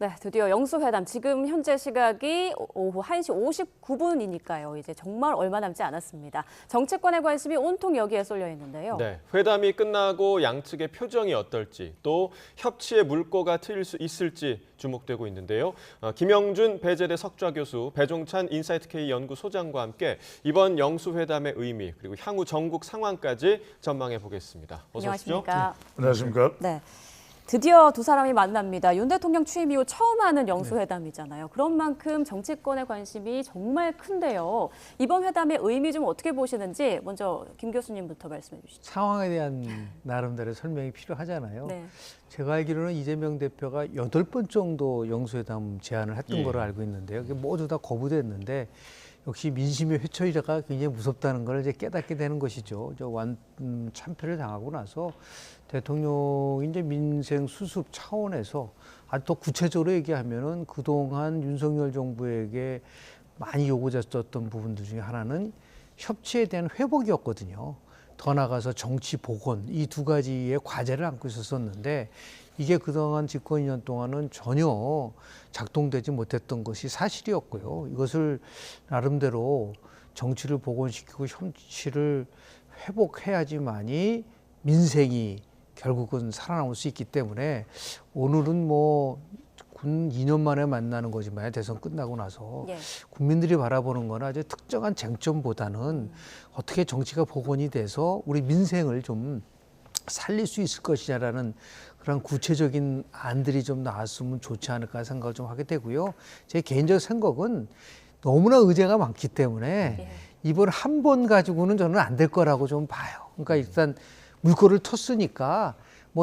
네, 드디어 영수회담. 지금 현재 시각이 오후 1시 59분이니까요. 이제 정말 얼마 남지 않았습니다. 정치권의 관심이 온통 여기에 쏠려 있는데요. 네, 회담이 끝나고 양측의 표정이 어떨지 또 협치의 물꼬가 트일 수 있을지 주목되고 있는데요. 김영준 배재대 석좌 교수, 배종찬 인사이트K 연구소장과 함께 이번 영수회담의 의미 그리고 향후 전국 상황까지 전망해 보겠습니다. 어서 오십시오. 안녕하십니까? 안녕하십니까? 네. 드디어 두 사람이 만납니다. 윤 대통령 취임 이후 처음 하는 영수회담이잖아요. 그런 만큼 정치권의 관심이 정말 큰데요. 이번 회담의 의미 좀 어떻게 보시는지 먼저 김 교수님부터 말씀해 주시죠. 상황에 대한 나름대로 설명이 필요하잖아요. 네. 제가 알기로는 이재명 대표가 8번 정도 영수회담 제안을 했던 예. 걸로 알고 있는데요. 모두 다 거부됐는데 역시 민심의 회초리가 굉장히 무섭다는 걸 이제 깨닫게 되는 것이죠. 참패를 당하고 나서 대통령이 이제 민생 수습 차원에서 더 구체적으로 얘기하면은 그동안 윤석열 정부에게 많이 요구했었던 부분들 중에 하나는 협치에 대한 회복이었거든요. 더 나아가서 정치 복원 이 두 가지의 과제를 안고 있었는데 이게 그동안 집권 2년 동안은 전혀 작동되지 못했던 것이 사실이었고요. 이것을 나름대로 정치를 복원시키고 협치를 회복해야지만이 민생이 결국은 살아남을 수 있기 때문에 오늘은 군 2년 만에 만나는 거지만 대선 끝나고 나서 예. 국민들이 바라보는 거나 이제 특정한 쟁점보다는 어떻게 정치가 복원이 돼서 우리 민생을 좀 살릴 수 있을 것이냐라는 그런 구체적인 안들이 좀 나왔으면 좋지 않을까 생각을 좀 하게 되고요. 제 개인적 생각은 너무나 의제가 많기 때문에 예. 이번 한 번 가지고는 저는 안 될 거라고 좀 봐요. 그러니까 일단 물꼬를 텄으니까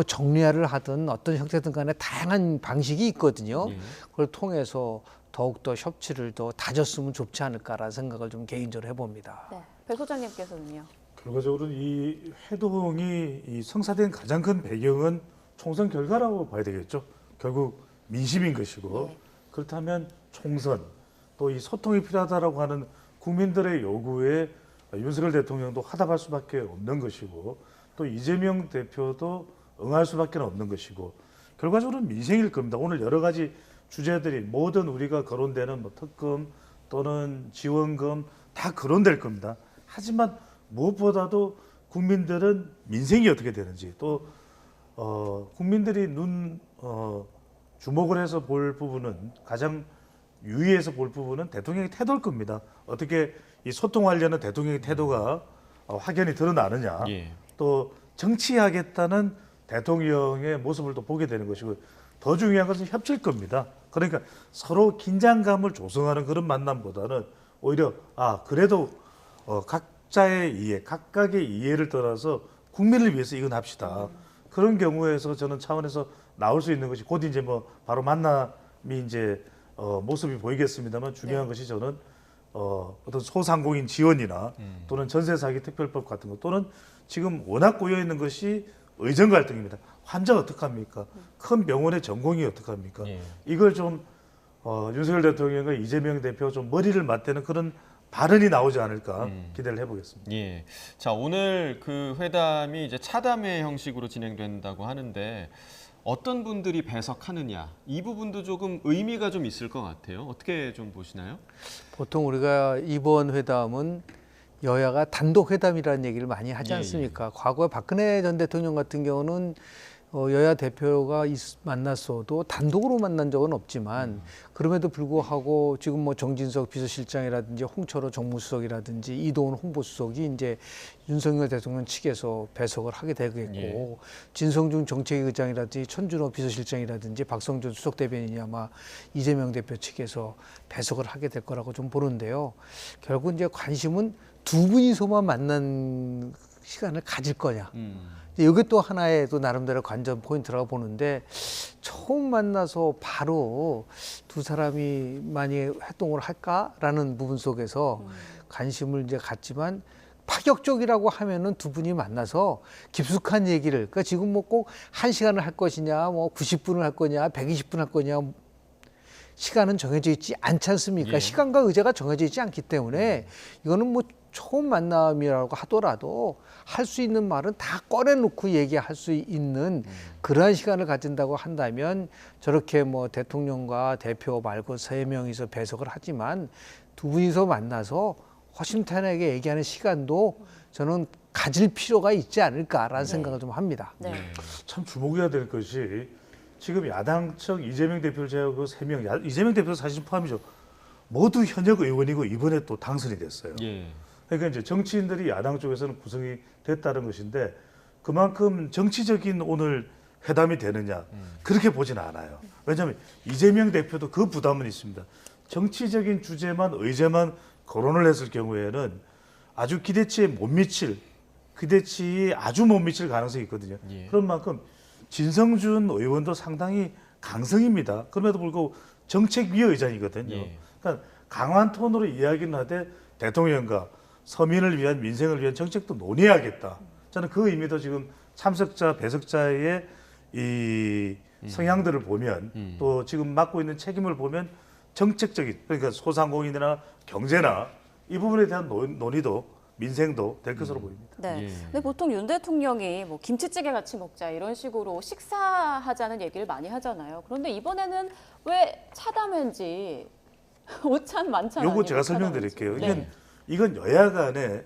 정리를 하든 어떤 형태든 간에 다양한 방식이 있거든요. 그걸 통해서 더욱더 협치를 더 다졌으면 좋지 않을까라는 생각을 좀 개인적으로 해봅니다. 네. 배 소장님께서는요. 결과적으로 이 회동이 성사된 가장 큰 배경은 총선 결과라고 봐야 되겠죠. 결국 민심인 것이고 그렇다면 총선 또 이 소통이 필요하다라고 하는 국민들의 요구에 윤석열 대통령도 화답할 수밖에 없는 것이고 또 이재명 대표도 응할 수밖에 없는 것이고 결과적으로 민생일 겁니다. 오늘 여러 가지 주제들이 모든 우리가 거론되는 특금 또는 지원금 다 거론될 겁니다. 하지만 무엇보다도 국민들은 민생이 어떻게 되는지 또 국민들이 주목을 해서 볼 부분은 가장 유의해서 볼 부분은 대통령의 태도일 겁니다. 어떻게 이 소통하려는 대통령의 태도가 확연히 드러나느냐. 예. 또 정치하겠다는 대통령의 모습을 또 보게 되는 것이고 더 중요한 것은 협치일 겁니다. 그러니까 서로 긴장감을 조성하는 그런 만남보다는 오히려 그래도 각자의 이해, 각각의 이해를 떠나서 국민을 위해서 이건 합시다. 그런 경우에서 저는 차원에서 나올 수 있는 것이 곧 이제 바로 만남이 이제 모습이 보이겠습니다만 중요한 것이 저는 어떤 소상공인 지원이나 또는 전세 사기 특별법 같은 것 또는 지금 워낙 꼬여 있는 것이 의정 갈등입니다. 환자 어떡합니까? 큰 병원의 전공이 어떡합니까? 예. 이걸 좀 윤석열 대통령과 이재명 대표 좀 머리를 맞대는 그런 발언이 나오지 않을까 기대를 해보겠습니다. 예. 자, 오늘 그 회담이 이제 차담회 형식으로 진행된다고 하는데 어떤 분들이 배석하느냐 이 부분도 조금 의미가 좀 있을 것 같아요. 어떻게 좀 보시나요? 보통 우리가 이번 회담은 여야가 단독 회담이라는 얘기를 많이 하지 예, 않습니까? 과거에 박근혜 전 대통령 같은 경우는 여야 대표가 만났어도 단독으로 만난 적은 없지만 그럼에도 불구하고 지금 정진석 비서실장이라든지 홍철호 정무수석이라든지 이동훈 홍보수석이 이제 윤석열 대통령 측에서 배석을 하게 되겠고 예. 진성준 정책위의장이라든지 천준호 비서실장이라든지 박성준 수석대변인이 아마 이재명 대표 측에서 배석을 하게 될 거라고 좀 보는데요. 결국 이제 관심은 두 분이서만 만난 시간을 가질 거냐. 이게 또 하나의 또 나름대로 관전 포인트라고 보는데 처음 만나서 바로 두 사람이 많이 활동을 할까라는 부분 속에서 관심을 이제 갖지만 파격적이라고 하면은 두 분이 만나서 깊숙한 얘기를 그러니까 지금 꼭 1시간을 할 것이냐 90분을 할 거냐 120분 할 거냐 시간은 정해져 있지 않지 않습니까? 예. 시간과 의제가 정해져 있지 않기 때문에 이거는 처음 만남이라고 하더라도 할 수 있는 말은 다 꺼내놓고 얘기할 수 있는 그러한 시간을 가진다고 한다면 저렇게 뭐 대통령과 대표 말고 3명이서 배석을 하지만 두 분이서 만나서 허심탄회하게 얘기하는 시간도 저는 가질 필요가 있지 않을까라는 생각을 좀 합니다. 네. 참 주목해야 될 것이 지금 야당 측 이재명 대표를 제외하고 3명, 이재명 대표 사실 포함이죠. 모두 현역 의원이고 이번에 또 당선이 됐어요. 예. 그러니까 이제 정치인들이 야당 쪽에서는 구성이 됐다는 것인데 그만큼 정치적인 오늘 회담이 되느냐 그렇게 보지는 않아요. 왜냐하면 이재명 대표도 그 부담은 있습니다. 정치적인 주제만 의제만 거론을 했을 경우에는 아주 기대치에 못 미칠 기대치에 아주 못 미칠 가능성이 있거든요. 예. 그런 만큼 진성준 의원도 상당히 강성입니다. 그럼에도 불구하고 정책위 의장이거든요. 예. 그러니까 강한 톤으로 이야기는 하되 대통령과 서민을 위한 민생을 위한 정책도 논의해야겠다. 저는 그 의미도 지금 참석자 배석자의 이 성향들을 보면 또 지금 맡고 있는 책임을 보면 정책적인 그러니까 소상공인이나 경제나 이 부분에 대한 논의도 민생도 될 것으로 보입니다. 네. 예. 근데 보통 윤 대통령이 뭐 김치찌개 같이 먹자 이런 식으로 식사하자는 얘기를 많이 하잖아요. 그런데 이번에는 왜 차담회인지 오찬 만찬 요거 아니고 제가 차담회인지. 설명드릴게요. 네. 이건 여야 간에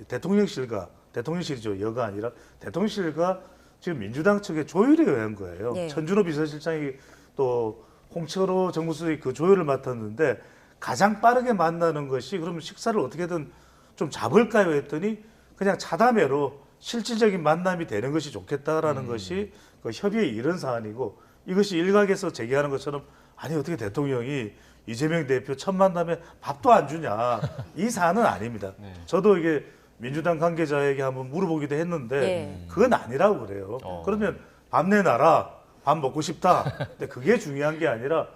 대통령실이죠. 여가 아니라 대통령실과 지금 민주당 측의 조율에 의한 거예요. 네. 천준호 비서실장이 또 홍철호 정무수석이 그 조율을 맡았는데 가장 빠르게 만나는 것이 그러면 식사를 어떻게든 좀 잡을까요 했더니 그냥 차담회로 실질적인 만남이 되는 것이 좋겠다라는 것이 그 협의의 이런 사안이고 이것이 일각에서 제기하는 것처럼 아니 어떻게 대통령이 이재명 대표 첫 만남에 밥도 안 주냐 이 사안은 아닙니다. 네. 저도 이게 민주당 관계자에게 한번 물어보기도 했는데 예. 그건 아니라고 그래요. 그러면 밥 내놔라, 밥 먹고 싶다. 근데 그게 중요한 게 아니라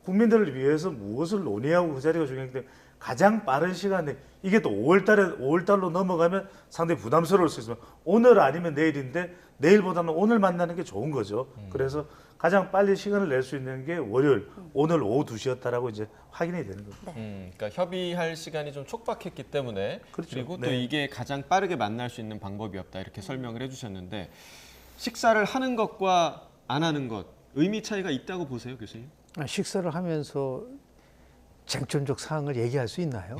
국민들을 위해서 무엇을 논의하고 그 자리가 중요한데 가장 빠른 시간에 이게 또 5월달로 넘어가면 상당히 부담스러울 수 있으면 오늘 아니면 내일인데 내일보다는 오늘 만나는 게 좋은 거죠. 그래서 가장 빨리 시간을 낼 수 있는 게 월요일 오늘 오후 2시였다라고 이제 확인이 되는 겁니다. 그러니까 협의할 시간이 좀 촉박했기 때문에 그렇죠. 그리고 또 네. 이게 가장 빠르게 만날 수 있는 방법이었다 이렇게 설명을 해주셨는데 식사를 하는 것과 안 하는 것 의미 차이가 있다고 보세요, 교수님? 식사를 하면서 쟁점적 사항을 얘기할 수 있나요?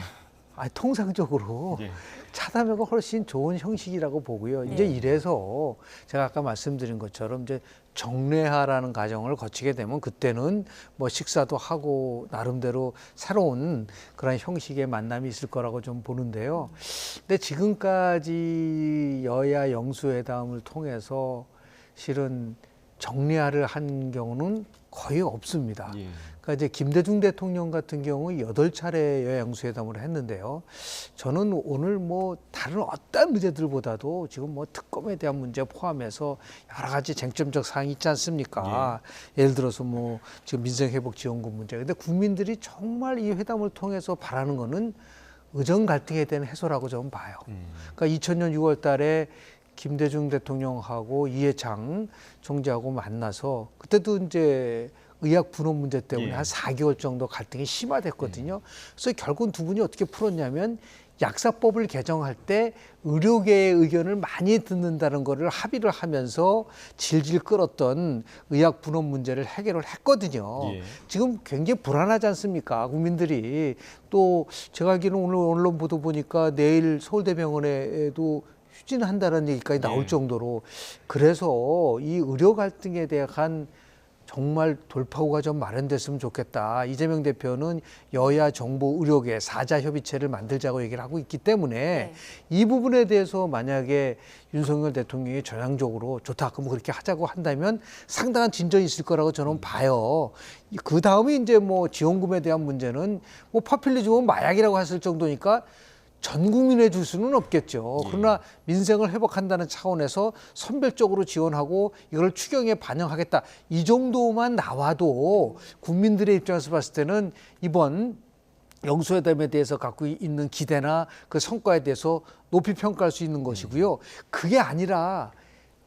통상적으로 예. 차담회가 훨씬 좋은 형식이라고 보고요. 이제 이래서 제가 아까 말씀드린 것처럼 이제 정례하라는 과정을 거치게 되면 그때는 뭐 식사도 하고 나름대로 새로운 그런 형식의 만남이 있을 거라고 좀 보는데요. 근데 지금까지 여야 영수회담을 통해서 실은 정례화를 한 경우는 거의 없습니다. 예. 그러니까 이제 김대중 대통령 같은 경우 8차례 여야 영수회담을 했는데요. 저는 오늘 뭐 다른 어떤 문제들보다도 지금 뭐 특검에 대한 문제 포함해서 여러 가지 쟁점적 사항이 있지 않습니까? 예를 들어서 뭐 지금 민생회복지원금 문제. 근데 국민들이 정말 이 회담을 통해서 바라는 거는 의정 갈등에 대한 해소라고 저는 봐요. 그러니까 2000년 6월 달에 김대중 대통령하고 이해창 총재하고 만나서 그때도 이제 의학 분업 문제 때문에 한 4개월 정도 갈등이 심화됐거든요. 그래서 결국 두 분이 어떻게 풀었냐면 약사법을 개정할 때 의료계의 의견을 많이 듣는다는 거를 합의를 하면서 질질 끌었던 의학 분업 문제를 해결을 했거든요. 예. 지금 굉장히 불안하지 않습니까? 국민들이 또 제가 알기로는 오늘 언론 보도 보니까 내일 서울대병원에도 추진한다는 얘기까지 나올 예. 정도로 그래서 이 의료 갈등에 대한 정말 돌파구가 좀 마련됐으면 좋겠다. 이재명 대표는 여야 정부 의료계 사자 협의체를 만들자고 얘기를 하고 있기 때문에 이 부분에 대해서 만약에 윤석열 대통령이 전향적으로 좋다 그럼 그렇게 하자고 한다면 상당한 진전이 있을 거라고 저는 봐요. 그 다음에 이제 뭐 지원금에 대한 문제는 뭐 파퓰리즘은 마약이라고 했을 정도니까 전 국민에 줄 수는 없겠죠. 그러나 민생을 회복한다는 차원에서 선별적으로 지원하고 이걸 추경에 반영하겠다. 이 정도만 나와도 국민들의 입장에서 봤을 때는 이번 영수회담에 대해서 갖고 있는 기대나 그 성과에 대해서 높이 평가할 수 있는 것이고요. 그게 아니라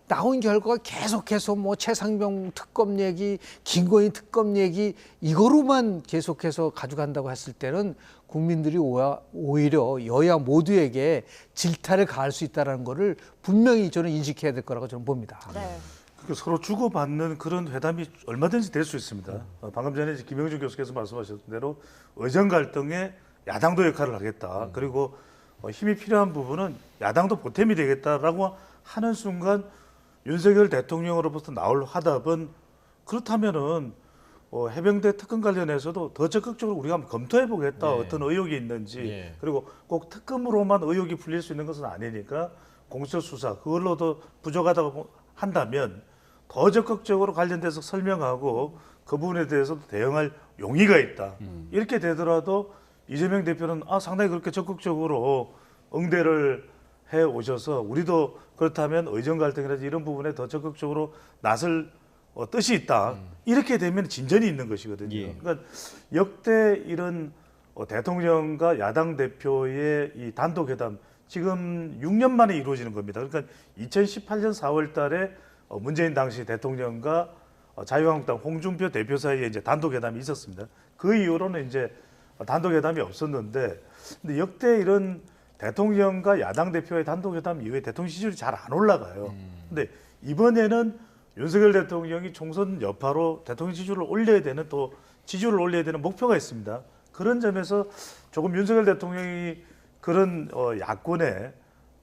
나온 결과가 계속해서 뭐 최상병 특검 얘기, 김건희 특검 얘기 이거로만 계속해서 가져간다고 했을 때는 국민들이 오히려 여야 모두에게 질타를 가할 수 있다는 거를 분명히 저는 인식해야 될 거라고 저는 봅니다. 네. 서로 주고받는 그런 회담이 얼마든지 될 수 있습니다. 방금 전에 이제 김영준 교수께서 말씀하셨던 대로 의정 갈등에 야당도 역할을 하겠다. 그리고 힘이 필요한 부분은 야당도 보탬이 되겠다라고 하는 순간 윤석열 대통령으로부터 나올 화답은 그렇다면은 해병대 특검 관련해서도 더 적극적으로 우리가 한번 검토해 보겠다. 예. 어떤 의혹이 있는지 예. 그리고 꼭 특검으로만 의혹이 풀릴 수 있는 것은 아니니까 공수처 수사 그걸로도 부족하다고 한다면 더 적극적으로 관련돼서 설명하고 그 부분에 대해서도 대응할 용의가 있다. 이렇게 되더라도 이재명 대표는 상당히 그렇게 적극적으로 응대를 해 오셔서 우리도 그렇다면 의정 갈등이라든지 이런 부분에 더 적극적으로 나설 뜻이 있다. 이렇게 되면 진전이 있는 것이거든요. 예. 그러니까 역대 이런 대통령과 야당 대표의 이 단독 회담 지금 6년 만에 이루어지는 겁니다. 그러니까 2018년 4월 달에 문재인 당시 대통령과 자유한국당 홍준표 대표 사이에 이제 단독 회담이 있었습니다. 그 이후로는 이제 단독 회담이 없었는데 근데 역대 이런 대통령과 야당 대표의 단독 회담 이후에 대통령 지지율이 잘 안 올라가요. 근데 이번에는 윤석열 대통령이 총선 여파로 대통령 지지율을 올려야 되는 또 지지율을 올려야 되는 목표가 있습니다. 그런 점에서 조금 윤석열 대통령이 그런 야권에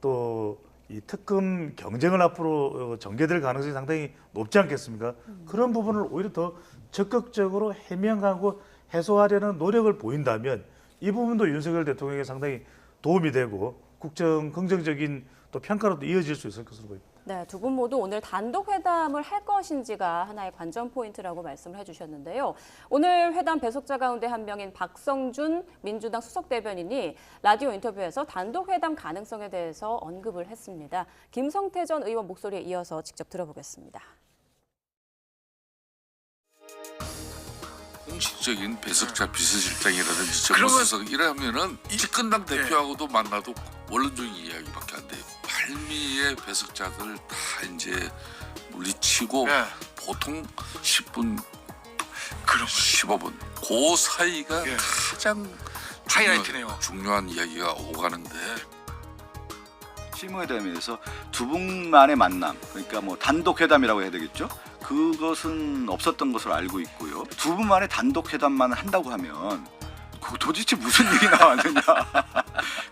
또 이 특검 경쟁을 앞으로 전개될 가능성이 상당히 높지 않겠습니까? 그런 부분을 오히려 더 적극적으로 해명하고 해소하려는 노력을 보인다면 이 부분도 윤석열 대통령에게 상당히 도움이 되고 국정 긍정적인 또 평가로도 이어질 수 있을 것으로 보입니다. 네, 두 분 모두 오늘 단독 회담을 할 것인지가 하나의 관전 포인트라고 말씀을 해주셨는데요. 오늘 회담 배석자 가운데 한 명인 박성준 민주당 수석 대변인이 라디오 인터뷰에서 단독 회담 가능성에 대해서 언급을 했습니다. 김성태 전 의원 목소리에 이어서 직접 들어보겠습니다. 공식적인 배석자 비서실장이라든지 정무수석 이러면은 집권당 대표하고도 만나도 원론적인 이야기밖에 안 돼요. 발미의 배석자들 다 이제 물리치고 보통 10분, 15분 그 사이가 가장 하이라이트네요. 중요한 이야기가 오가는데 실무회담에서 두 분만의 만남, 그러니까 뭐 단독 회담이라고 해야 되겠죠? 그것은 없었던 것으로 알고 있고요. 두 분만의 단독 회담만 한다고 하면 그 도대체 무슨 일이 나왔느냐.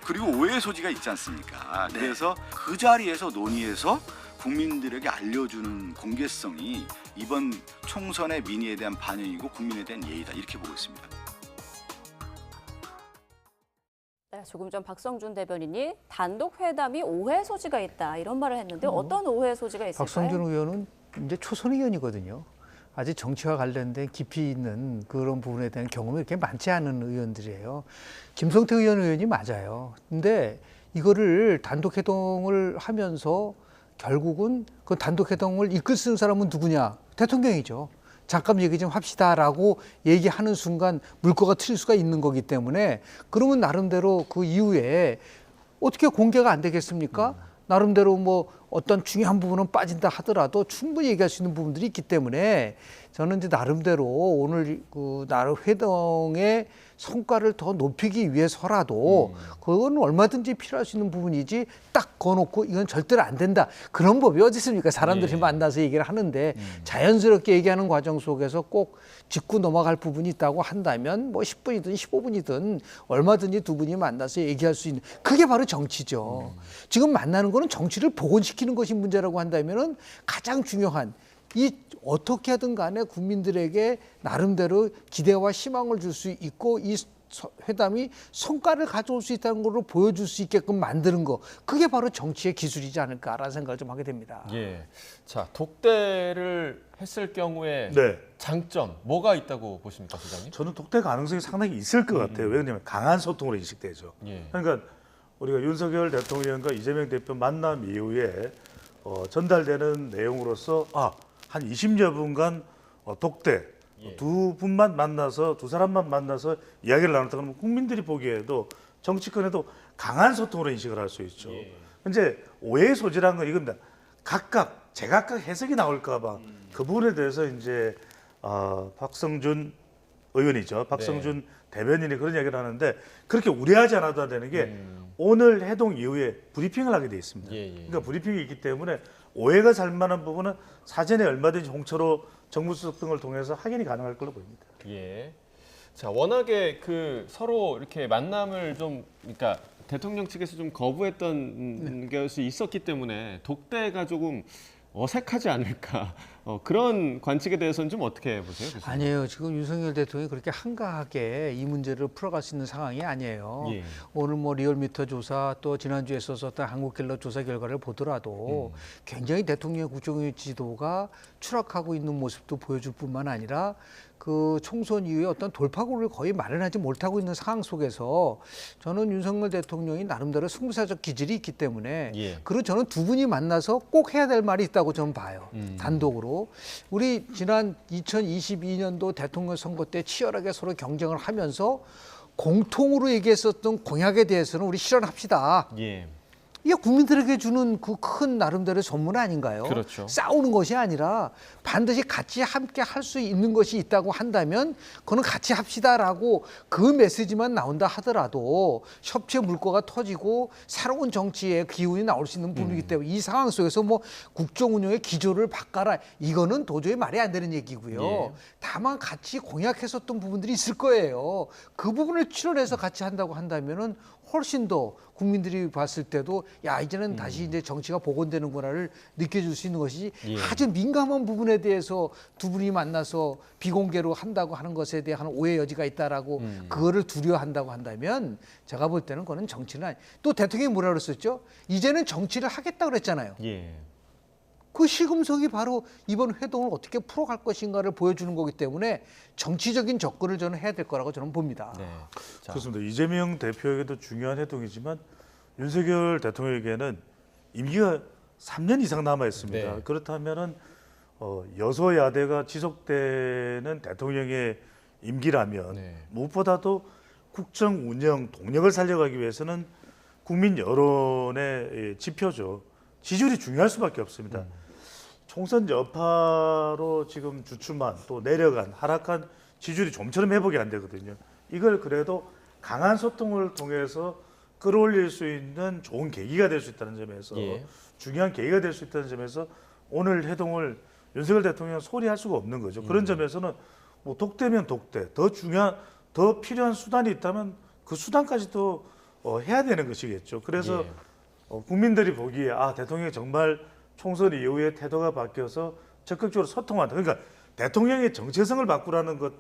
그리고 오해의 소지가 있지 않습니까? 그래서 그 자리에서 논의해서 국민들에게 알려주는 공개성이 이번 총선의 민의에 대한 반영이고 국민에 대한 예의다 이렇게 보고 있습니다. 네, 조금 전 박성준 대변인이 단독 회담이 오해 소지가 있다 이런 말을 했는데 어떤 오해 소지가 있을까요? 박성준 의원은 이제 초선 의원이거든요. 아직 정치와 관련된 깊이 있는 그런 부분에 대한 경험이 이렇게 많지 않은 의원들이에요. 김성태 의원이 맞아요. 근데 이거를 단독 회동을 하면서 결국은 그 단독 회동을 이끌 쓰는 사람은 누구냐? 대통령이죠. 잠깐 얘기 좀 합시다라고 얘기하는 순간 물꼬가 트일 수가 있는 거기 때문에 그러면 나름대로 그 이후에 어떻게 공개가 안 되겠습니까? 나름대로 뭐 어떤 중요한 부분은 빠진다 하더라도 충분히 얘기할 수 있는 부분들이 있기 때문에 저는 이제 나름대로 오늘 그 나름 회동의 성과를 더 높이기 위해서라도 그건 얼마든지 필요할 수 있는 부분이지 딱 거놓고 이건 절대로 안 된다. 그런 법이 어디 있습니까? 사람들이 만나서 얘기를 하는데 자연스럽게 얘기하는 과정 속에서 꼭 짚고 넘어갈 부분이 있다고 한다면 뭐 10분이든 15분이든 얼마든지 두 분이 만나서 얘기할 수 있는 그게 바로 정치죠. 지금 만나는 거는 정치를 복원시키는 것이 문제라고 한다면은 가장 중요한 이 어떻게 하든 간에 국민들에게 나름대로 기대와 희망을 줄 수 있고 이 회담이 성과를 가져올 수 있다는 걸로 보여줄 수 있게끔 만드는 거 그게 바로 정치의 기술이지 않을까라는 생각을 좀 하게 됩니다. 예. 자, 독대를 했을 경우에 네. 장점 뭐가 있다고 보십니까, 소장님? 저는 독대 가능성이 상당히 있을 것 같아요. 왜냐하면 강한 소통으로 인식되죠. 예. 그러니까 우리가 윤석열 대통령과 이재명 대표 만남 이후에 전달되는 내용으로서 한 20여 분간 독대 두 분만 만나서 두 사람만 만나서 이야기를 나눴다 그러면 국민들이 보기에도 정치권에도 강한 소통으로 인식을 할 수 있죠. 이제 오해의 소지라는 건 이겁니다. 각각 제각각 해석이 나올까봐 그 부분에 대해서 이제 박성준 의원이죠. 박성준 대변인이 그런 얘기를 하는데 그렇게 우려하지 않아도 되는 게 오늘 해동 이후에 브리핑을 하게 돼 있습니다. 그러니까 브리핑이 있기 때문에 오해가 살 만한 부분은 사전에 얼마든지 홍철호 정무수석 등을 통해서 확인이 가능할 걸로 보입니다. 예. 자, 워낙에 그 서로 이렇게 만남을 좀, 그러니까 대통령 측에서 좀 거부했던 것이 있었기 때문에 독대가 조금 어색하지 않을까. 그런 관측에 대해서는 좀 어떻게 보세요? 교수님? 아니에요. 지금 윤석열 대통령이 그렇게 한가하게 이 문제를 풀어갈 수 있는 상황이 아니에요. 예. 오늘 뭐 리얼미터 조사 또 지난주에 있었던 한국갤럽 조사 결과를 보더라도 굉장히 대통령 국정의 지도가 추락하고 있는 모습도 보여줄 뿐만 아니라 그 총선 이후에 어떤 돌파구를 거의 마련하지 못하고 있는 상황 속에서 저는 윤석열 대통령이 나름대로 승부사적 기질이 있기 때문에 예. 그리고 저는 두 분이 만나서 꼭 해야 될 말이 있다고 저는 봐요. 단독으로. 우리 지난 2022년도 대통령 선거 때 치열하게 서로 경쟁을 하면서 공통으로 얘기했었던 공약에 대해서는 우리 실현합시다. 예. 이게 국민들에게 주는 그 큰 나름대로의 선물 아닌가요? 그렇죠. 싸우는 것이 아니라 반드시 같이 함께 할 수 있는 것이 있다고 한다면 그거는 같이 합시다라고 그 메시지만 나온다 하더라도 협치의 물꼬가 터지고 새로운 정치의 기운이 나올 수 있는 부분이기 때문에 이 상황 속에서 뭐 국정 운영의 기조를 바꿔라 이거는 도저히 말이 안 되는 얘기고요. 예. 다만 같이 공약했었던 부분들이 있을 거예요. 그 부분을 출연해서 같이 한다고 한다면은 훨씬 더 국민들이 봤을 때도 야 이제는 다시 이제 정치가 복원되는구나를 느껴줄 수 있는 것이 예. 아주 민감한 부분에 대해서 두 분이 만나서 비공개로 한다고 하는 것에 대한 오해 여지가 있다라고 그거를 두려워한다고 한다면 제가 볼 때는 그거는 정치는 아니. 또 대통령이 뭐라 그랬었죠? 이제는 정치를 하겠다 그랬잖아요. 예. 그 시금석이 바로 이번 회동을 어떻게 풀어갈 것인가를 보여주는 거기 때문에 정치적인 접근을 저는 해야 될 거라고 저는 봅니다. 네. 자, 그렇습니다. 이재명 대표에게도 중요한 해동이지만 윤석열 대통령에게는 임기가 3년 이상 남아 있습니다. 네. 그렇다면은 여소야대가 지속되는 대통령의 임기라면 네. 무엇보다도 국정 운영 동력을 살려가기 위해서는 국민 여론의 지표죠. 지지율이 중요할 수밖에 없습니다. 총선 여파로 지금 주춤한 또 내려간 하락한 지지율이 좀처럼 회복이 안 되거든요. 이걸 그래도 강한 소통을 통해서 끌어올릴 수 있는 좋은 계기가 될 수 있다는 점에서 예. 중요한 계기가 될 수 있다는 점에서 오늘 해동을 윤석열 대통령은 소리할 수가 없는 거죠. 그런 점에서는 뭐 독대면 독대, 더 필요한 수단이 있다면 그 수단까지도 해야 되는 것이겠죠. 그래서 예. 국민들이 보기에 대통령이 정말 총선 이후에 태도가 바뀌어서 적극적으로 소통한다. 그러니까 대통령의 정체성을 바꾸라는 것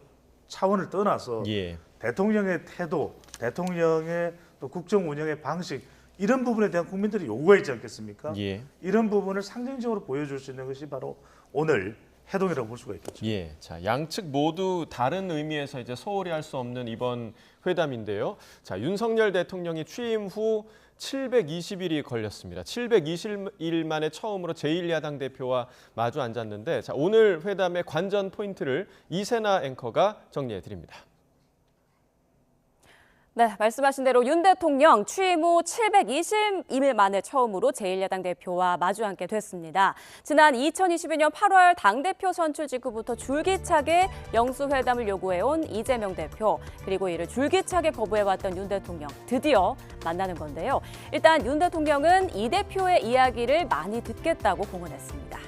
차원을 떠나서 예. 대통령의 태도, 대통령의 또 국정 운영의 방식 이런 부분에 대한 국민들이 요구가 있지 않겠습니까? 예. 이런 부분을 상징적으로 보여줄 수 있는 것이 바로 오늘 해동이라고 볼 수가 있겠죠. 예, 자 양측 모두 다른 의미에서 이제 소홀히 할 수 없는 이번 회담인데요. 자 윤석열 대통령이 취임 후 720일이 걸렸습니다. 720일 만에 처음으로 제1야당 대표와 마주 앉았는데, 자 오늘 회담의 관전 포인트를 이세나 앵커가 정리해 드립니다. 네, 말씀하신 대로 윤 대통령 취임 후 720일 만에 처음으로 제1야당 대표와 마주 앉게 됐습니다. 지난 2022년 8월 당대표 선출 직후부터 줄기차게 영수회담을 요구해온 이재명 대표, 그리고 이를 줄기차게 거부해왔던 윤 대통령, 드디어 만나는 건데요. 일단 윤 대통령은 이 대표의 이야기를 많이 듣겠다고 공언했습니다.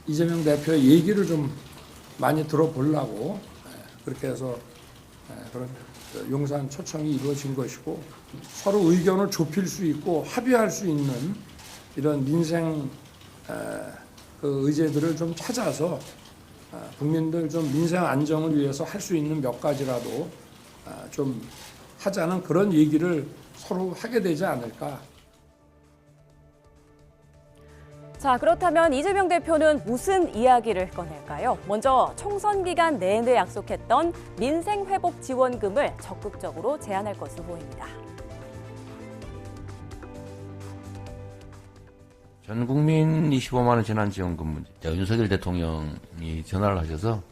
이재명 대표의 얘기를 좀 많이 들어보려고 그렇게 해서 그런 용산 초청이 이루어진 것이고, 서로 의견을 좁힐 수 있고 합의할 수 있는 이런 민생 그 의제들을 좀 찾아서 국민들 좀 민생 안정을 위해서 할 수 있는 몇 가지라도 좀 하자는 그런 얘기를 서로 하게 되지 않을까. 자, 그렇다면 이재명 대표는 무슨 이야기를 꺼낼까요? 먼저 총선 기간 내내 약속했던 민생 회복 지원금을 적극적으로 제안할 것으로 보입니다. 전 국민 25만 원 재난지원금 문제. 윤석열 대통령이 전화를 하셔서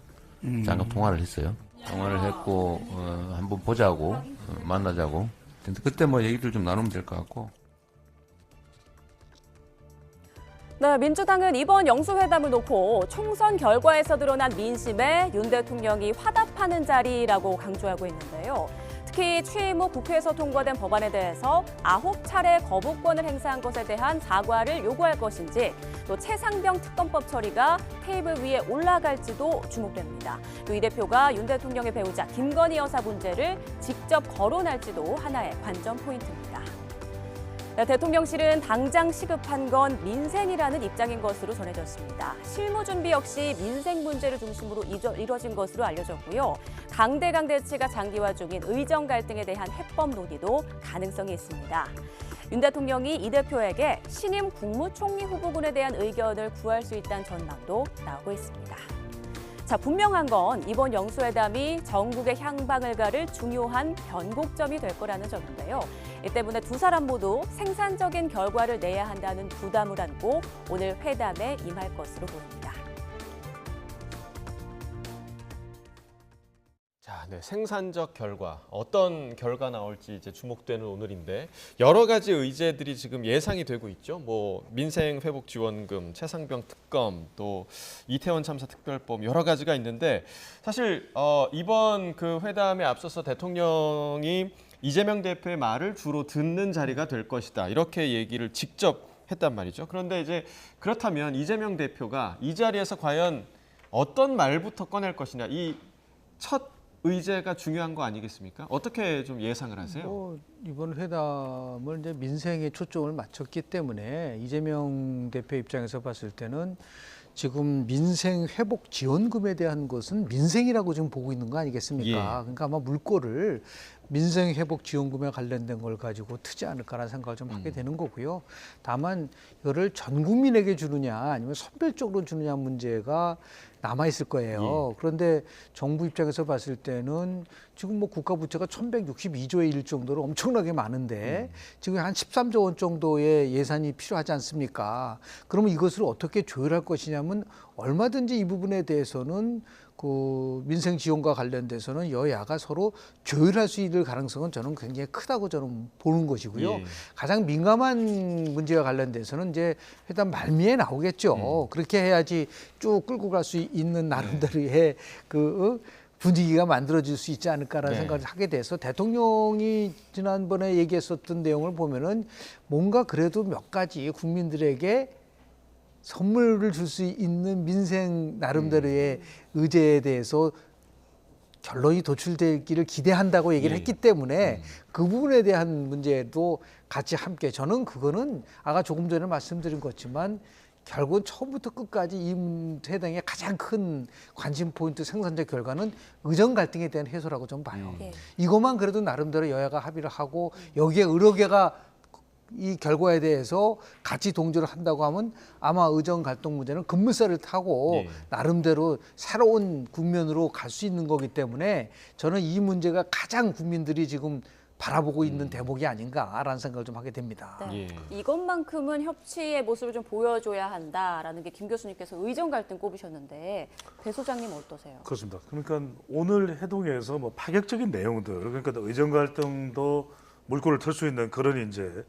잠깐 통화를 했어요. 통화를 했고 한번 보자고 만나자고. 그때 뭐 얘기를 좀 나누면 될 것 같고. 네, 민주당은 이번 영수회담을 놓고 총선 결과에서 드러난 민심에 윤 대통령이 화답하는 자리라고 강조하고 있는데요. 특히 취임 후 국회에서 통과된 법안에 대해서 9차례 거부권을 행사한 것에 대한 사과를 요구할 것인지, 또 최상병 특검법 처리가 테이블 위에 올라갈지도 주목됩니다. 또 이 대표가 윤 대통령의 배우자 김건희 여사 문제를 직접 거론할지도 하나의 관전 포인트입니다. 네, 대통령실은 당장 시급한 건 민생이라는 입장인 것으로 전해졌습니다. 실무 준비 역시 민생 문제를 중심으로 이뤄진 것으로 알려졌고요. 강대강 대치가 장기화 중인 의정 갈등에 대한 해법 논의도 가능성이 있습니다. 윤 대통령이 이 대표에게 신임 국무총리 후보군에 대한 의견을 구할 수 있다는 전망도 나오고 있습니다. 자, 분명한 건 이번 영수회담이 전국의 향방을 가를 중요한 변곡점이 될 거라는 점인데요. 이 때문에 두 사람 모두 생산적인 결과를 내야 한다는 부담을 안고 오늘 회담에 임할 것으로 보입니다. 자, 네, 생산적 결과, 어떤 결과 나올지 이제 주목되는 오늘인데 여러 가지 의제들이 지금 예상이 되고 있죠. 뭐 민생 회복 지원금, 최상병 특검, 또 이태원 참사 특별법 여러 가지가 있는데 사실 이번 그 회담에 앞서서 대통령이 이재명 대표의 말을 주로 듣는 자리가 될 것이다. 이렇게 얘기를 직접 했단 말이죠. 그런데 이제 그렇다면 이재명 대표가 이 자리에서 과연 어떤 말부터 꺼낼 것이냐, 이 첫 의제가 중요한 거 아니겠습니까? 어떻게 좀 예상을 하세요? 이번 회담을 이제 민생에 초점을 맞췄기 때문에 이재명 대표 입장에서 봤을 때는 지금 민생 회복 지원금에 대한 것은 민생이라고 지금 보고 있는 거 아니겠습니까? 예. 그러니까 아마 물꼬를 민생 회복 지원금에 관련된 걸 가지고 트지 않을까라는 생각을 좀 하게 되는 거고요. 다만 이거를 전 국민에게 주느냐 아니면 선별적으로 주느냐 문제가 남아 있을 거예요. 그런데 정부 입장에서 봤을 때는 지금 뭐 국가 부채가 1,162조에 이를 정도로 엄청나게 많은데 지금 한 13조 원 정도의 예산이 필요하지 않습니까? 그러면 이것을 어떻게 조율할 것이냐면 얼마든지 이 부분에 대해서는 그 민생 지원과 관련돼서는 여야가 서로 조율할 수 있을 가능성은 저는 굉장히 크다고 저는 보는 것이고요. 예. 가장 민감한 문제와 관련돼서는 이제 회담 말미에 나오겠죠. 그렇게 해야지 쭉 끌고 갈 수 있는 나름대로의 그 분위기가 만들어질 수 있지 않을까라는 네. 생각을 하게 돼서 대통령이 지난번에 얘기했었던 내용을 보면은 뭔가 그래도 몇 가지 국민들에게 선물을 줄 수 있는 민생 나름대로의 의제에 대해서 결론이 도출되기를 기대한다고 얘기를 했기 때문에 그 부분에 대한 문제도 같이 함께, 저는 그거는 아까 조금 전에 말씀드린 것지만 결국은 처음부터 끝까지 이 회담의 가장 큰 관심 포인트, 생산적 결과는 의정 갈등에 대한 해소라고 좀 봐요. 이것만 그래도 나름대로 여야가 합의를 하고 여기에 여러 개가 이 결과에 대해서 같이 동조를 한다고 하면 아마 의정 갈등 문제는 급물살을 타고 나름대로 새로운 국면으로 갈 수 있는 거기 때문에 저는 이 문제가 가장 국민들이 지금 바라보고 있는 대목이 아닌가라는 생각을 좀 하게 됩니다. 네. 이것만큼은 협치의 모습을 좀 보여줘야 한다라는 게 김 교수님께서 의정 갈등 꼽으셨는데 배 소장님 어떠세요? 그렇습니다. 그러니까 오늘 회동에서 뭐 파격적인 내용들, 그러니까 의정 갈등도 물꼬를 틀 수 있는 그런 이제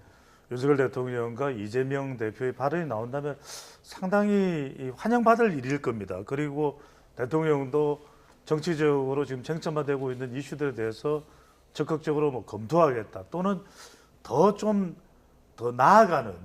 윤석열 대통령과 이재명 대표의 발언이 나온다면 상당히 환영받을 일일 겁니다. 그리고 대통령도 정치적으로 지금 쟁점화되고 있는 이슈들에 대해서 적극적으로 뭐 검토하겠다, 또는 더 나아가는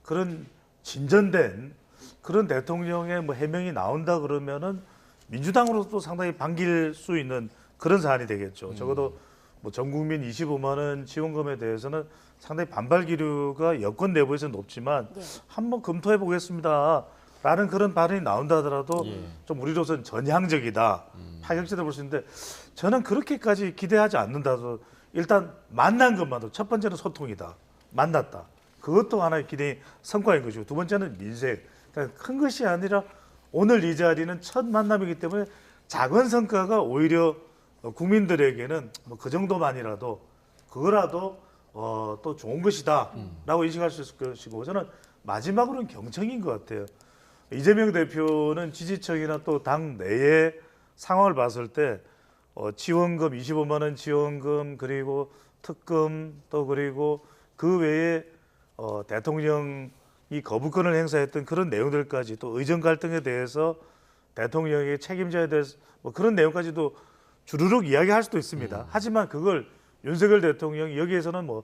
그런 진전된 그런 대통령의 뭐 해명이 나온다 그러면은 민주당으로서도 상당히 반길 수 있는 그런 사안이 되겠죠. 적어도 뭐 전 국민 25만 원 지원금에 대해서는 상당히 반발 기류가 여권 내부에서 높지만 한번 검토해 보겠습니다 라는 그런 발언이 나온다 하더라도 좀 우리로서는 전향적이다, 파격적이다 볼 수 있는데, 저는 그렇게까지 기대하지 않는다도 일단 만난 것만도 첫 번째는 소통이다, 만났다, 그것도 하나의 기대의 성과인 것이고, 두 번째는 민생, 그러니까 큰 것이 아니라 오늘 이 자리는 첫 만남이기 때문에 작은 성과가 오히려 국민들에게는 뭐 그 정도만이라도 그거라도 또 좋은 것이다라고 인식할 수 있을 것이고, 저는 마지막으로는 경청인 것 같아요. 이재명 대표는 지지층이나 또 당 내의 상황을 봤을 때 지원금 25만 원 지원금, 그리고 특금, 또 그리고 그 외에 대통령 이 거부권을 행사했던 그런 내용들까지 또 의정 갈등에 대해서 대통령이 책임져야 될 뭐 그런 내용까지도 주르륵 이야기할 수도 있습니다. 하지만 그걸 윤석열 대통령이 여기에서는 뭐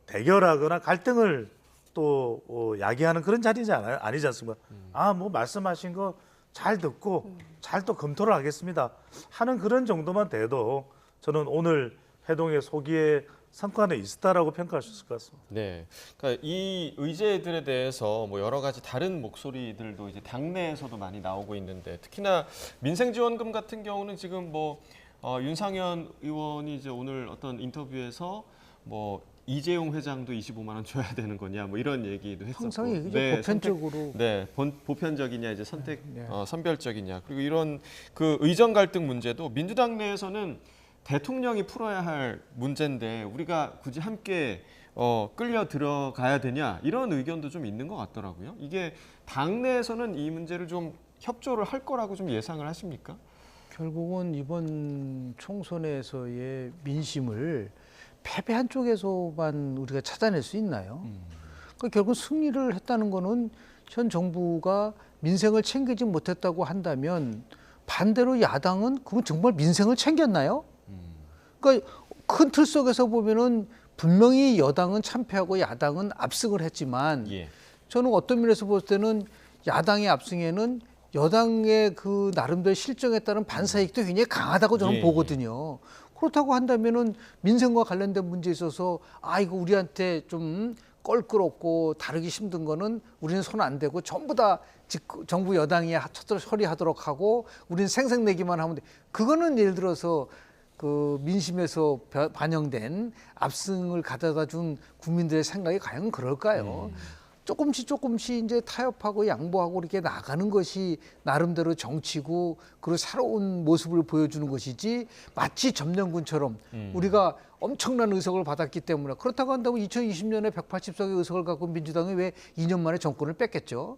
대결하거나 갈등을 또 야기하는 그런 자리지 아니지 않습니까? 뭐 말씀하신 거 잘 듣고 잘 또 검토를 하겠습니다 하는 그런 정도만 돼도 저는 오늘 회동의 소기의 성과는 있었다라고 평가할 수 있을 것 같습니다. 네, 그러니까 이 의제들에 대해서 뭐 여러 가지 다른 목소리들도 이제 당내에서도 많이 나오고 있는데 특히나 민생지원금 같은 경우는 지금 뭐 윤상현 의원이 이제 오늘 어떤 인터뷰에서 뭐 이재용 회장도 25만 원 줘야 되는 거냐 뭐 이런 얘기도 했었고 항상 얘기죠. 보편적으로. 보편적이냐 이제 네. 선별적이냐 그리고 이런 그 의정 갈등 문제도 민주당 내에서는 대통령이 풀어야 할 문제인데 우리가 굳이 함께 끌려 들어가야 되냐 이런 의견도 좀 있는 것 같더라고요. 이게 당내에서는 이 문제를 좀 협조를 할 거라고 좀 예상을 하십니까? 결국은 이번 총선에서의 민심을 패배한 쪽에서만 우리가 찾아낼 수 있나요? 그러니까 결국 승리를 했다는 거는 현 정부가 민생을 챙기지 못했다고 한다면 반대로 야당은 그건 정말 민생을 챙겼나요? 그러니까 큰 틀 속에서 보면은 분명히 여당은 참패하고 야당은 압승을 했지만 저는 어떤 면에서 볼 때는 야당의 압승에는 여당의 그 나름대로 실정에 따른 반사이익도 굉장히 강하다고 저는 보거든요. 그렇다고 한다면은 민생과 관련된 문제에 있어서 이거 우리한테 좀 껄끄럽고 다루기 힘든 거는 우리는 손 안 대고 전부 다 정부 여당이 처리하도록 하고 우리는 생색내기만 하면 돼. 그거는 예를 들어서 그 민심에서 반영된 압승을 가져다 준 국민들의 생각이 과연 그럴까요? 조금씩 이제 타협하고 양보하고 이렇게 나가는 것이 나름대로 정치고 그리고 새로운 모습을 보여주는 것이지 마치 점령군처럼 우리가 엄청난 의석을 받았기 때문에 그렇다고 한다면 2020년에 180석의 의석을 갖고 민주당이 왜 2년 만에 정권을 뺏겠죠?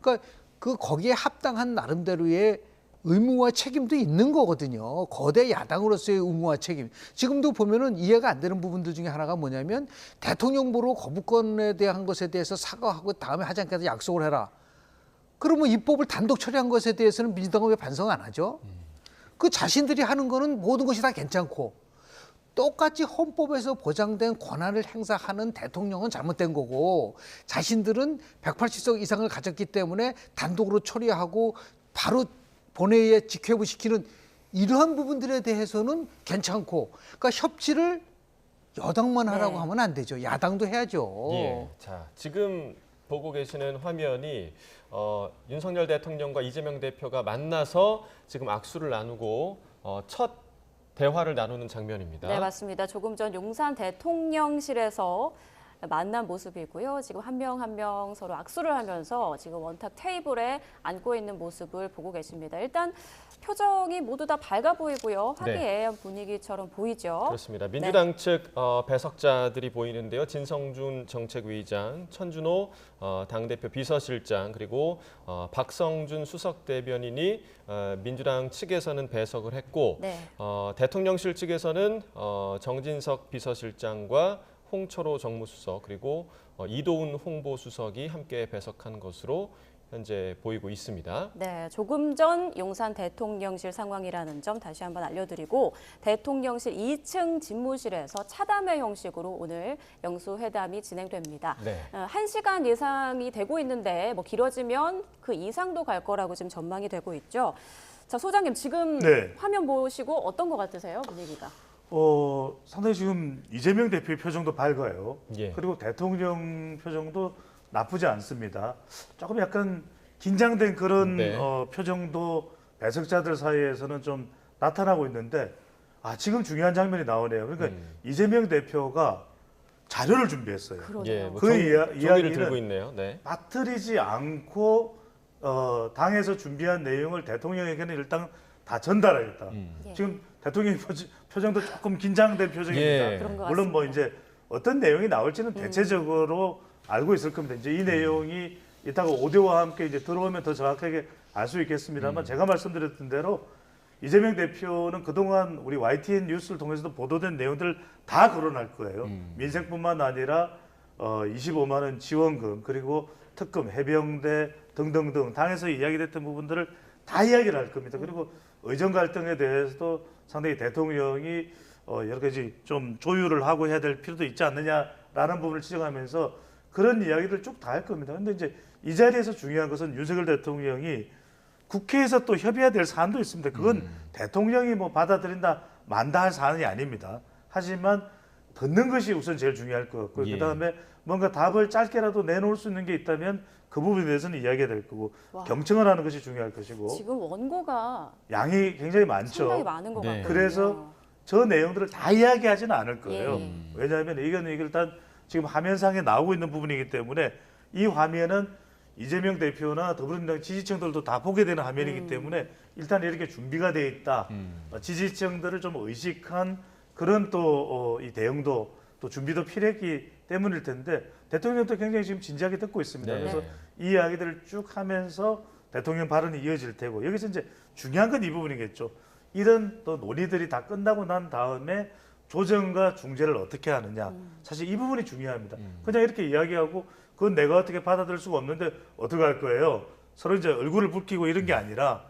그러니까 거기에 합당한 나름대로의 의무와 책임도 있는 거거든요. 거대 야당으로서의 의무와 책임. 지금도 보면은 이해가 안 되는 부분들 중에 하나가 뭐냐면 대통령 보러 거부권에 대한 것에 대해서 사과하고 다음에 하지 않겠다 약속을 해라. 그러면 입법을 단독 처리한 것에 대해서는 민주당은 왜 반성 안 하죠? 그 자신들이 하는 거는 모든 것이 다 괜찮고 똑같이 헌법에서 보장된 권한을 행사하는 대통령은 잘못된 거고 자신들은 180석 이상을 가졌기 때문에 단독으로 처리하고 바로 본회의에 직회부시키는 이러한 부분들에 대해서는 괜찮고 그러니까 협치를 여당만 하라고 하면 안 되죠. 야당도 해야죠. 자, 지금 보고 계시는 화면이 윤석열 대통령과 이재명 대표가 만나서 지금 악수를 나누고 첫 대화를 나누는 장면입니다. 네, 맞습니다. 조금 전 용산 대통령실에서 만난 모습이고요. 지금 한 명 한 명 서로 악수를 하면서 지금 원탁 테이블에 앉고 있는 모습을 보고 계십니다. 일단 표정이 모두 다 밝아 보이고요. 화기애애한 분위기처럼 보이죠. 그렇습니다. 민주당 측 배석자들이 보이는데요. 진성준 정책위의장, 천준호 당대표 비서실장 그리고 박성준 수석대변인이 민주당 측에서는 배석을 했고 대통령실 측에서는 정진석 비서실장과 홍철호 정무수석 그리고 이도훈 홍보수석이 함께 배석한 것으로 현재 보이고 있습니다. 네, 조금 전 용산 대통령실 상황이라는 점 다시 한번 알려드리고 대통령실 2층 집무실에서 차담회 형식으로 오늘 영수회담이 진행됩니다. 1시간 예상이 되고 있는데 뭐 길어지면 그 이상도 갈 거라고 지금 전망이 되고 있죠. 자, 소장님 지금 화면 보시고 어떤 것 같으세요, 분위기가? 상당히 지금 이재명 대표의 표정도 밝아요. 그리고 대통령 표정도 나쁘지 않습니다. 조금 약간 긴장된 그런 표정도 배석자들 사이에서는 좀 나타나고 있는데 지금 중요한 장면이 나오네요. 그러니까 이재명 대표가 자료를 준비했어요. 그 이야기를 들고 있네요. 빠뜨리지 않고 당에서 준비한 내용을 대통령에게는 일단 다 전달하겠다. 지금 대통령 표정도 조금 긴장된 표정입니다. 물론 뭐 이제 어떤 내용이 나올지는 대체적으로 알고 있을 겁니다. 이제 이 내용이 이따가 오디오와 함께 이제 들어오면 더 정확하게 알 수 있겠습니다만 제가 말씀드렸던 대로 이재명 대표는 그동안 우리 YTN 뉴스를 통해서도 보도된 내용들을 다 거론할 거예요. 민생뿐만 아니라 25만 원 지원금 그리고 특금, 해병대 등등등 당에서 이야기됐던 부분들을 다 이야기를 할 겁니다. 그리고 의정 갈등에 대해서도 상당히 대통령이 여러 가지 좀 조율을 하고 해야 될 필요도 있지 않느냐라는 부분을 지적하면서 그런 이야기를 쭉 다 할 겁니다. 근데 이제 이 자리에서 중요한 것은 윤석열 대통령이 국회에서 또 협의해야 될 사안도 있습니다. 그건 대통령이 뭐 받아들인다 만다 할 사안이 아닙니다. 하지만 듣는 것이 우선 제일 중요할 것 같고요. 예. 그다음에 뭔가 답을 짧게라도 내놓을 수 있는 게 있다면 그 부분에 대해서는 이야기가 될 거고 와. 경청을 하는 것이 중요할 것이고 지금 원고가 양이 굉장히 많죠. 상당히 많은 것 네. 같거든요. 그래서 저 내용들을 다 이야기하지는 않을 거예요. 예. 왜냐하면 이건 일단 지금 화면상에 나오고 있는 부분이기 때문에 이 화면은 이재명 대표나 더불어민주당 지지층들도 다 보게 되는 화면이기 때문에 일단 이렇게 준비가 돼 있다. 지지층들을 좀 의식한 그런 또 이 대응도 또 준비도 필요했기 때문일 텐데 대통령도 굉장히 지금 진지하게 듣고 있습니다. 네. 그래서 이 이야기들을 쭉 하면서 대통령 발언이 이어질 테고 여기서 이제 중요한 건 이 부분이겠죠. 이런 또 논의들이 다 끝나고 난 다음에 조정과 중재를 어떻게 하느냐. 사실 이 부분이 중요합니다. 그냥 이렇게 이야기하고 그건 내가 어떻게 받아들일 수가 없는데 어떻게 할 거예요? 서로 이제 얼굴을 붉히고 이런 게 아니라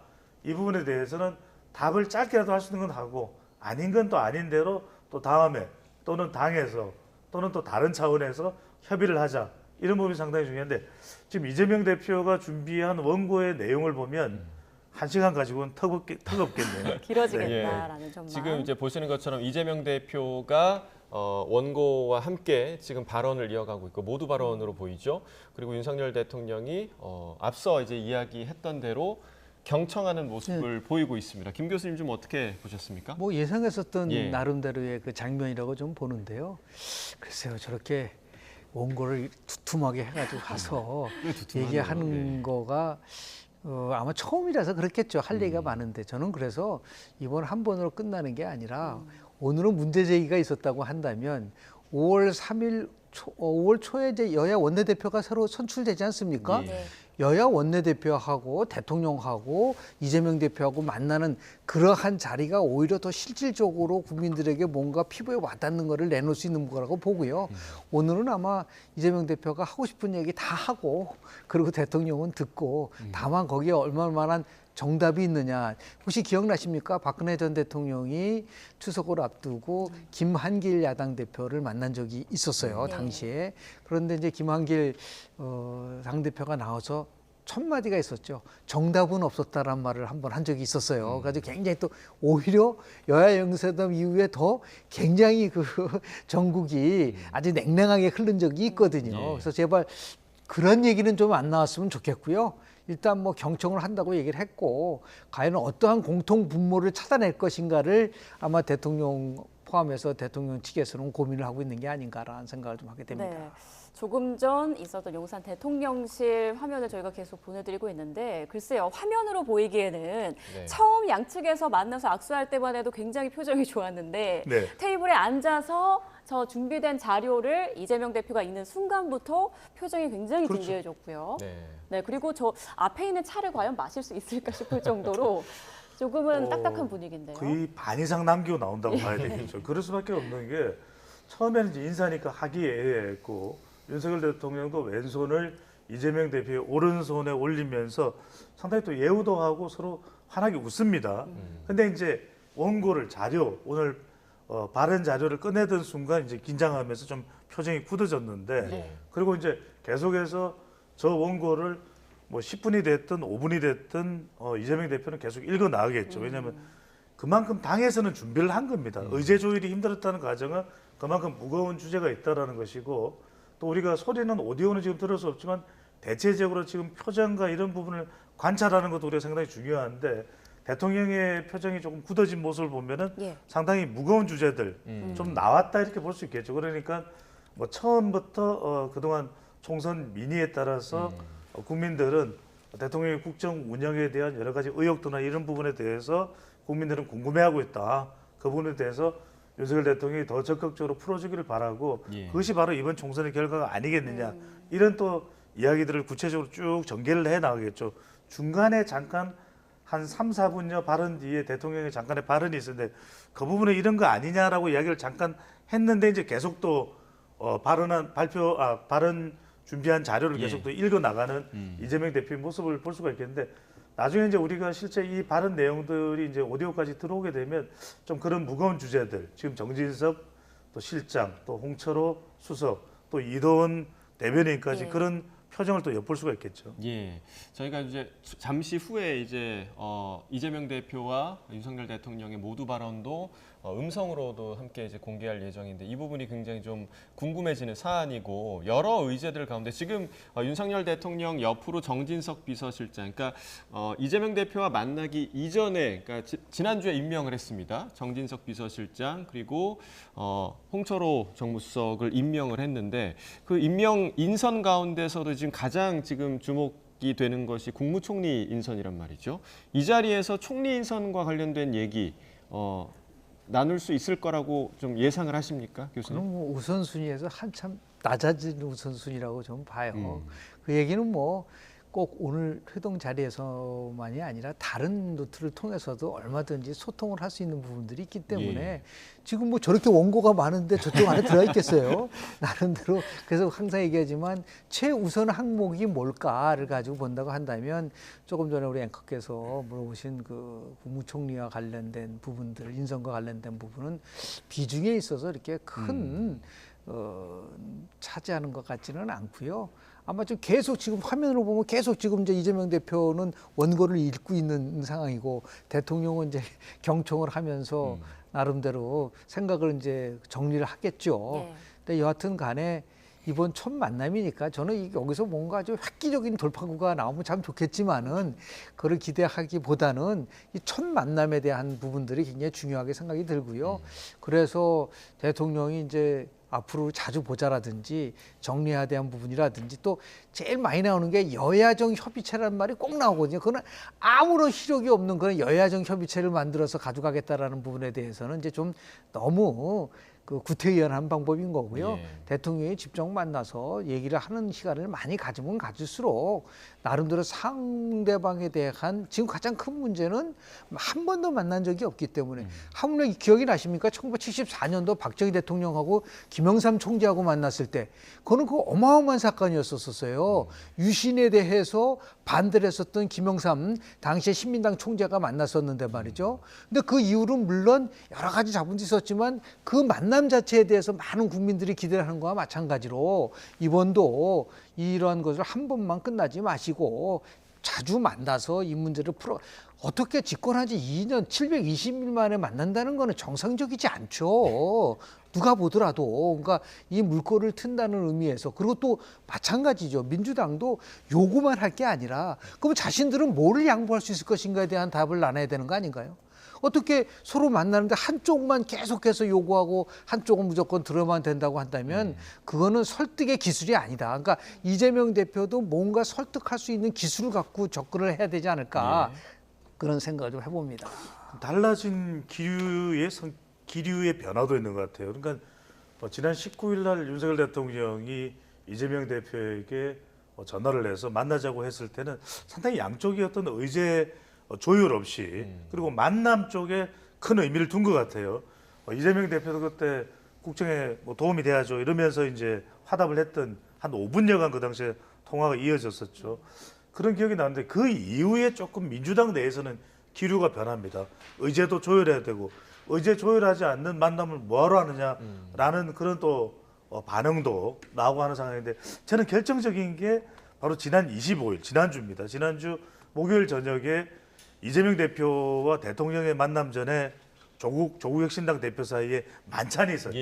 이 부분에 대해서는 답을 짧게라도 할 수 있는 건 하고 아닌 건 또 아닌 대로 또 다음에 또는 당에서 또는 또 다른 차원에서 협의를 하자. 이런 부분이 상당히 중요한데 지금 이재명 대표가 준비한 원고의 내용을 보면 1시간 가지고는 턱없겠네요. 길어지겠다라는 점만. 지금 이제 보시는 것처럼 이재명 대표가 원고와 함께 지금 발언을 이어가고 있고 모두 발언으로 보이죠. 그리고 윤석열 대통령이 앞서 이제 이야기했던 대로 경청하는 모습을 보이고 있습니다. 김 교수님 좀 어떻게 보셨습니까? 뭐 예상했었던 예. 나름대로의 그 장면이라고 좀 보는데요. 글쎄요, 저렇게 원고를 두툼하게 해가지고 가서 두툼하네요. 얘기하는 네. 거가 아마 처음이라서 그렇겠죠. 할 얘기가 많은데 저는 그래서 이번 한 번으로 끝나는 게 아니라 오늘은 문제 제기가 있었다고 한다면 5월 3일 5월 초에 이제 여야 원내대표가 새로 선출되지 않습니까? 예. 네. 여야 원내대표하고 대통령하고 이재명 대표하고 만나는 그러한 자리가 오히려 더 실질적으로 국민들에게 뭔가 피부에 와닿는 거를 내놓을 수 있는 거라고 보고요. 오늘은 아마 이재명 대표가 하고 싶은 얘기 다 하고 그리고 대통령은 듣고 다만 거기에 얼마만한 정답이 있느냐. 혹시 기억나십니까? 박근혜 전 대통령이 추석을 앞두고 김한길 야당 대표를 만난 적이 있었어요. 네. 당시에. 그런데 이제 김한길 당대표가 나와서 첫 마디가 있었죠. 정답은 없었다란 말을 한번 한 적이 있었어요. 그래서 굉장히 또 오히려 여야 영세담 이후에 더 굉장히 그 전국이 아주 냉랭하게 흐른 적이 있거든요. 예. 그래서 제발 그런 얘기는 좀 안 나왔으면 좋겠고요. 일단 뭐 경청을 한다고 얘기를 했고 과연 어떠한 공통 분모를 찾아낼 것인가를 아마 대통령 포함해서 대통령 측에서는 고민을 하고 있는 게 아닌가라는 생각을 좀 하게 됩니다. 네. 조금 전 있었던 용산 대통령실 화면을 저희가 계속 보내드리고 있는데 글쎄요. 화면으로 보이기에는 네. 처음 양측에서 만나서 악수할 때만 해도 굉장히 표정이 좋았는데 네. 테이블에 앉아서 저 준비된 자료를 이재명 대표가 있는 순간부터 표정이 굉장히 그렇죠. 진지해졌고요. 네. 네, 그리고 저 앞에 있는 차를 과연 마실 수 있을까 싶을 정도로 조금은 딱딱한 분위기인데요. 거의 반 이상 남기고 나온다고 봐야 되겠죠. 그럴 수밖에 없는 게 처음에는 이제 인사니까 하기애애했고 윤석열 대통령도 왼손을 이재명 대표의 오른손에 올리면서 상당히 또 예우도 하고 서로 환하게 웃습니다. 근데 이제 원고를 자료 오늘 발언 자료를 꺼내던 순간 이제 긴장하면서 좀 표정이 굳어졌는데 네. 그리고 이제 계속해서 저 원고를 뭐 10분이 됐든 5분이 됐든 이재명 대표는 계속 읽어 나가겠죠. 왜냐하면 그만큼 당에서는 준비를 한 겁니다. 의제 조율이 힘들었다는 과정은 그만큼 무거운 주제가 있다라는 것이고 또 우리가 소리는 오디오는 지금 들을 수 없지만 대체적으로 지금 표정과 이런 부분을 관찰하는 것도 우리가 상당히 중요한데 대통령의 표정이 조금 굳어진 모습을 보면은 예. 상당히 무거운 주제들 좀 나왔다 이렇게 볼 수 있겠죠. 그러니까 뭐 처음부터 그동안 총선 민의에 따라서 국민들은 대통령의 국정 운영에 대한 여러 가지 의혹도나 이런 부분에 대해서 국민들은 궁금해하고 있다. 그 부분에 대해서 윤석열 대통령이 더 적극적으로 풀어주기를 바라고 예. 그것이 바로 이번 총선의 결과가 아니겠느냐. 이런 또 이야기들을 구체적으로 쭉 전개를 해 나가겠죠. 중간에 잠깐 한 3, 4분여 발언 뒤에 대통령의 잠깐의 발언이 있었는데 그 부분에 이런 거 아니냐라고 이야기를 잠깐 했는데 이제 계속 또 발언 준비한 자료를 예. 계속 또 읽어 나가는 이재명 대표의 모습을 볼 수가 있겠는데 나중에 이제 우리가 실제 이 발언 내용들이 이제 오디오까지 들어오게 되면 좀 그런 무거운 주제들 지금 정진석 또 실장 또 홍철호 수석 또 이도원 대변인까지 예. 그런 표정을 또 엿볼 수가 있겠죠. 예, 저희가 이제 잠시 후에 이제 이재명 대표와 윤석열 대통령의 모두 발언도 음성으로도 함께 이제 공개할 예정인데 이 부분이 굉장히 좀 궁금해지는 사안이고 여러 의제들 가운데 지금 윤석열 대통령 옆으로 정진석 비서실장, 그러니까 이재명 대표와 만나기 이전에, 그러니까 지난주에 임명을 했습니다. 정진석 비서실장 그리고 홍철호 정무수석을 임명을 했는데 그 임명 인선 가운데서도 지금 가장 지금 주목이 되는 것이 국무총리 인선이란 말이죠. 이 자리에서 총리 인선과 관련된 얘기 나눌 수 있을 거라고 좀 예상을 하십니까, 교수님? 그럼 뭐 우선순위에서 한참 낮아진 우선순위라고 좀 봐요. 그 얘기는 뭐 꼭 오늘 회동 자리에서만이 아니라 다른 루트를 통해서도 얼마든지 소통을 할 수 있는 부분들이 있기 때문에 예. 지금 뭐 저렇게 원고가 많은데 저쪽 안에 들어가 있겠어요. 나름대로. 그래서 항상 얘기하지만 최우선 항목이 뭘까를 가지고 본다고 한다면 조금 전에 우리 앵커께서 물어보신 그 국무총리와 관련된 부분들, 인선과 관련된 부분은 비중에 있어서 이렇게 큰 차지하는 것 같지는 않고요. 아마 좀 계속 지금 화면으로 보면 계속 지금 이제 이재명 대표는 원고를 읽고 있는 상황이고 대통령은 이제 경청을 하면서 나름대로 생각을 이제 정리를 하겠죠. 네. 근데 여하튼 간에 이번 첫 만남이니까 저는 여기서 뭔가 아주 획기적인 돌파구가 나오면 참 좋겠지만은 그걸 기대하기보다는 이 첫 만남에 대한 부분들이 굉장히 중요하게 생각이 들고요. 그래서 대통령이 이제 앞으로 자주 보자라든지 정리해야 대한 부분이라든지 또 제일 많이 나오는 게 여야정 협의체라는 말이 꼭 나오거든요. 그건 아무런 실효이 없는 그런 여야정 협의체를 만들어서 가져가겠다라는 부분에 대해서는 이제 좀 너무 그 구태의연한 방법인 거고요. 예. 대통령이 직접 만나서 얘기를 하는 시간을 많이 가지면 가질수록 나름대로 상대방에 대한 지금 가장 큰 문제는 한 번도 만난 적이 없기 때문에 한 번 기억이 나십니까? 1974년도 박정희 대통령하고 김영삼 총재하고 만났을 때 그거는 그 어마어마한 사건이었었어요. 유신에 대해서 반대를 했었던 김영삼 당시에 신민당 총재가 만났었는데 말이죠. 근데 그 이후로 물론 여러 가지 자본이 있었지만 그 만남 자체에 대해서 많은 국민들이 기대를 하는 거와 마찬가지로 이번도 이러한 것을 한 번만 끝나지 마시고 자주 만나서 이 문제를 풀어 어떻게 집권하지 2년 720일 만에 만난다는 거는 정상적이지 않죠. 누가 보더라도 그러니까 이 물꼬를 튼다는 의미에서 그리고 또 마찬가지죠. 민주당도 요구만 할 게 아니라 그럼 자신들은 뭐를 양보할 수 있을 것인가에 대한 답을 나눠야 되는 거 아닌가요? 어떻게 서로 만나는데 한쪽만 계속해서 요구하고 한쪽은 무조건 들어만 된다고 한다면 그거는 설득의 기술이 아니다. 그러니까 이재명 대표도 뭔가 설득할 수 있는 기술을 갖고 접근을 해야 되지 않을까 그런 생각을 좀 해봅니다. 달라진 기류의 변화도 있는 것 같아요. 그러니까 지난 19일 날 윤석열 대통령이 이재명 대표에게 전화를 해서 만나자고 했을 때는 상당히 양쪽이 어떤 의제 조율 없이 그리고 만남 쪽에 큰 의미를 둔 것 같아요. 이재명 대표도 그때 국정에 도움이 돼야죠 이러면서 이제 화답을 했던 한 5분여간 그 당시에 통화가 이어졌었죠. 그런 기억이 나는데 그 이후에 조금 민주당 내에서는 기류가 변합니다. 의제도 조율해야 되고 의제 조율하지 않는 만남을 뭐하러 하느냐라는 그런 또 반응도 나오고 하는 상황인데 저는 결정적인 게 바로 지난 25일 지난주입니다. 지난주 목요일 저녁에 이재명 대표와 대통령의 만남 전에 조국 혁신당 대표 사이에 만찬이 있었죠.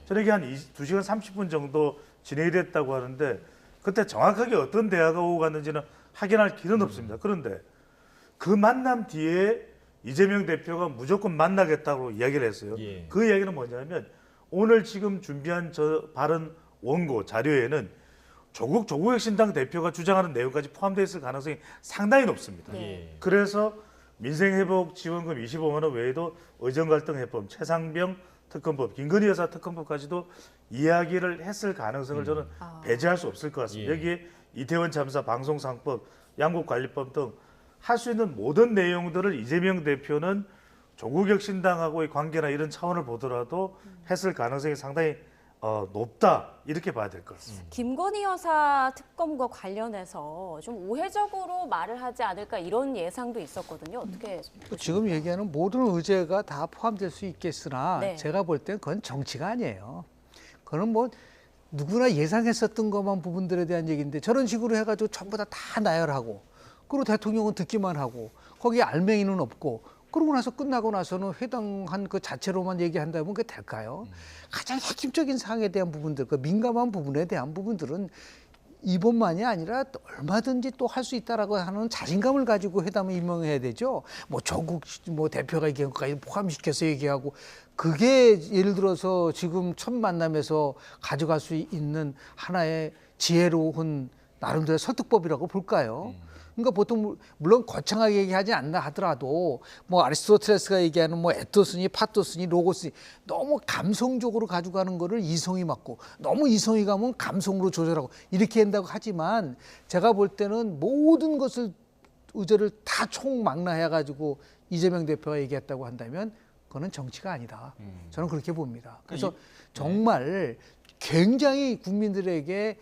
저녁에 한 2시간 30분 정도 진행이 됐다고 하는데 그때 정확하게 어떤 대화가 오고 갔는지는 확인할 길은 없습니다. 그런데 그 만남 뒤에 이재명 대표가 무조건 만나겠다고 이야기를 했어요. 그 이야기는 뭐냐면 오늘 지금 준비한 저 발언 원고 자료에는 조국 혁신당 대표가 주장하는 내용까지 포함되어 있을 가능성이 상당히 높습니다. 그래서 민생회복 지원금 25만 원 외에도 의정갈등 해법, 최상병 특검법, 김건희 여사 특검법까지도 이야기를 했을 가능성을 저는 배제할 수 없을 것 같습니다. 여기에 이태원 참사 방송상법, 양국관리법 등 할 수 있는 모든 내용들을 이재명 대표는 조국 혁신당하고의 관계나 이런 차원을 보더라도 했을 가능성이 상당히 높다 이렇게 봐야 될 것 같습니다. 김건희 여사 특검과 관련해서 좀 우회적으로 말을 하지 않을까 이런 예상도 있었거든요. 어떻게 지금 얘기하는 모든 의제가 다 포함될 수 있겠으나 네. 제가 볼 땐 그건 정치가 아니에요. 그건 뭐 누구나 예상했었던 것만 부분들에 대한 얘기인데 저런 식으로 해가지고 전부 다 나열하고 그리고 대통령은 듣기만 하고 거기에 알맹이는 없고 그러고 나서 끝나고 나서는 회당한 그 자체로만 얘기한다면 그게 될까요? 가장 핵심적인 사항에 대한 부분들, 그 민감한 부분에 대한 부분들은 이번만이 아니라 얼마든지 또 할 수 있다라고 하는 자신감을 가지고 회담을 임명해야 되죠. 뭐 조국 뭐 대표가 얘기한 것까지 포함시켜서 얘기하고 그게 예를 들어서 지금 첫 만남에서 가져갈 수 있는 하나의 지혜로운 나름대로 설득법이라고 볼까요? 그러니까 보통 물론 거창하게 얘기하지 않나 하더라도 뭐 아리스토텔레스가 얘기하는 뭐 에토스니 파토스니 로고스니 너무 감성적으로 가져가는 거를 이성이 맞고 너무 이성이 가면 감성으로 조절하고 이렇게 한다고 하지만 제가 볼 때는 모든 것을 의제를 다 총망라해 가지고 이재명 대표가 얘기했다고 한다면 그거는 정치가 아니다. 저는 그렇게 봅니다. 그래서 정말 굉장히 국민들에게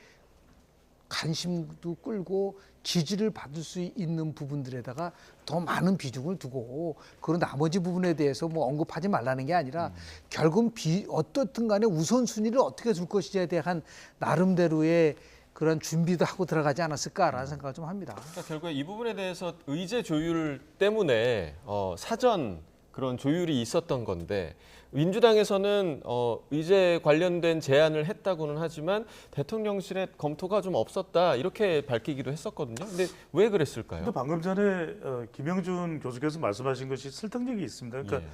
관심도 끌고 지지를 받을 수 있는 부분들에다가 더 많은 비중을 두고 그런 나머지 부분에 대해서 뭐 언급하지 말라는 게 아니라 결국 어떻든 간에 우선순위를 어떻게 줄 것이냐에 대한 나름대로의 그런 준비도 하고 들어가지 않았을까라는 생각을 좀 합니다. 그러니까 결국에 이 부분에 대해서 의제 조율 때문에 사전 그런 조율이 있었던 건데 민주당에서는 의제 관련된 제안을 했다고는 하지만 대통령실에 검토가 좀 없었다 이렇게 밝히기도 했었거든요. 근데 왜 그랬을까요? 근데 방금 전에 김영준 교수께서 말씀하신 것이 설득력이 있습니다. 그러니까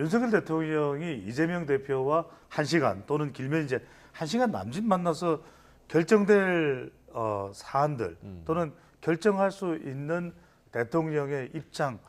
윤석열 대통령이 이재명 대표와 1시간 또는 길면 이제 1시간 남짓 만나서 결정될 사안들 또는 결정할 수 있는 대통령의 입장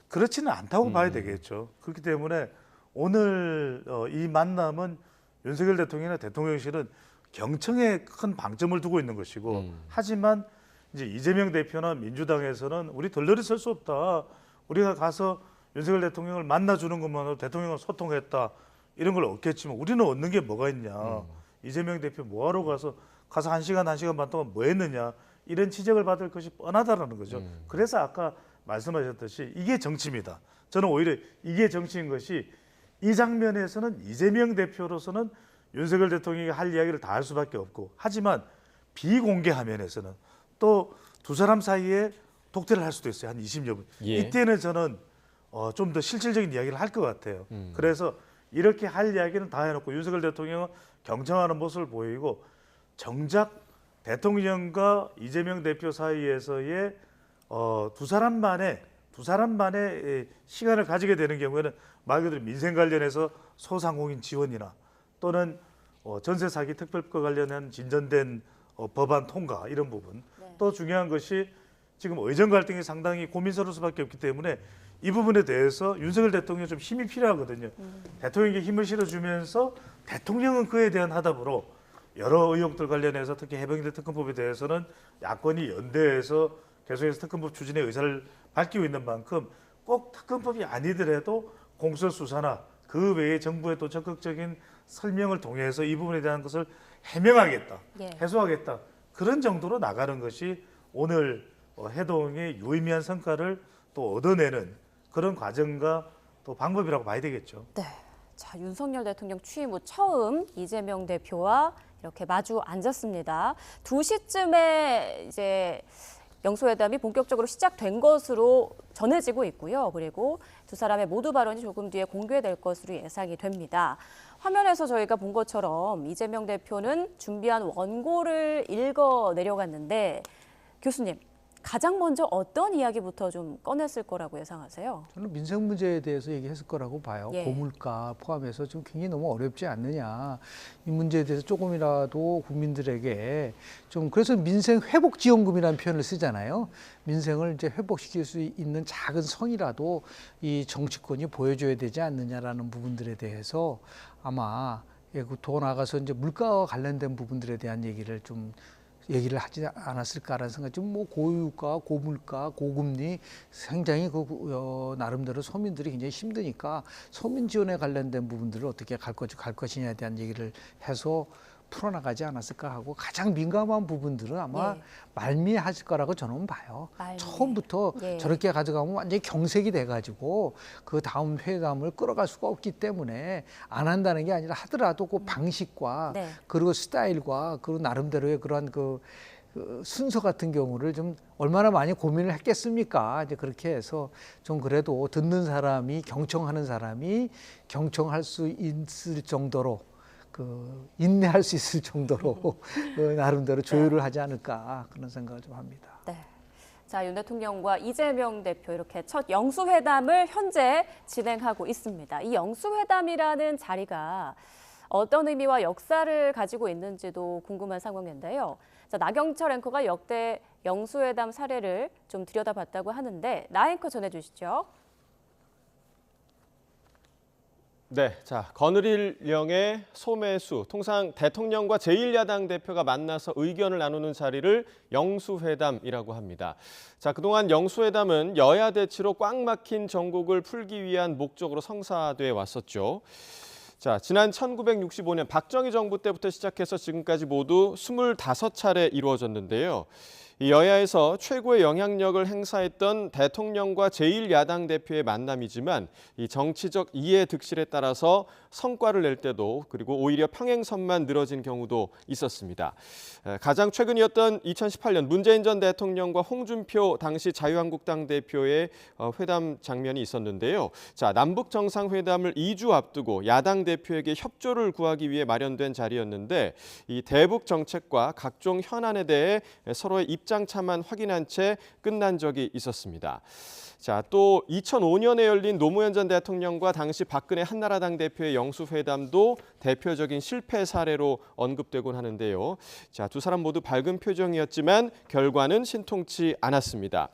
그렇지는 않다고 봐야 되겠죠. 그렇기 때문에 오늘 이 만남은 윤석열 대통령이나 대통령실은 경청에 큰 방점을 두고 있는 것이고 하지만 이제 이재명 대표나 민주당에서는 우리 덜덜이 설 수 없다. 우리가 가서 윤석열 대통령을 만나주는 것만으로 대통령과 소통했다. 이런 걸 얻겠지만 우리는 얻는 게 뭐가 있냐. 이재명 대표 뭐하러 가서 1시간 반 동안 뭐 했느냐. 이런 지적을 받을 것이 뻔하다라는 거죠. 그래서 아까 말씀하셨듯이 이게 정치입니다. 저는 오히려 이게 정치인 것이 이 장면에서는 이재명 대표로서는 윤석열 대통령이 할 이야기를 다 할 수밖에 없고 하지만 비공개 화면에서는 또 두 사람 사이에 독대를 할 수도 있어요. 한 20여 분. 예. 이때는 저는 좀 더 실질적인 이야기를 할 것 같아요. 그래서 이렇게 할 이야기는 다 해놓고 윤석열 대통령은 경청하는 모습을 보이고 정작 대통령과 이재명 대표 사이에서의 두 사람만의 시간을 가지게 되는 경우에는 말 그대로 민생 관련해서 소상공인 지원이나 또는 전세 사기 특별법 관련한 진전된 법안 통과 이런 부분 또 중요한 것이 지금 의정 갈등이 상당히 고민스러울 수밖에 없기 때문에 이 부분에 대해서 윤석열 대통령이 좀 힘이 필요하거든요. 대통령에게 힘을 실어주면서 대통령은 그에 대한 하답으로 여러 의혹들 관련해서 특히 해병대 특검법에 대해서는 야권이 연대해서 계속해서 특검법 추진의 의사를 밝히고 있는 만큼 꼭 특검법이 아니더라도 공수처수사나 그 외에 정부의 또 적극적인 설명을 통해서 이 부분에 대한 것을 해명하겠다, 해소하겠다 그런 정도로 나가는 것이 오늘 해동의 유의미한 성과를 또 얻어내는 그런 과정과 또 방법이라고 봐야 되겠죠. 네. 자, 윤석열 대통령 취임 후 처음 이재명 대표와 이렇게 마주 앉았습니다. 2시쯤에 이제 영수회담이 본격적으로 시작된 것으로 전해지고 있고요. 그리고 두 사람의 모두 발언이 조금 뒤에 공개될 것으로 예상이 됩니다. 화면에서 저희가 본 것처럼 이재명 대표는 준비한 원고를 읽어 내려갔는데 교수님, 가장 먼저 어떤 이야기부터 좀 꺼냈을 거라고 예상하세요? 저는 민생 문제에 대해서 얘기했을 거라고 봐요. 예. 고물가 포함해서 좀 굉장히 너무 어렵지 않느냐. 이 문제에 대해서 조금이라도 국민들에게 좀 그래서 민생 회복 지원금이라는 표현을 쓰잖아요. 민생을 이제 회복시킬 수 있는 작은 성이라도 이 정치권이 보여줘야 되지 않느냐라는 부분들에 대해서 아마 더 나아가서 이제 물가와 관련된 부분들에 대한 얘기를 좀 얘기를 하지 않았을까라는 생각이 좀 뭐 고유가, 고물가, 고금리 굉장히 나름대로 서민들이 굉장히 힘드니까 서민 지원에 관련된 부분들을 어떻게 갈 것이냐에 대한 얘기를 해서 풀어나가지 않았을까 하고 가장 민감한 부분들은 아마 예. 말미하실 거라고 저는 봐요. 말미에. 처음부터 예. 저렇게 가져가면 완전히 경색이 돼가지고 그 다음 회담을 끌어갈 수가 없기 때문에 안 한다는 게 아니라 하더라도 그 방식과 네. 그리고 스타일과 그리고 나름대로의 그러한 그 순서 같은 경우를 좀 얼마나 많이 고민을 했겠습니까? 이제 그렇게 해서 좀 그래도 듣는 사람이 경청하는 사람이 경청할 수 있을 정도로 인내할 수 있을 정도로 나름대로 조율을 하지 않을까 그런 생각을 좀 합니다. 네. 자, 윤 대통령과 이재명 대표 이렇게 첫 영수회담을 현재 진행하고 있습니다. 이 영수회담이라는 자리가 어떤 의미와 역사를 가지고 있는지도 궁금한 상황인데요. 자, 나경철 앵커가 역대 영수회담 사례를 좀 들여다봤다고 하는데 나 앵커 전해주시죠. 네, 자, 거느릴령의 소매수, 통상 대통령과 제1야당 대표가 만나서 의견을 나누는 자리를 영수회담이라고 합니다. 자, 그동안 영수회담은 여야 대치로 꽉 막힌 정국을 풀기 위한 목적으로 성사돼 왔었죠. 자, 지난 1965년 박정희 정부 때부터 시작해서 지금까지 모두 25차례 이루어졌는데요. 이 여야에서 최고의 영향력을 행사했던 대통령과 제1야당 대표의 만남이지만 이 정치적 이해 득실에 따라서 성과를 낼 때도 그리고 오히려 평행선만 늘어진 경우도 있었습니다. 가장 최근이었던 2018년 문재인 전 대통령과 홍준표 당시 자유한국당 대표의 회담 장면이 있었는데요. 자, 남북 정상회담을 2주 앞두고 야당 대표에게 협조를 구하기 위해 마련된 자리였는데 이 대북 정책과 각종 현안에 대해 서로의 입장차만 확인한 채 끝난 적이 있었습니다. 자, 또 2005년에 열린 노무현 전 대통령과 당시 박근혜 한나라당 대표의 영수회담도 대표적인 실패 사례로 언급되곤 하는데요. 자, 두 사람 모두 밝은 표정이었지만 결과는 신통치 않았습니다.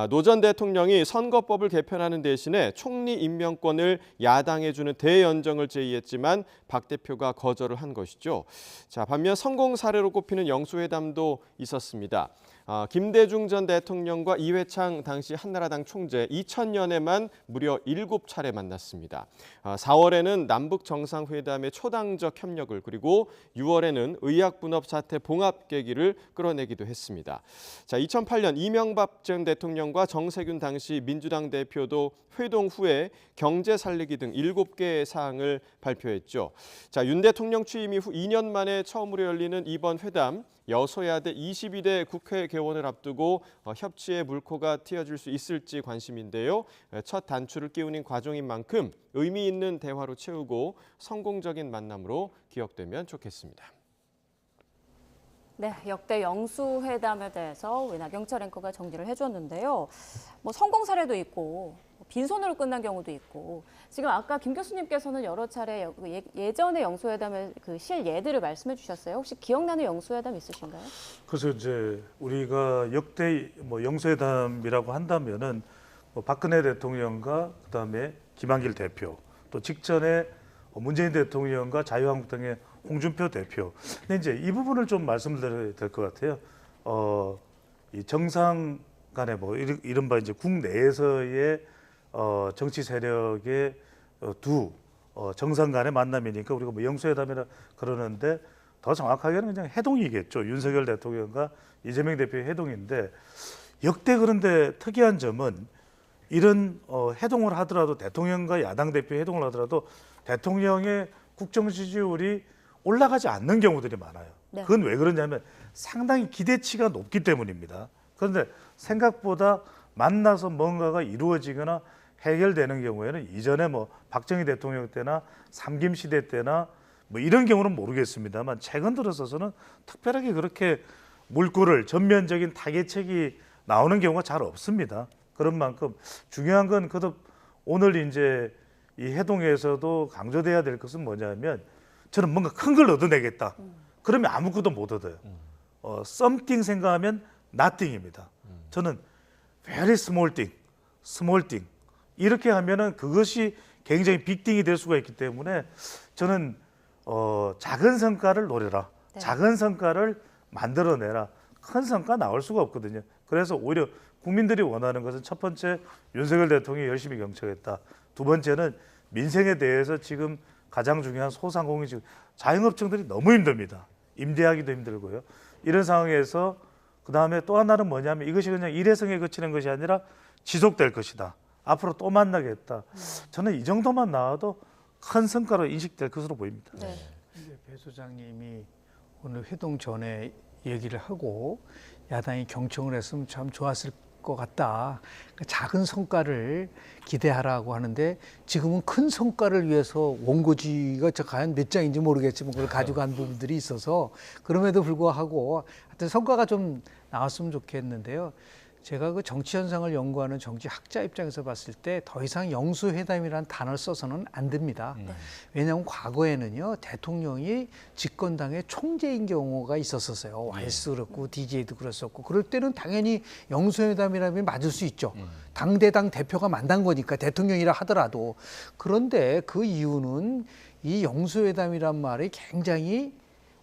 노 전 대통령이 선거법을 개편하는 대신에 총리 임명권을 야당에 주는 대연정을 제의했지만 박 대표가 거절을 한 것이죠. 자, 반면 성공 사례로 꼽히는 영수회담도 있었습니다. 김대중 전 대통령과 이회창 당시 한나라당 총재 2000년에만 무려 7차례 만났습니다. 4월에는 남북 정상회담의 초당적 협력을 그리고 6월에는 의약분업 사태 봉합 계기를 끌어내기도 했습니다. 자, 2008년 이명박 전 대통령과 정세균 당시 민주당 대표도 회동 후에 경제 살리기 등 7개의 사항을 발표했죠. 자, 윤 대통령 취임 이후 2년 만에 처음으로 열리는 이번 회담, 여소야대 22대 국회 개원을 앞두고 협치의 물꼬가 튀어질 수 있을지 관심인데요. 첫 단추를 끼우는 과정인 만큼 의미 있는 대화로 채우고 성공적인 만남으로 기억되면 좋겠습니다. 네, 역대 영수회담에 대해서 우리 나경철 앵커가 정리를 해줬는데요. 뭐 성공 사례도 있고 빈손으로 끝난 경우도 있고 지금 아까 김 교수님께서는 여러 차례 예전의 영수회담의 그 실예들을 말씀해 주셨어요. 혹시 기억나는 영수회담 있으신가요? 그래서 이제 우리가 역대 뭐 영수회담이라고 한다면은 뭐 박근혜 대통령과 그다음에 김한길 대표 또 직전에 문재인 대통령과 자유한국당의 홍준표 대표. 근데 이제 이 부분을 좀 말씀드려야 될 것 같아요. 이 정상 간에 뭐 이른바 이제 국내에서의 정치 세력의 두 정상 간의 만남이니까 우리가 뭐 영수회담이라 그러는데 더 정확하게는 그냥 해동이겠죠. 윤석열 대통령과 이재명 대표의 해동인데 역대 그런데 특이한 점은 이런 해동을 하더라도 대통령과 야당 대표의 해동을 하더라도 대통령의 국정 지지율이 올라가지 않는 경우들이 많아요. 네. 그건 왜 그러냐면 상당히 기대치가 높기 때문입니다. 그런데 생각보다 만나서 뭔가가 이루어지거나 해결되는 경우에는 이전에 뭐 박정희 대통령 때나 삼김 시대 때나 뭐 이런 경우는 모르겠습니다만 최근 들어서는 특별하게 그렇게 물꼬를 전면적인 타개책이 나오는 경우가 잘 없습니다. 그런 만큼 중요한 건 거듭 오늘 이제 이 해동에서도 강조돼야 될 것은 뭐냐면 저는 뭔가 큰 걸 얻어내겠다. 그러면 아무것도 못 얻어요. something 생각하면 nothing입니다. 저는 very small thing. 이렇게 하면은 그것이 굉장히 빅띵이 될 수가 있기 때문에 저는 작은 성과를 노려라. 네. 작은 성과를 만들어내라. 큰 성과 나올 수가 없거든요. 그래서 오히려 국민들이 원하는 것은 첫 번째 윤석열 대통령이 열심히 경청했다. 두 번째는 민생에 대해서 지금 가장 중요한 소상공인 지금 자영업층들이 너무 힘듭니다. 임대하기도 힘들고요. 이런 상황에서 그 다음에 또 하나는 뭐냐면 이것이 그냥 일회성에 그치는 것이 아니라 지속될 것이다. 앞으로 또 만나겠다. 저는 이 정도만 나와도 큰 성과로 인식될 것으로 보입니다. 네. 이제 배 소장님이 오늘 회동 전에 얘기를 하고 야당이 경청을 했으면 참 좋았을 것 같다. 그러니까 작은 성과를 기대하라고 하는데 지금은 큰 성과를 위해서 원고지가 저 과연 몇 장인지 모르겠지만 그걸 가져간 부분들이 있어서 그럼에도 불구하고 하여튼 성과가 좀 나왔으면 좋겠는데요. 제가 그 정치 현상을 연구하는 정치 학자 입장에서 봤을 때 더 이상 영수회담이라는 단어를 써서는 안 됩니다. 왜냐하면 과거에는요 대통령이 집권당의 총재인 경우가 있었어요. YS 그렇고 DJ도 그랬었고 그럴 때는 당연히 영수회담이라면 맞을 수 있죠. 당대당 대표가 만난 거니까 대통령이라 하더라도. 그런데 그 이유는 이 영수회담이란 말이 굉장히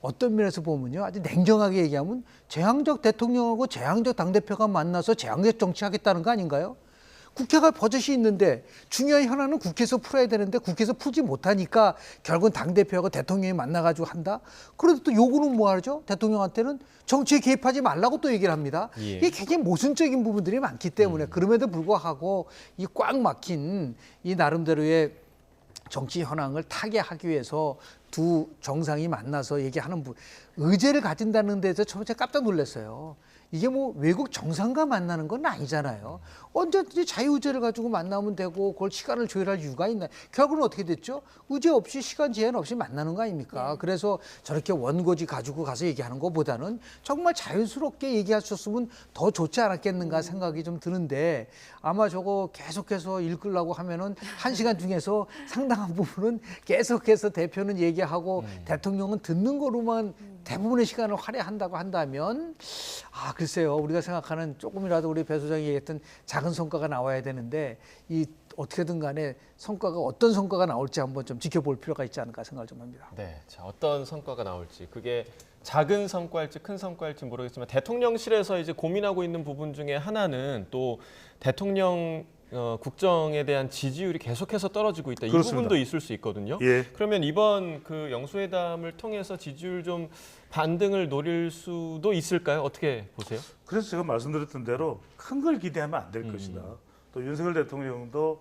어떤 면에서 보면요, 아주 냉정하게 얘기하면 제왕적 대통령하고 제왕적 당대표가 만나서 제왕적 정치하겠다는 거 아닌가요? 국회가 버젓이 있는데 중요한 현안은 국회에서 풀어야 되는데 국회에서 풀지 못하니까 결국은 당대표하고 대통령이 만나가지고 한다? 그래도 또 요구는 뭐 하죠? 대통령한테는 정치에 개입하지 말라고 또 얘기를 합니다. 이게 굉장히 모순적인 부분들이 많기 때문에 그럼에도 불구하고 이 꽉 막힌 이 나름대로의 정치 현황을 타개하기 위해서 두 정상이 만나서 얘기하는 의제를 가진다는 데서 처음에 깜짝 놀랐어요. 이게 뭐 외국 정상과 만나는 건 아니잖아요. 언제든지 자유의제를 가지고 만나면 되고 그걸 시간을 조율할 이유가 있나. 결국은 어떻게 됐죠? 의제 없이 시간 제한 없이 만나는 거 아닙니까? 그래서 저렇게 원고지 가지고 가서 얘기하는 것보다는 정말 자연스럽게 얘기하셨으면 더 좋지 않았겠는가 생각이 좀 드는데 아마 저거 계속해서 읽으려고 하면은 1시간 중에서 상당한 부분은 계속해서 대표는 얘기하고 대통령은 듣는 거로만 대부분의 시간을 할애한다고 한다면 글쎄요. 우리가 생각하는 조금이라도 우리 배 소장이 얘기했던 작은 성과가 나와야 되는데 이 어떻게든 간에 성과가 어떤 성과가 나올지 한번 좀 지켜볼 필요가 있지 않을까 생각을 좀 합니다. 네, 자, 어떤 성과가 나올지 그게 작은 성과일지 큰 성과일지 모르겠지만 대통령실에서 이제 고민하고 있는 부분 중에 하나는 또 대통령 국정에 대한 지지율이 계속해서 떨어지고 있다. 그렇습니다. 이 부분도 있을 수 있거든요. 예. 그러면 이번 그 영수회담을 통해서 지지율 좀 반등을 노릴 수도 있을까요? 어떻게 보세요? 그래서 제가 말씀드렸던 대로 큰 걸 기대하면 안 될 것이다. 또 윤석열 대통령도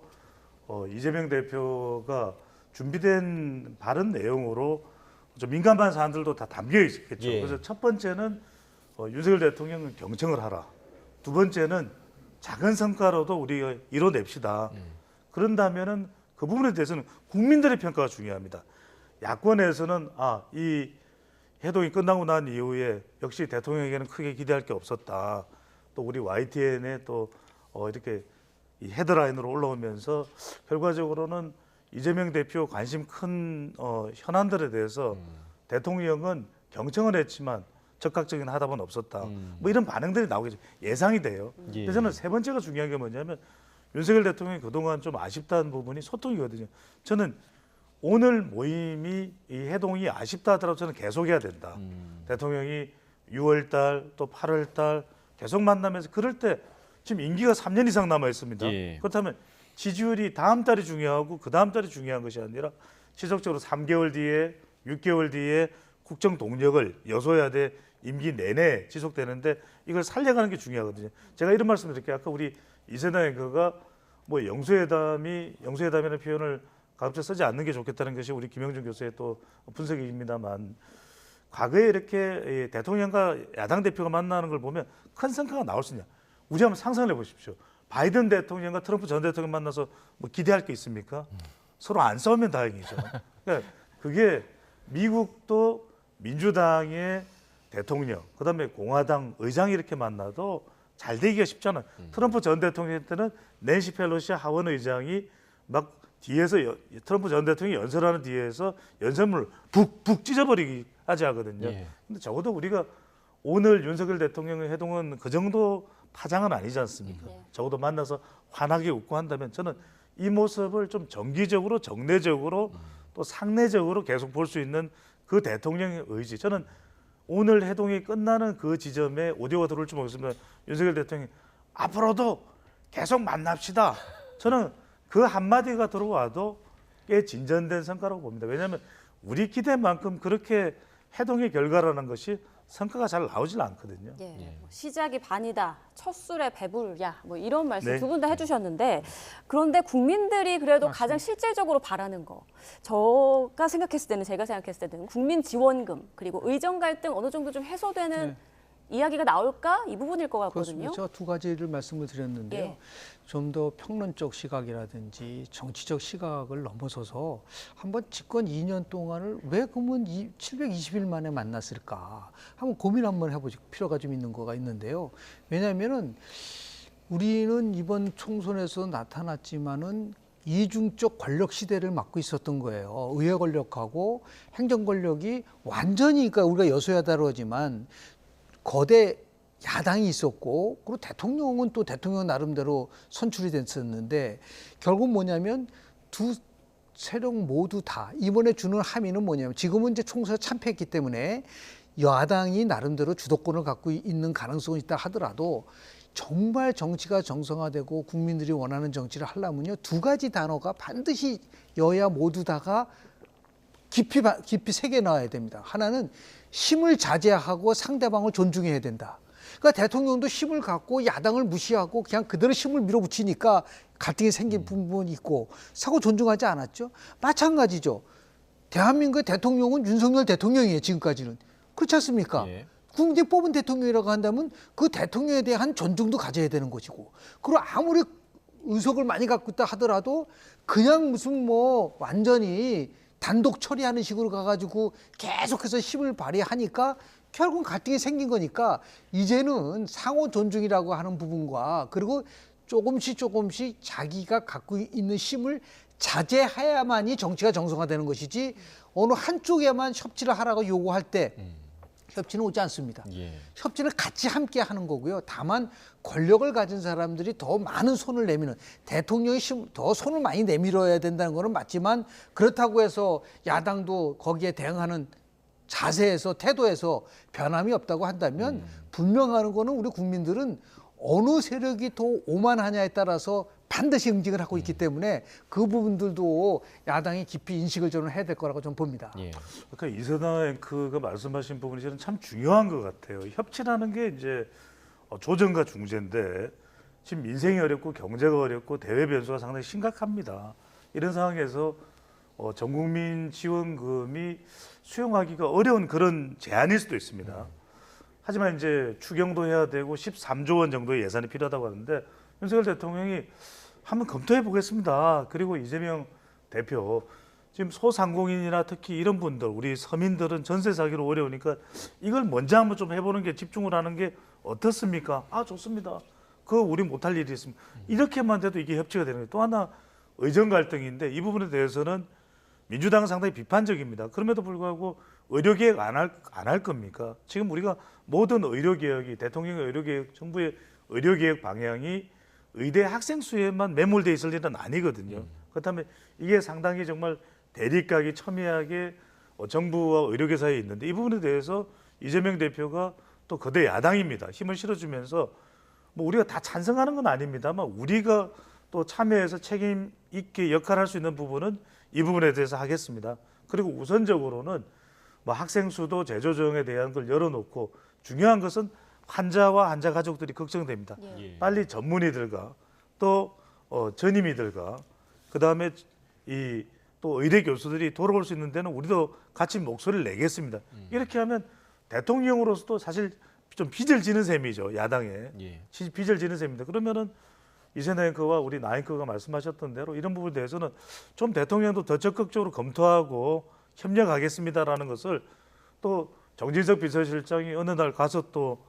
이재명 대표가 준비된 바른 내용으로 좀 민감한 사안들도 다 담겨 있겠죠. 예. 그래서 첫 번째는 윤석열 대통령은 경청을 하라. 두 번째는 작은 성과로도 우리가 이뤄냅시다. 그런다면은 그 부분에 대해서는 국민들의 평가가 중요합니다. 야권에서는 이 해동이 끝나고 난 이후에 역시 대통령에게는 크게 기대할 게 없었다. 또 우리 YTN에 또 이렇게 이 헤드라인으로 올라오면서 결과적으로는 이재명 대표 관심 큰 현안들에 대해서 대통령은 경청을 했지만 적극적인 하답은 없었다. 뭐 이런 반응들이 나오겠죠. 예상이 돼요. 예. 근데 저는 세 번째가 중요한 게 뭐냐면 윤석열 대통령이 그동안 좀 아쉽다는 부분이 소통이거든요. 저는 오늘 모임이 이 해동이 아쉽다 하더라도 저는 계속해야 된다. 대통령이 6월 달 또 8월 달 계속 만나면서 그럴 때 지금 임기가 3년 이상 남아 있습니다. 예. 그렇다면 지지율이 다음 달이 중요하고 그 다음 달이 중요한 것이 아니라 지속적으로 3개월 뒤에 6개월 뒤에 국정 동력을 여소야대 임기 내내 지속되는데 이걸 살려가는 게 중요하거든요. 제가 이런 말씀을 드릴게요. 아까 우리 이세나 앵커가 뭐 영수회담이라는 표현을 가급적 쓰지 않는 게 좋겠다는 것이 우리 김영준 교수의 또 분석입니다만 과거에 이렇게 대통령과 야당 대표가 만나는 걸 보면 큰 성과가 나올 수 있냐. 우리 한번 상상을 해보십시오. 바이든 대통령과 트럼프 전 대통령 만나서 뭐 기대할 게 있습니까? 서로 안 싸우면 다행이죠. 그러니까 그게 미국도 민주당의 대통령, 그다음에 공화당 의장이 이렇게 만나도 잘 되기가 쉽잖아요. 트럼프 전 대통령 때는 낸시 펠로시 하원 의장이 막 뒤에서 트럼프 전 대통령이 연설하는 뒤에서 연설문을 북 찢어버리기 하지 하거든요. 예. 근데 적어도 우리가 오늘 윤석열 대통령의 해동은 그 정도 파장은 아니지 않습니까? 적어도 만나서 환하게 웃고 한다면 저는 이 모습을 좀 정기적으로 정례적으로 또 상례적으로 계속 볼 수 있는 그 대통령의 의지. 저는 오늘 해동이 끝나는 그 지점에 오디오가 들어올지 모르겠습니다. 윤석열 대통령이 앞으로도 계속 만납시다. 저는 그 한마디가 들어와도 꽤 진전된 성과라고 봅니다. 왜냐하면 우리 기대만큼 그렇게 해동의 결과라는 것이 성과가 잘 나오질 않거든요. 예, 뭐 시작이 반이다, 첫 술에 배부르냐, 뭐 이런 말씀 네. 두 분 다 해주셨는데 그런데 국민들이 그래도 가장 실질적으로 바라는 거, 제가 생각했을 때는 국민 지원금 그리고 의정 갈등 어느 정도 좀 해소되는 이야기가 나올까 이 부분일 것 같거든요. 그렇습니다. 제가 두 가지를 말씀을 드렸는데요. 예. 좀 더 평론적 시각이라든지 정치적 시각을 넘어서서 한번 집권 2년 동안을 왜 그러면 720일 만에 만났을까 한번 고민 한번 해보실 필요가 좀 있는 거가 있는데요. 왜냐하면은 우리는 이번 총선에서 나타났지만은 이중적 권력 시대를 맞고 있었던 거예요. 의회 권력하고 행정 권력이 완전히, 그러니까 우리가 여소야다로 하지만 거대 야당이 있었고, 그리고 대통령은 또 대통령 나름대로 선출이 됐었는데, 결국 뭐냐면 두 세력 모두 다 이번에 주는 함의는 뭐냐면, 지금은 이제 총선에 참패했기 때문에 야당이 나름대로 주도권을 갖고 있는 가능성이 있다 하더라도 정말 정치가 정상화되고 국민들이 원하는 정치를 하려면요, 두 가지 단어가 반드시 여야 모두 다가 깊이 새겨 나와야 됩니다. 하나는 힘을 자제하고 상대방을 존중해야 된다. 그러니까 대통령도 힘을 갖고 야당을 무시하고 그냥 그대로 힘을 밀어붙이니까 갈등이 생긴 부분이 있고 서로 존중하지 않았죠. 마찬가지죠. 대한민국의 대통령은 윤석열 대통령이에요. 지금까지는. 그렇지 않습니까? 예. 국민이 뽑은 대통령이라고 한다면 그 대통령에 대한 존중도 가져야 되는 것이고, 그리고 아무리 의석을 많이 갖고 있다 하더라도 그냥 무슨 뭐 완전히 단독 처리하는 식으로 가가지고 계속해서 힘을 발휘하니까 결국은 갈등이 생긴 거니까, 이제는 상호 존중이라고 하는 부분과 그리고 조금씩 자기가 갖고 있는 힘을 자제해야만이 정치가 정상화되는 것이지, 어느 한쪽에만 협치를 하라고 요구할 때 협치는 오지 않습니다. 예. 협치는 같이 함께 하는 거고요. 다만 권력을 가진 사람들이 더 많은 손을 내미는, 대통령이 더 손을 많이 내밀어야 된다는 거는 맞지만, 그렇다고 해서 야당도 거기에 대응하는 자세에서, 태도에서 변함이 없다고 한다면 분명한 거는 우리 국민들은 어느 세력이 더 오만하냐에 따라서 반드시 응징을 하고 있기 때문에 그 부분들도 야당이 깊이 인식을 저는 해야 될 거라고 저는 봅니다. 예. 그러니까 이선화 앵커가 말씀하신 부분이 저는 참 중요한 것 같아요. 협치라는 게 이제 조정과 중재인데, 지금 민생이 어렵고 경제가 어렵고 대외 변수가 상당히 심각합니다. 이런 상황에서 전국민 지원금이 수용하기가 어려운 그런 제한일 수도 있습니다. 하지만 이제 추경도 해야 되고 13조 원 정도의 예산이 필요하다고 하는데, 윤석열 대통령이 한번 검토해 보겠습니다. 그리고 이재명 대표, 지금 소상공인이나 특히 이런 분들, 우리 서민들은 전세 사기로 어려우니까 이걸 먼저 한번 좀 해보는 게, 집중을 하는 게 어떻습니까? 아, 좋습니다. 그거 우리 못할 일이 있습니다. 이렇게만 돼도 이게 협치가 되는 거예요. 또 하나 의정 갈등인데, 이 부분에 대해서는 민주당은 상당히 비판적입니다. 그럼에도 불구하고 의료개혁 안 할 겁니까? 지금 우리가 모든 의료개혁이, 대통령의 의료개혁, 정부의 의료개혁 방향이 의대 학생 수에만 매몰돼 있을 일은 아니거든요. 그렇다면 이게 상당히 정말 대립각이 첨예하게 정부와 의료계 사이에 있는데, 이 부분에 대해서 이재명 대표가 또 거대 야당입니다. 힘을 실어주면서, 뭐 우리가 다 찬성하는 건 아닙니다만 우리가 또 참여해서 책임 있게 역할할 수 있는 부분은 이 부분에 대해서 하겠습니다. 그리고 우선적으로는 뭐 학생 수도 재조정에 대한 걸 열어놓고, 중요한 것은 환자와 환자 가족들이 걱정됩니다. 예. 빨리 전문의들과 또 전임의들과 그다음에 이 또 의대 교수들이 돌아올 수 있는 데는 우리도 같이 목소리를 내겠습니다. 이렇게 하면 대통령으로서도 사실 좀 빚을 지는 셈이죠, 야당에. 예. 빚을 지는 셈입니다. 그러면은 이선화 앵커와 우리 나 앵커가 말씀하셨던 대로 이런 부분에 대해서는 좀 대통령도 더 적극적으로 검토하고 협력하겠습니다라는 것을, 또 정진석 비서실장이 어느 날 가서 또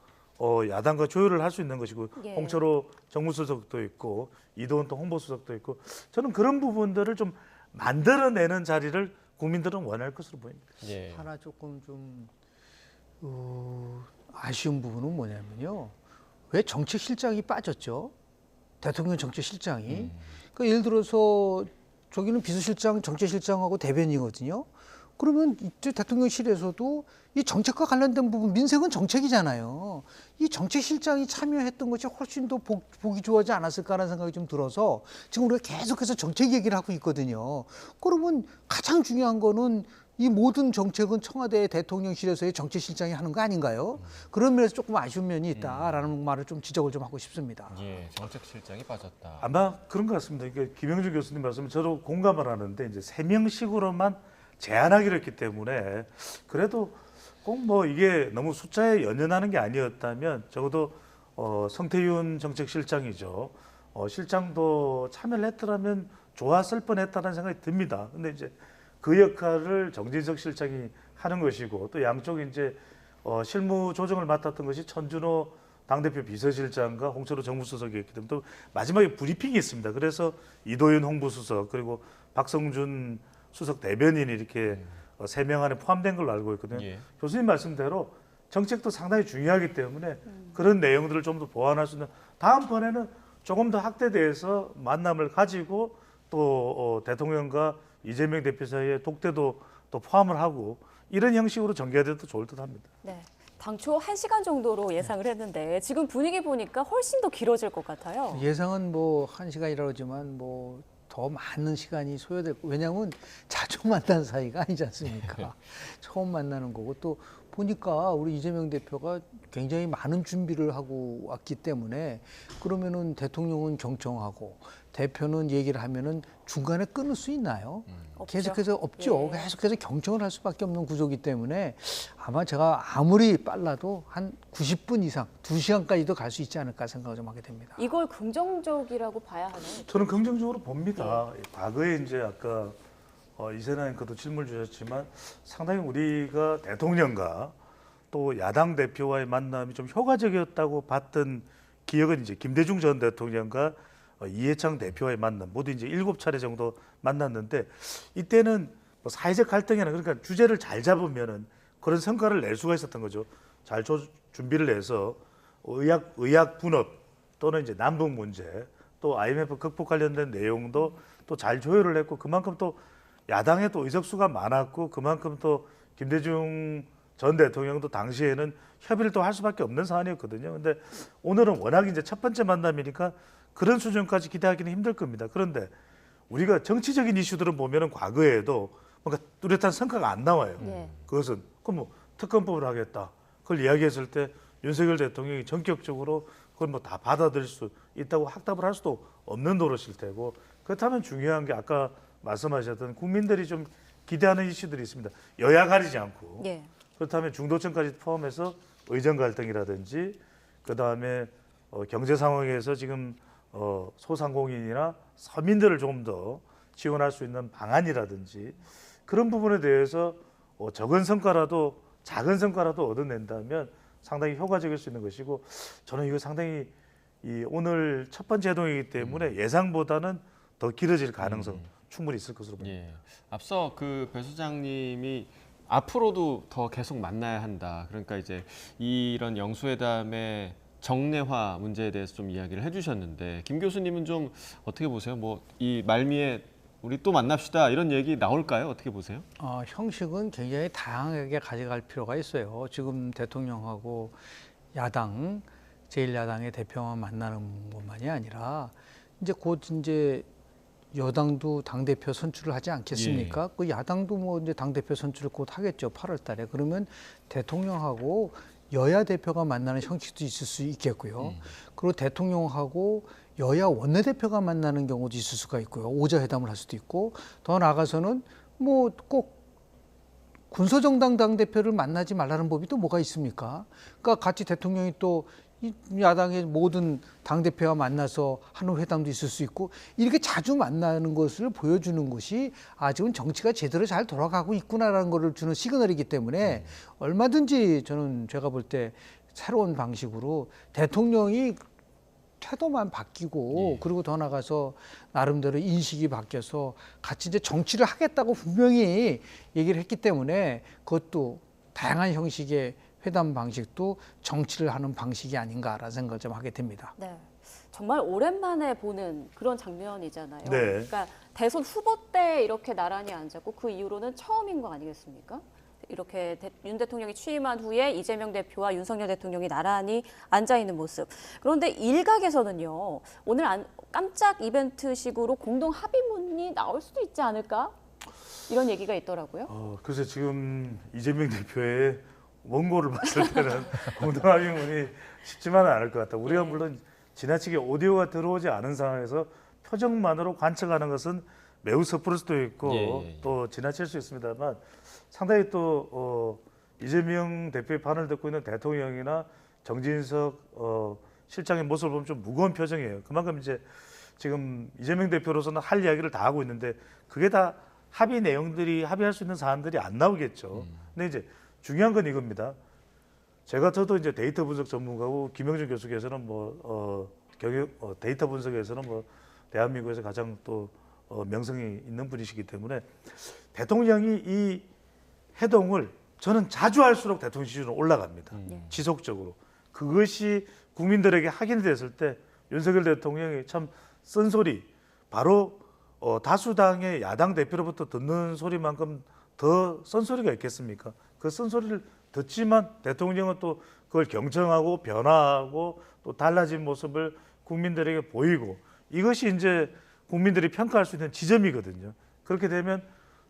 야당과 조율을 할 수 있는 것이고, 예. 홍철호 정무수석도 있고 이도훈 또 홍보수석도 있고, 저는 그런 부분들을 좀 만들어내는 자리를 국민들은 원할 것으로 보입니다. 예. 하나 조금 좀 아쉬운 부분은 뭐냐면요, 왜 정책실장이 빠졌죠? 대통령 정책실장이. 그러니까 예를 들어서 저기는 비서실장, 정책실장하고 대변이거든요. 그러면 이제 대통령실에서도 이 정책과 관련된 부분, 민생은 정책이잖아요. 이 정책실장이 참여했던 것이 훨씬 더 보기 좋아하지 않았을까라는 생각이 좀 들어서 지금 우리가 계속해서 정책 얘기를 하고 있거든요. 그러면 가장 중요한 거는 이 모든 정책은 청와대 대통령실에서의 정책실장이 하는 거 아닌가요? 그런 면에서 조금 아쉬운 면이 있다라는 말을 좀 지적을 좀 하고 싶습니다. 예, 정책실장이 빠졌다. 아마 그런 것 같습니다. 그러니까 김영준 교수님 말씀 저도 공감을 하는데 이제 3명씩으로만 제한하기로 했기 때문에 그래도 꼭 뭐 이게 너무 숫자에 연연하는 게 아니었다면 적어도 성태윤 정책실장이죠. 실장도 참여를 했더라면 좋았을 뻔했다는 생각이 듭니다. 근데 이제 그 역할을 정진석 실장이 하는 것이고 또 양쪽이 이제 실무 조정을 맡았던 것이 천준호 당대표 비서실장과 홍철호 정무수석이었기 때문에 또 마지막에 브리핑이 있습니다. 그래서 이도윤 홍보수석 그리고 박성준 수석 대변인이 이렇게 3명 안에 포함된 걸로 알고 있거든요. 예. 교수님 말씀대로 정책도 상당히 중요하기 때문에 그런 내용들을 좀 더 보완할 수 있는 다음번에는 조금 더 확대돼서 만남을 가지고 또 대통령과 이재명 대표 사이에 독대도 또 포함을 하고 이런 형식으로 전개돼도 좋을 듯합니다. 네. 당초 1시간 정도로 예상을 했는데 지금 분위기 보니까 훨씬 더 길어질 것 같아요. 예상은 뭐 1시간이라고 하지만 뭐 더 많은 시간이 소요될 거. 왜냐하면 자주 만난 사이가 아니지 않습니까? 처음 만나는 거고 또 보니까 우리 이재명 대표가 굉장히 많은 준비를 하고 왔기 때문에 그러면은 대통령은 경청하고 대표는 얘기를 하면은 중간에 끊을 수 있나요? 없죠. 계속해서 없죠. 예. 계속해서 경청을 할 수밖에 없는 구조이기 때문에 아마 제가 아무리 빨라도 한 90분 이상, 2시간까지도 갈 수 있지 않을까 생각을 좀 하게 됩니다. 이걸 긍정적이라고 봐야 하나요? 저는 긍정적으로 봅니다. 과거에 이제 아까 이세나 앵커도 질문을 주셨지만 상당히 우리가 대통령과 또 야당 대표와의 만남이 좀 효과적이었다고 봤던 기억은 이제 김대중 전 대통령과 이해창 대표와의 만남 모두 이제 7차례 정도 만났는데 이때는 뭐 사회적 갈등이나 그러니까 주제를 잘 잡으면은 그런 성과를 낼 수가 있었던 거죠. 잘 준비를 해서 의학 분업 또는 이제 남북 문제 또 IMF 극복 관련된 내용도 또 잘 조율을 했고 그만큼 또 야당에 또 의석수가 많았고 그만큼 또 김대중 전 대통령도 당시에는 협의를 또 할 수밖에 없는 사안이었거든요. 근데 오늘은 워낙 이제 첫 번째 만남이니까 그런 수준까지 기대하기는 힘들 겁니다. 그런데 우리가 정치적인 이슈들은 보면은 과거에도 뭔가 뚜렷한 성과가 안 나와요. 예. 그것은 그럼 뭐 특검법을 하겠다. 그걸 이야기했을 때 윤석열 대통령이 전격적으로 그걸 뭐 다 받아들일 수 있다고 확답을 할 수도 없는 노릇일 테고 그렇다면 중요한 게 아까 말씀하셨던 국민들이 좀 기대하는 이슈들이 있습니다. 여야 가리지 않고 예. 그렇다면 중도층까지 포함해서 의정 갈등이라든지 그다음에 경제 상황에서 지금 소상공인이나 서민들을 좀 더 지원할 수 있는 방안이라든지 그런 부분에 대해서 적은 성과라도 작은 성과라도 얻어낸다면 상당히 효과적일 수 있는 것이고 저는 이거 상당히 오늘 첫 번째 회동이기 때문에 예상보다는 더 길어질 가능성 충분히 있을 것으로 봅니다. 예. 앞서 그 배 소장님이 앞으로도 더 계속 만나야 한다. 그러니까 이제 이런 영수회담의 정례화 문제에 대해서 좀 이야기를 해주셨는데 김 교수님은 좀 어떻게 보세요? 뭐 이 말미에 우리 또 만납시다 이런 얘기 나올까요? 어떻게 보세요? 형식은 굉장히 다양하게 가져갈 필요가 있어요. 지금 대통령하고 야당, 제1야당의 대표만 만나는 것만이 아니라 이제 곧 이제 여당도 당대표 선출을 하지 않겠습니까? 그 야당도 뭐 이제 당대표 선출을 곧 하겠죠. 8월 달에. 그러면 대통령하고 여야 대표가 만나는 형식도 있을 수 있겠고요. 그리고 대통령하고 여야 원내대표가 만나는 경우도 있을 수가 있고요. 오자회담을 할 수도 있고 더 나아가서는 뭐 꼭 군소정당 당대표를 만나지 말라는 법이 또 뭐가 있습니까? 그러니까 같이 대통령이 또 이 야당의 모든 당대표와 만나서 하는 회담도 있을 수 있고 이렇게 자주 만나는 것을 보여주는 것이 지금 정치가 제대로 잘 돌아가고 있구나라는 것을 주는 시그널이기 때문에 얼마든지 저는 제가 볼 때 새로운 방식으로 대통령이 태도만 바뀌고 그리고 더 나가서 나름대로 인식이 바뀌어서 같이 이제 정치를 하겠다고 분명히 얘기를 했기 때문에 그것도 다양한 형식의 회담 방식도 정치를 하는 방식이 아닌가라는 생각을 좀 하게 됩니다. 네. 정말 오랜만에 보는 그런 장면이잖아요. 네. 그러니까 대선 후보 때 이렇게 나란히 앉았고 그 이후로는 처음인 거 아니겠습니까? 이렇게 윤 대통령이 취임한 후에 이재명 대표와 윤석열 대통령이 나란히 앉아 있는 모습. 그런데 일각에서는요, 오늘 깜짝 이벤트식으로 공동 합의문이 나올 수도 있지 않을까? 이런 얘기가 있더라고요. 글쎄 지금 이재명 대표의 원고를 봤을 때는 공동 합의문이 쉽지만은 않을 것 같다. 우리가 물론 지나치게 오디오가 들어오지 않은 상황에서 표정만으로 관측하는 것은 매우 섣부를 수도 있고 또 지나칠 수 있습니다만 상당히 또 이재명 대표의 판을 듣고 있는 대통령이나 정진석 실장의 모습을 보면 좀 무거운 표정이에요. 그만큼 이제 지금 이재명 대표로서는 할 이야기를 다 하고 있는데 그게 다 합의 내용들이 합의할 수 있는 사안들이 안 나오겠죠. 근데 이제 중요한 건 이겁니다. 저도 이제 데이터 분석 전문가고 김영준 교수께서는 데이터 분석에서는 대한민국에서 가장 또 명성이 있는 분이시기 때문에 대통령이 이 해동을 저는 자주 할수록 대통령 지지율은 올라갑니다. 지속적으로. 그것이 국민들에게 확인이 됐을 때 윤석열 대통령이 참 쓴소리, 바로 다수당의 야당 대표로부터 듣는 소리만큼 더 쓴소리가 있겠습니까? 그 쓴소리를 듣지만 대통령은 또 그걸 경청하고 변화하고 또 달라진 모습을 국민들에게 보이고 이것이 이제 국민들이 평가할 수 있는 지점이거든요. 그렇게 되면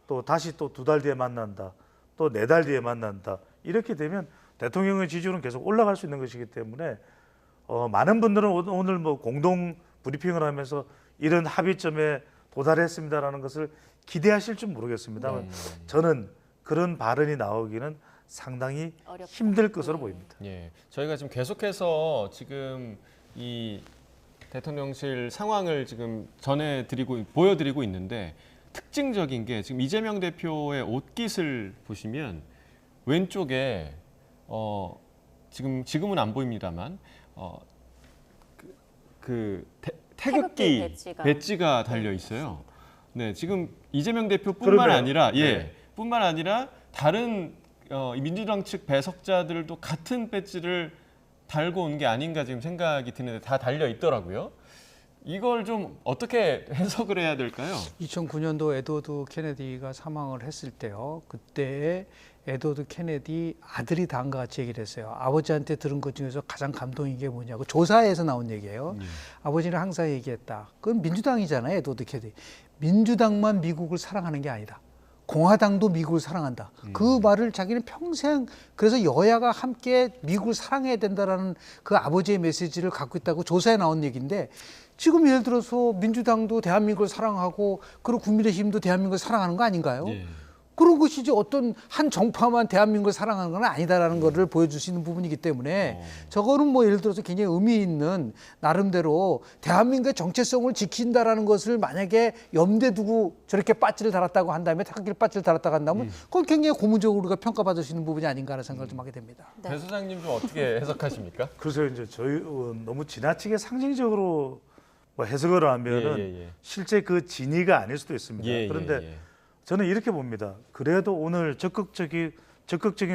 또 다시 또 2달 뒤에 만난다. 또 4달 뒤에 만난다. 이렇게 되면 대통령의 지지율은 계속 올라갈 수 있는 것이기 때문에 많은 분들은 오늘 공동 브리핑을 하면서 이런 합의점에 도달했습니다라는 것을 기대하실 줄 모르겠습니다만 저는 그런 발언이 나오기는 상당히 어렵다. 힘들 것으로 보입니다. 예, 저희가 지금 계속해서 지금 이 대통령실 상황을 지금 보여드리고 있는데 특징적인 게 지금 이재명 대표의 옷깃을 보시면 왼쪽에 지금은 안 보입니다만 태극기 배지가 달려 있어요. 네, 지금 이재명 대표뿐만 그러네요. 아니라 네. 뿐만 아니라 다른 민주당 측 배석자들도 같은 배지를 달고 온 게 아닌가 지금 생각이 드는데 다 달려 있더라고요. 이걸 좀 어떻게 해석을 해야 될까요? 2009년도 에드워드 케네디가 사망을 했을 때요. 그때 에드워드 케네디 아들이 다음과 같이 얘기를 했어요. 아버지한테 들은 것 중에서 가장 감동인 게 뭐냐고. 조사에서 나온 얘기예요. 아버지는 항상 얘기했다. 그건 민주당이잖아요. 에드워드 케네디. 민주당만 미국을 사랑하는 게 아니다. 공화당도 미국을 사랑한다. 그 말을 자기는 평생 그래서 여야가 함께 미국을 사랑해야 된다라는 그 아버지의 메시지를 갖고 있다고 조사에 나온 얘기인데 지금 예를 들어서 민주당도 대한민국을 사랑하고 그리고 국민의힘도 대한민국을 사랑하는 거 아닌가요? 그런 것이 이제 어떤 한 정파만 대한민국을 사랑하는 건 아니다라는 거를 보여줄 수 있는 부분이기 때문에 저거는 예를 들어서 굉장히 의미 있는 나름대로 대한민국의 정체성을 지킨다라는 것을 만약에 염두에 두고 저렇게 빠지를 달았다고 한다면 태극기를 빠지를 달았다고 한다면 그건 굉장히 고무적으로 우리가 평가받을 수 있는 부분이 아닌가라는 생각을 좀 하게 됩니다. 배 소장님 좀 어떻게 해석하십니까? 그래서 이제 저희 너무 지나치게 상징적으로 해석을 하면은 실제 그 진위가 아닐 수도 있습니다. 그런데 저는 이렇게 봅니다. 그래도 오늘 적극적인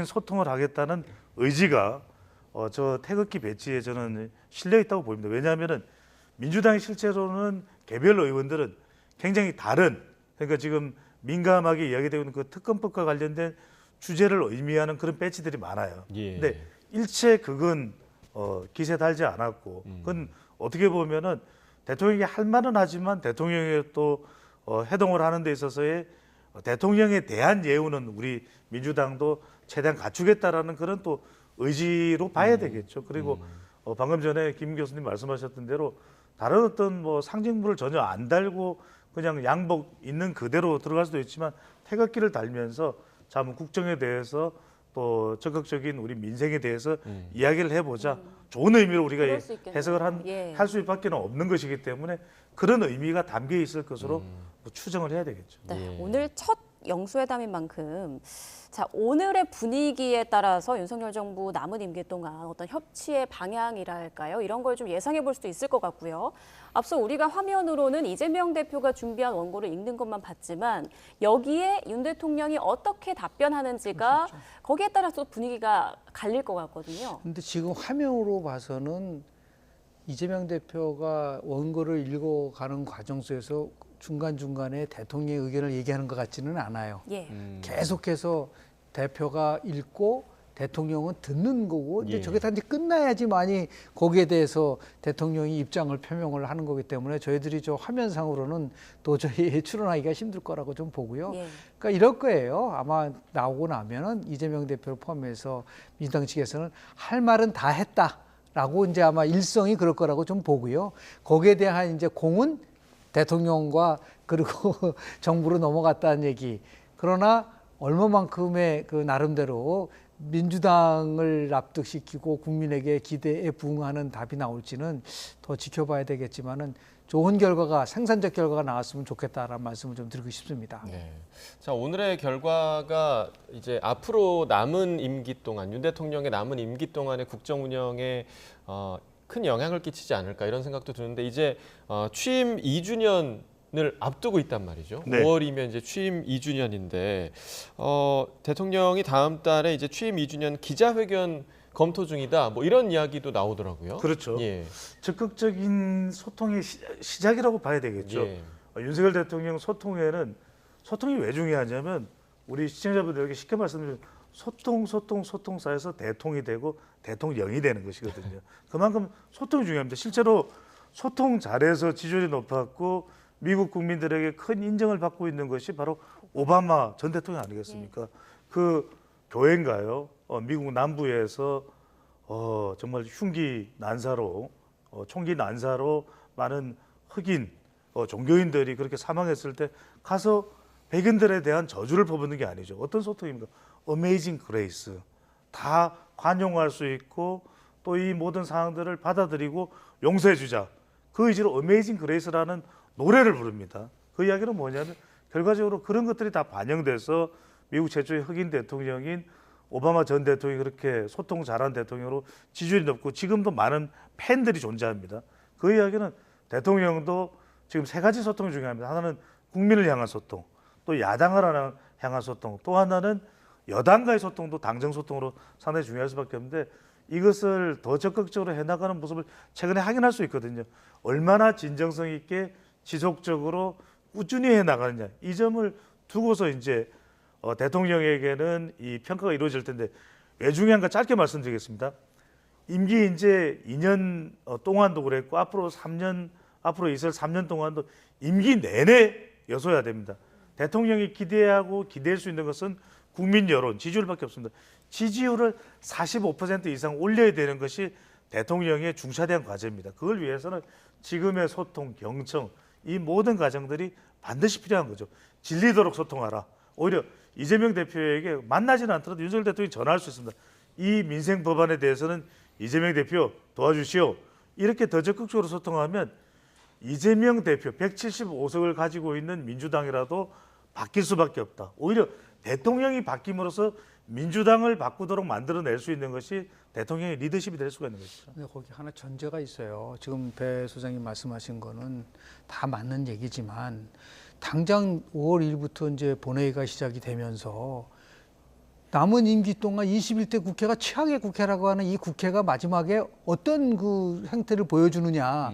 소통을 하겠다는 의지가 저 태극기 배지에 저는 실려 있다고 보입니다. 왜냐하면은 민주당이 실제로는 개별 의원들은 굉장히 다른, 그러니까 지금 민감하게 이야기되고 있는 그 특검법과 관련된 주제를 의미하는 그런 배지들이 많아요. 근데 일체 그건 기세 달지 않았고, 그건 어떻게 보면은 대통령이 할 말은 하지만 대통령이 또 해동을 하는 데 있어서의 대통령에 대한 예우는 우리 민주당도 최대한 갖추겠다라는 그런 또 의지로 봐야 되겠죠. 그리고 방금 전에 김 교수님 말씀하셨던 대로 다른 어떤 상징물을 전혀 안 달고 그냥 양복 있는 그대로 들어갈 수도 있지만 태극기를 달면서 참 국정에 대해서 또 적극적인 우리 민생에 대해서 이야기를 해보자. 좋은 의미로 우리가 해석을 할 수밖에 없는 것이기 때문에 그런 의미가 담겨 있을 것으로 추정을 해야 되겠죠. 네, 오늘 첫 영수회담인 만큼 자, 오늘의 분위기에 따라서 윤석열 정부 남은 임기 동안 어떤 협치의 방향이랄까요? 이런 걸 좀 예상해 볼 수도 있을 것 같고요. 앞서 우리가 화면으로는 이재명 대표가 준비한 원고를 읽는 것만 봤지만 여기에 윤 대통령이 어떻게 답변하는지가 거기에 따라서 분위기가 갈릴 것 같거든요. 근데 지금 화면으로 봐서는 이재명 대표가 원고를 읽어가는 과정 속에서 중간중간에 대통령의 의견을 얘기하는 것 같지는 않아요. 예. 계속해서 대표가 읽고 대통령은 듣는 거고 이제 예. 저게 다 이제 끝나야지만이 거기에 대해서 대통령이 입장을 표명을 하는 거기 때문에 저희들이 저 화면상으로는 도저히 추론하기가 힘들 거라고 좀 보고요. 예. 그러니까 이럴 거예요. 아마 나오고 나면은 이재명 대표를 포함해서 민주당 측에서는 할 말은 다 했다라고 이제 아마 일성이 그럴 거라고 좀 보고요. 거기에 대한 이제 공은 대통령과 그리고 정부로 넘어갔다는 얘기. 그러나 얼마만큼의 그 나름대로 민주당을 납득시키고 국민에게 기대에 부응하는 답이 나올지는 더 지켜봐야 되겠지만은 좋은 결과가 생산적 결과가 나왔으면 좋겠다라는 말씀을 좀 드리고 싶습니다. 네. 자, 오늘의 결과가 이제 앞으로 남은 임기 동안 윤 대통령의 남은 임기 동안의 국정 운영에 큰 영향을 끼치지 않을까 이런 생각도 드는데 이제 취임 2주년을 앞두고 있단 말이죠. 네. 5월이면 이제 취임 2주년인데 대통령이 다음 달에 이제 취임 2주년 기자회견 검토 중이다. 뭐 이런 이야기도 나오더라고요. 그렇죠. 예. 적극적인 소통의 시작이라고 봐야 되겠죠. 예. 윤석열 대통령 소통이 왜 중요하냐면 우리 시청자분들에게 쉽게 말씀드리면 소통 쌓여서 대통이 되고 대통령이 되는 것이거든요. 그만큼 소통이 중요합니다. 실제로 소통 잘해서 지지율이 높았고 미국 국민들에게 큰 인정을 받고 있는 것이 바로 오바마 전 대통령 아니겠습니까? 그 교회인가요? 미국 남부에서 정말 흉기 난사로 총기 난사로 많은 흑인 종교인들이 그렇게 사망했을 때 가서 백인들에 대한 저주를 퍼붓는 게 아니죠. 어떤 소통입니까? 어메이징 그레이스. 다 관용할 수 있고 또 이 모든 상황들을 받아들이고 용서해 주자. 그 의지로 어메이징 그레이스라는 노래를 부릅니다. 그 이야기는 뭐냐면 결과적으로 그런 것들이 다 반영돼서 미국 최초의 흑인 대통령인 오바마 전 대통령이 그렇게 소통 잘한 대통령으로 지지율이 높고 지금도 많은 팬들이 존재합니다. 그 이야기는 대통령도 지금 세 가지 소통이 중요합니다. 하나는 국민을 향한 소통, 또 야당을 향한 소통, 또 하나는 여당과의 소통도 당정 소통으로 상당히 중요할 수밖에 없는데 이것을 더 적극적으로 해나가는 모습을 최근에 확인할 수 있거든요. 얼마나 진정성 있게 지속적으로 꾸준히 해나가느냐 이 점을 두고서 이제 대통령에게는 이 평가가 이루어질 텐데 왜 중요한가 짧게 말씀드리겠습니다. 임기 이제 2년 동안도 그랬고 앞으로 있을 3년 동안도 임기 내내 여소해야 됩니다. 대통령이 기대하고 기대할 수 있는 것은 국민 여론, 지지율밖에 없습니다. 지지율을 45% 이상 올려야 되는 것이 대통령의 중차대한 과제입니다. 그걸 위해서는 지금의 소통, 경청 이 모든 과정들이 반드시 필요한 거죠. 질리도록 소통하라. 오히려 이재명 대표에게 만나지는 않더라도 윤석열 대통령이 전화할 수 있습니다. 이 민생 법안에 대해서는 이재명 대표 도와주시오. 이렇게 더 적극적으로 소통하면 이재명 대표 175석을 가지고 있는 민주당이라도 바뀔 수밖에 없다. 오히려 대통령이 바뀜으로써 민주당을 바꾸도록 만들어낼 수 있는 것이 대통령의 리더십이 될 수가 있는 것이죠. 근데 거기 하나 전제가 있어요. 지금 배 소장님 말씀하신 거는 다 맞는 얘기지만 당장 5월 1일부터 이제 본회의가 시작이 되면서 남은 임기 동안 21대 국회가 최악의 국회라고 하는 이 국회가 마지막에 어떤 그 행태를 보여주느냐.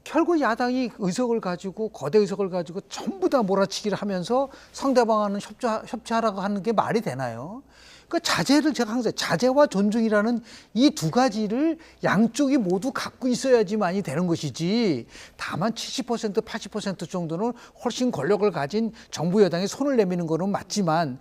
결국 야당이 의석을 가지고 거대 의석을 가지고 전부 다 몰아치기를 하면서 상대방하는 협치하라고 하는 게 말이 되나요? 그 자제를 제가 항상 자제와 존중이라는 이 두 가지를 양쪽이 모두 갖고 있어야지만이 되는 것이지 다만 70% 80% 정도는 훨씬 권력을 가진 정부 여당이 손을 내미는 거는 맞지만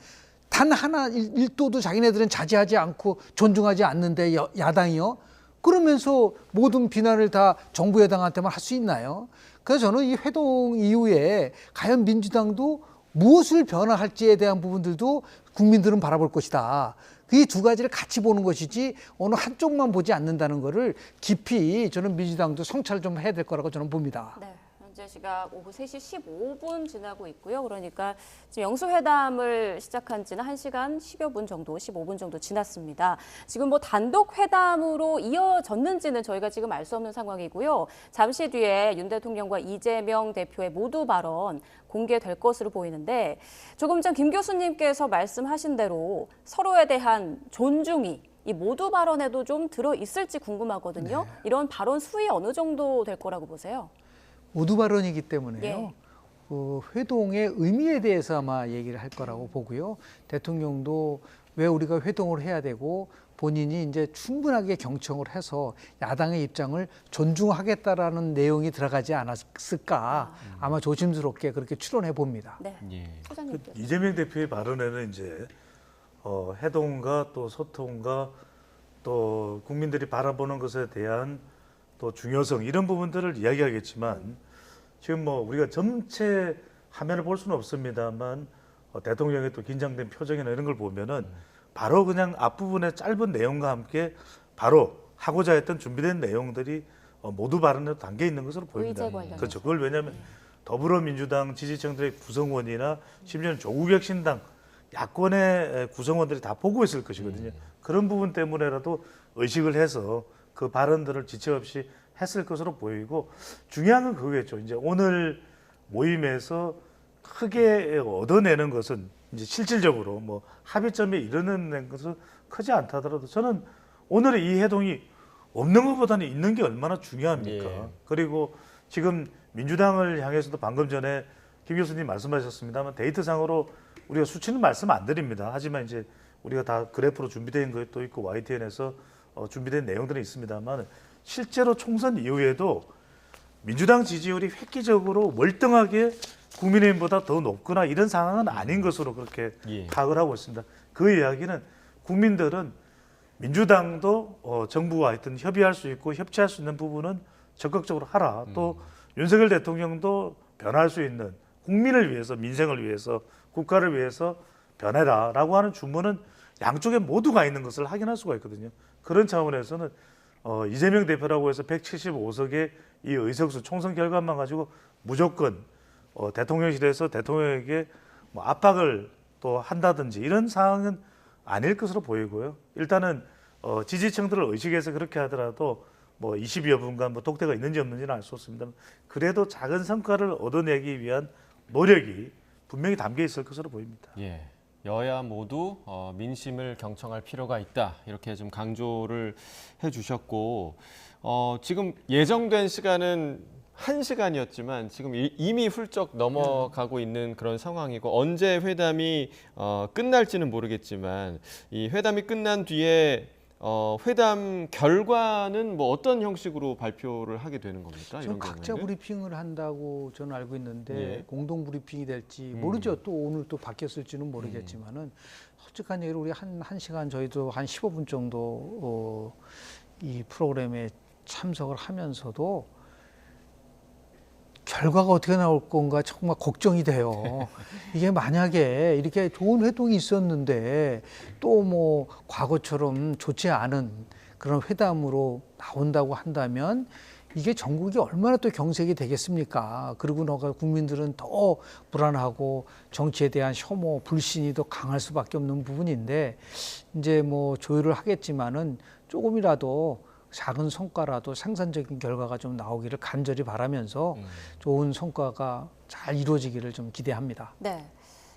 단 하나 일도도 자기네들은 자제하지 않고 존중하지 않는데 야당이요? 그러면서 모든 비난을 다 정부 여당한테만 할 수 있나요? 그래서 저는 이 회동 이후에 과연 민주당도 무엇을 변화할지에 대한 부분들도 국민들은 바라볼 것이다. 이 두 가지를 같이 보는 것이지 어느 한쪽만 보지 않는다는 거를 깊이 저는 민주당도 성찰을 좀 해야 될 거라고 저는 봅니다. 네. 현재 시각 오후 3시 15분 지나고 있고요. 그러니까 지금 영수회담을 시작한 지는 1시간 10여 분 정도, 15분 정도 지났습니다. 지금 뭐 단독 회담으로 이어졌는지는 저희가 지금 알 수 없는 상황이고요. 잠시 뒤에 윤 대통령과 이재명 대표의 모두 발언 공개될 것으로 보이는데 조금 전 김 교수님께서 말씀하신 대로 서로에 대한 존중이 이 모두 발언에도 좀 들어 있을지 궁금하거든요. 이런 발언 수위 어느 정도 될 거라고 보세요? 모두 발언이기 때문에요. 예. 그 회동의 의미에 대해서 아마 얘기를 할 거라고 보고요. 대통령도 왜 우리가 회동을 해야 되고 본인이 이제 충분하게 경청을 해서 야당의 입장을 존중하겠다라는 내용이 들어가지 않았을까 아마 조심스럽게 그렇게 추론해 봅니다. 네. 예. 소장님께서. 이재명 대표의 발언에는 이제 해동과 또 소통과 또 국민들이 바라보는 것에 대한 또 중요성 이런 부분들을 이야기하겠지만 지금 뭐 우리가 전체 화면을 볼 수는 없습니다만 대통령의 또 긴장된 표정이나 이런 걸 보면은 바로 그냥 앞부분의 짧은 내용과 함께 바로 하고자 했던 준비된 내용들이 모두 발언에 담겨 있는 것으로 보입니다. 의제 관련해서. 그렇죠. 그걸 왜냐하면 더불어민주당 지지층들의 구성원이나 심지어는 조국혁신당 야권의 구성원들이 다 보고 있을 것이거든요. 그런 부분 때문에라도 의식을 해서 그 발언들을 지체 없이 했을 것으로 보이고 중요한 건 그거겠죠. 이제 오늘 모임에서 크게 얻어내는 것은 이제 실질적으로 뭐 합의점에 이르는 것은 크지 않다더라도 저는 오늘의 이 회동이 없는 것보다는 있는 게 얼마나 중요합니까? 예. 그리고 지금 민주당을 향해서도 방금 전에 김 교수님 말씀하셨습니다만 데이터상으로 우리가 수치는 말씀 안 드립니다. 하지만 이제 우리가 다 그래프로 준비된 것도 있고 YTN에서 준비된 내용들이 있습니다만 실제로 총선 이후에도 민주당 지지율이 획기적으로 월등하게 국민의힘보다 더 높거나 이런 상황은 아닌 것으로 그렇게 예. 파악을 하고 있습니다. 그 이야기는 국민들은 민주당도 정부와 하여튼 협의할 수 있고 협치할 수 있는 부분은 적극적으로 하라. 또 윤석열 대통령도 변할 수 있는 국민을 위해서 민생을 위해서 국가를 위해서 변해라라고 하는 주문은 양쪽에 모두가 있는 것을 확인할 수가 있거든요. 그런 차원에서는 이재명 대표라고 해서 175석의 이 의석수 총선 결과만 가지고 무조건 대통령실에서 대통령에게 뭐 압박을 또 한다든지 이런 상황은 아닐 것으로 보이고요. 일단은 지지층들을 의식해서 그렇게 하더라도 뭐 20여 분간 뭐 독대가 있는지 없는지는 알 수 없습니다. 그래도 작은 성과를 얻어내기 위한 노력이 분명히 담겨 있을 것으로 보입니다. 예. 여야 모두 민심을 경청할 필요가 있다. 이렇게 좀 강조를 해주셨고 지금 예정된 시간은 1시간이었지만 지금 이미 훌쩍 넘어가고 있는 그런 상황이고 언제 회담이 끝날지는 모르겠지만 이 회담이 끝난 뒤에 회담 결과는 뭐 어떤 형식으로 발표를 하게 되는 겁니까? 지금 이런 각자 경우에는? 브리핑을 한다고 저는 알고 있는데 예. 공동 브리핑이 될지 모르죠. 또 오늘 또 바뀌었을지는 모르겠지만은 솔직한 얘기로 우리 한 시간 저희도 한 15분 정도 이 프로그램에 참석을 하면서도 결과가 어떻게 나올 건가 정말 걱정이 돼요. 이게 만약에 이렇게 좋은 회동이 있었는데 또 뭐 과거처럼 좋지 않은 그런 회담으로 나온다고 한다면 이게 전국이 얼마나 또 경색이 되겠습니까? 그리고 너가 국민들은 더 불안하고 정치에 대한 혐오, 불신이 더 강할 수밖에 없는 부분인데 이제 뭐 조율을 하겠지만은 조금이라도 작은 성과라도 생산적인 결과가 좀 나오기를 간절히 바라면서 좋은 성과가 잘 이루어지기를 좀 기대합니다. 네.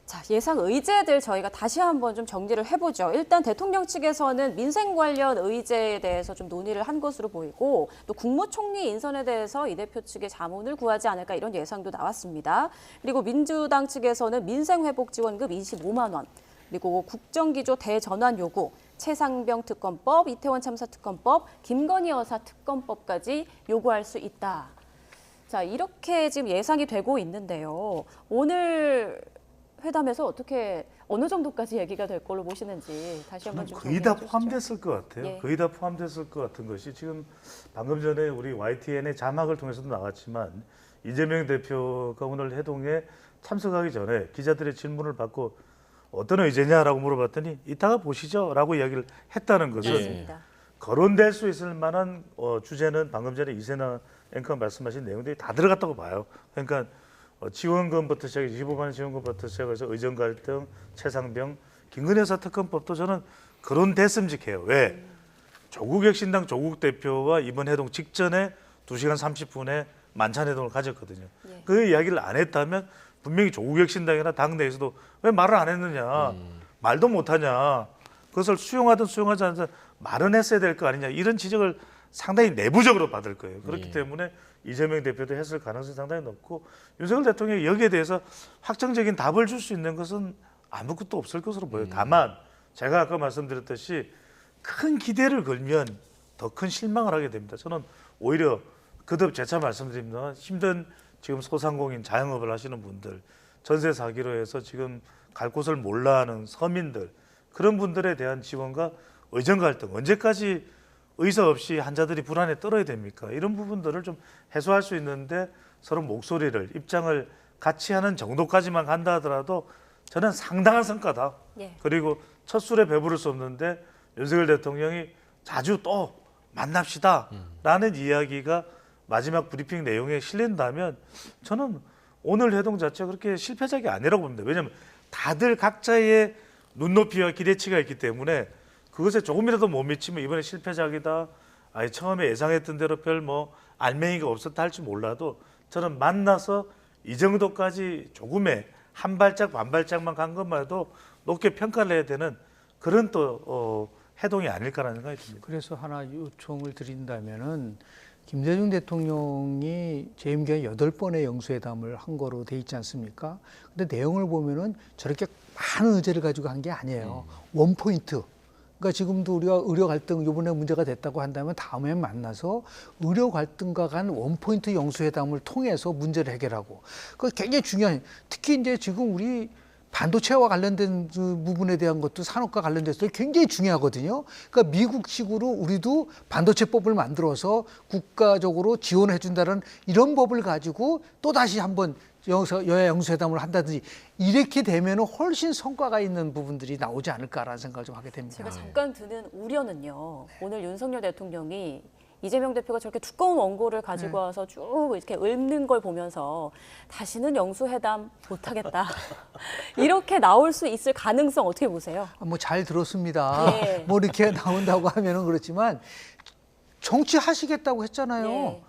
자, 예상 의제들 저희가 다시 한번 좀 정리를 해보죠. 일단 대통령 측에서는 민생 관련 의제에 대해서 좀 논의를 한 것으로 보이고 또 국무총리 인선에 대해서 이 대표 측의 자문을 구하지 않을까 이런 예상도 나왔습니다. 그리고 민주당 측에서는 민생회복지원금 25만 원, 그리고 국정기조 대전환 요구, 최상병 특검법, 이태원 참사 특검법, 김건희 여사 특검법까지 요구할 수 있다. 자, 이렇게 지금 예상이 되고 있는데요. 오늘 회담에서 어떻게 어느 정도까지 얘기가 될 걸로 보시는지 다시 한번 좀 거의 다 정리해 주시죠. 포함됐을 것 같아요. 예. 거의 다 포함됐을 것 같은 것이 지금 방금 전에 우리 YTN의 자막을 통해서도 나왔지만 이재명 대표가 오늘 회동에 참석하기 전에 기자들의 질문을 받고 어떤 의제냐라고 물어봤더니 이따가 보시죠라고 이야기를 했다는 것은 맞습니다. 거론될 수 있을 만한 주제는 방금 전에 이세나 앵커가 말씀하신 내용들이 다 들어갔다고 봐요. 그러니까 지원금부터 시작해서 25만 원 지원금부터 시작해서 의정 갈등, 최상병, 김건희 여사 특검법도 저는 거론됐음직해요. 왜? 조국혁신당 조국 대표가 이번 회동 직전에 2시간 30분에 만찬 회동을 가졌거든요. 예. 그 이야기를 안 했다면 분명히 조국혁신당이나 당내에서도 왜 말을 안 했느냐, 말도 못하냐, 그것을 수용하든 수용하지 않든 말은 했어야 될 거 아니냐 이런 지적을 상당히 내부적으로 받을 거예요. 그렇기 예. 때문에 이재명 대표도 했을 가능성이 상당히 높고 윤석열 대통령이 여기에 대해서 확정적인 답을 줄 수 있는 것은 아무것도 없을 것으로 보여요. 다만 제가 아까 말씀드렸듯이 큰 기대를 걸면 더 큰 실망을 하게 됩니다. 저는 오히려 거듭 재차 말씀드립니다. 힘든 지금 소상공인 자영업을 하시는 분들, 전세 사기로 해서 지금 갈 곳을 몰라하는 서민들, 그런 분들에 대한 지원과 의정 갈등, 언제까지 의사 없이 환자들이 불안에 떨어야 됩니까? 이런 부분들을 좀 해소할 수 있는데 서로 목소리를, 입장을 같이 하는 정도까지만 간다 하더라도 저는 상당한 성과다. 예. 그리고 첫 술에 배부를 수 없는데 윤석열 대통령이 자주 또 만납시다 라는 이야기가 마지막 브리핑 내용에 실린다면 저는 오늘 회동 자체가 그렇게 실패작이 아니라고 봅니다. 왜냐하면 다들 각자의 눈높이와 기대치가 있기 때문에 그것에 조금이라도 못 미치면 이번에 실패작이다. 아예 처음에 예상했던 대로 별 뭐 알맹이가 없었다 할지 몰라도 저는 만나서 이 정도까지 조금의 한 발짝 반 발짝만 간 것만 해도 높게 평가를 해야 되는 그런 또 해동이 아닐까라는 생각이 듭니다. 그래서 하나 요청을 드린다면은 김대중 대통령이 재임 기간 8번의 영수회담을 한 거로 돼 있지 않습니까? 근데 내용을 보면은 저렇게 많은 의제를 가지고 한 게 아니에요. 원포인트. 그러니까 지금도 우리가 의료 갈등 이번에 문제가 됐다고 한다면 다음에 만나서 의료 갈등과 간 원포인트 영수회담을 통해서 문제를 해결하고 그 굉장히 중요한 특히 이제 지금 우리 반도체와 관련된 그 부분에 대한 것도 산업과 관련돼서 굉장히 중요하거든요. 그러니까 미국식으로 우리도 반도체법을 만들어서 국가적으로 지원해 준다는 이런 법을 가지고 또 다시 한번 여야 영수회담을 한다든지 이렇게 되면 훨씬 성과가 있는 부분들이 나오지 않을까라는 생각을 좀 하게 됩니다. 제가 잠깐 드는 우려는요. 오늘 윤석열 대통령이 이재명 대표가 저렇게 두꺼운 원고를 가지고 와서 쭉 이렇게 읊는 걸 보면서 다시는 영수회담 못하겠다. 이렇게 나올 수 있을 가능성 어떻게 보세요? 뭐 잘 들었습니다. 예. 뭐 이렇게 나온다고 하면은 그렇지만 정치하시겠다고 했잖아요. 예.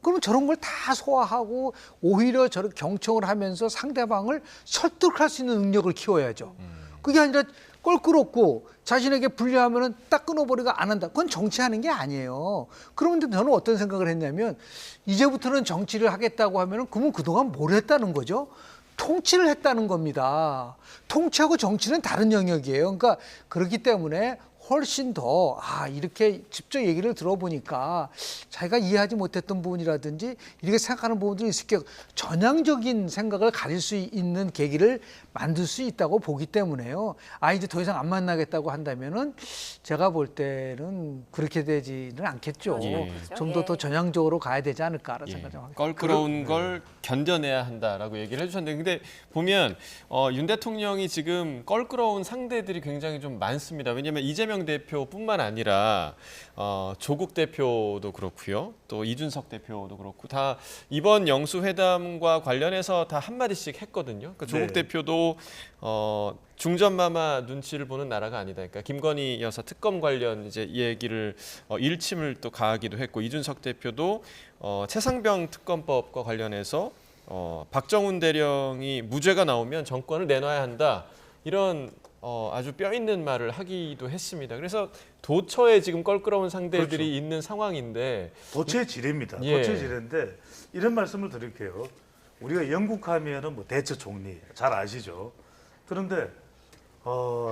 그러면 저런 걸 다 소화하고 오히려 저렇게 경청을 하면서 상대방을 설득할 수 있는 능력을 키워야죠. 그게 아니라 껄끄럽고 자신에게 불리하면은 딱 끊어버리고 안 한다. 그건 정치하는 게 아니에요. 그런데 저는 어떤 생각을 했냐면 이제부터는 정치를 하겠다고 하면은 그러면 그동안 뭘 했다는 거죠? 통치를 했다는 겁니다. 통치하고 정치는 다른 영역이에요. 그러니까 그렇기 때문에 훨씬 더 이렇게 직접 얘기를 들어보니까 자기가 이해하지 못했던 부분이라든지 이렇게 생각하는 부분들이 있을 게 전향적인 생각을 가질 수 있는 계기를 만들 수 있다고 보기 때문에요. 이제 더 이상 안 만나겠다고 한다면은 제가 볼 때는 그렇게 되지는 않겠죠. 예. 좀 더 전향적으로 가야 되지 않을까라는 생각을 좀 합니다. 껄끄러운 걸 견뎌내야 한다라고 얘기를 해주셨는데 근데 보면 윤 대통령이 지금 껄끄러운 상대들이 굉장히 좀 많습니다. 왜냐하면 이재명 대표뿐만 아니라 조국 대표도 그렇고요. 또 이준석 대표도 그렇고 다 이번 영수회담과 관련해서 다 한마디씩 했거든요. 그러니까 조국 네. 대표도 중전마마 눈치를 보는 나라가 아니다. 그러니까 김건희 여사 특검 관련 이제 얘기를 일침을 또 가하기도 했고 이준석 대표도 최상병 특검법과 관련해서 박정훈 대령이 무죄가 나오면 정권을 내놔야 한다. 이런 아주 뼈 있는 말을 하기도 했습니다. 그래서 도처에 지금 껄끄러운 상대들이 그렇죠. 있는 상황인데 도체의 지뢰입니다. 예. 도체의 지뢰인데 이런 말씀을 드릴게요. 우리가 영국 하면은 뭐 대처 총리 잘 아시죠? 그런데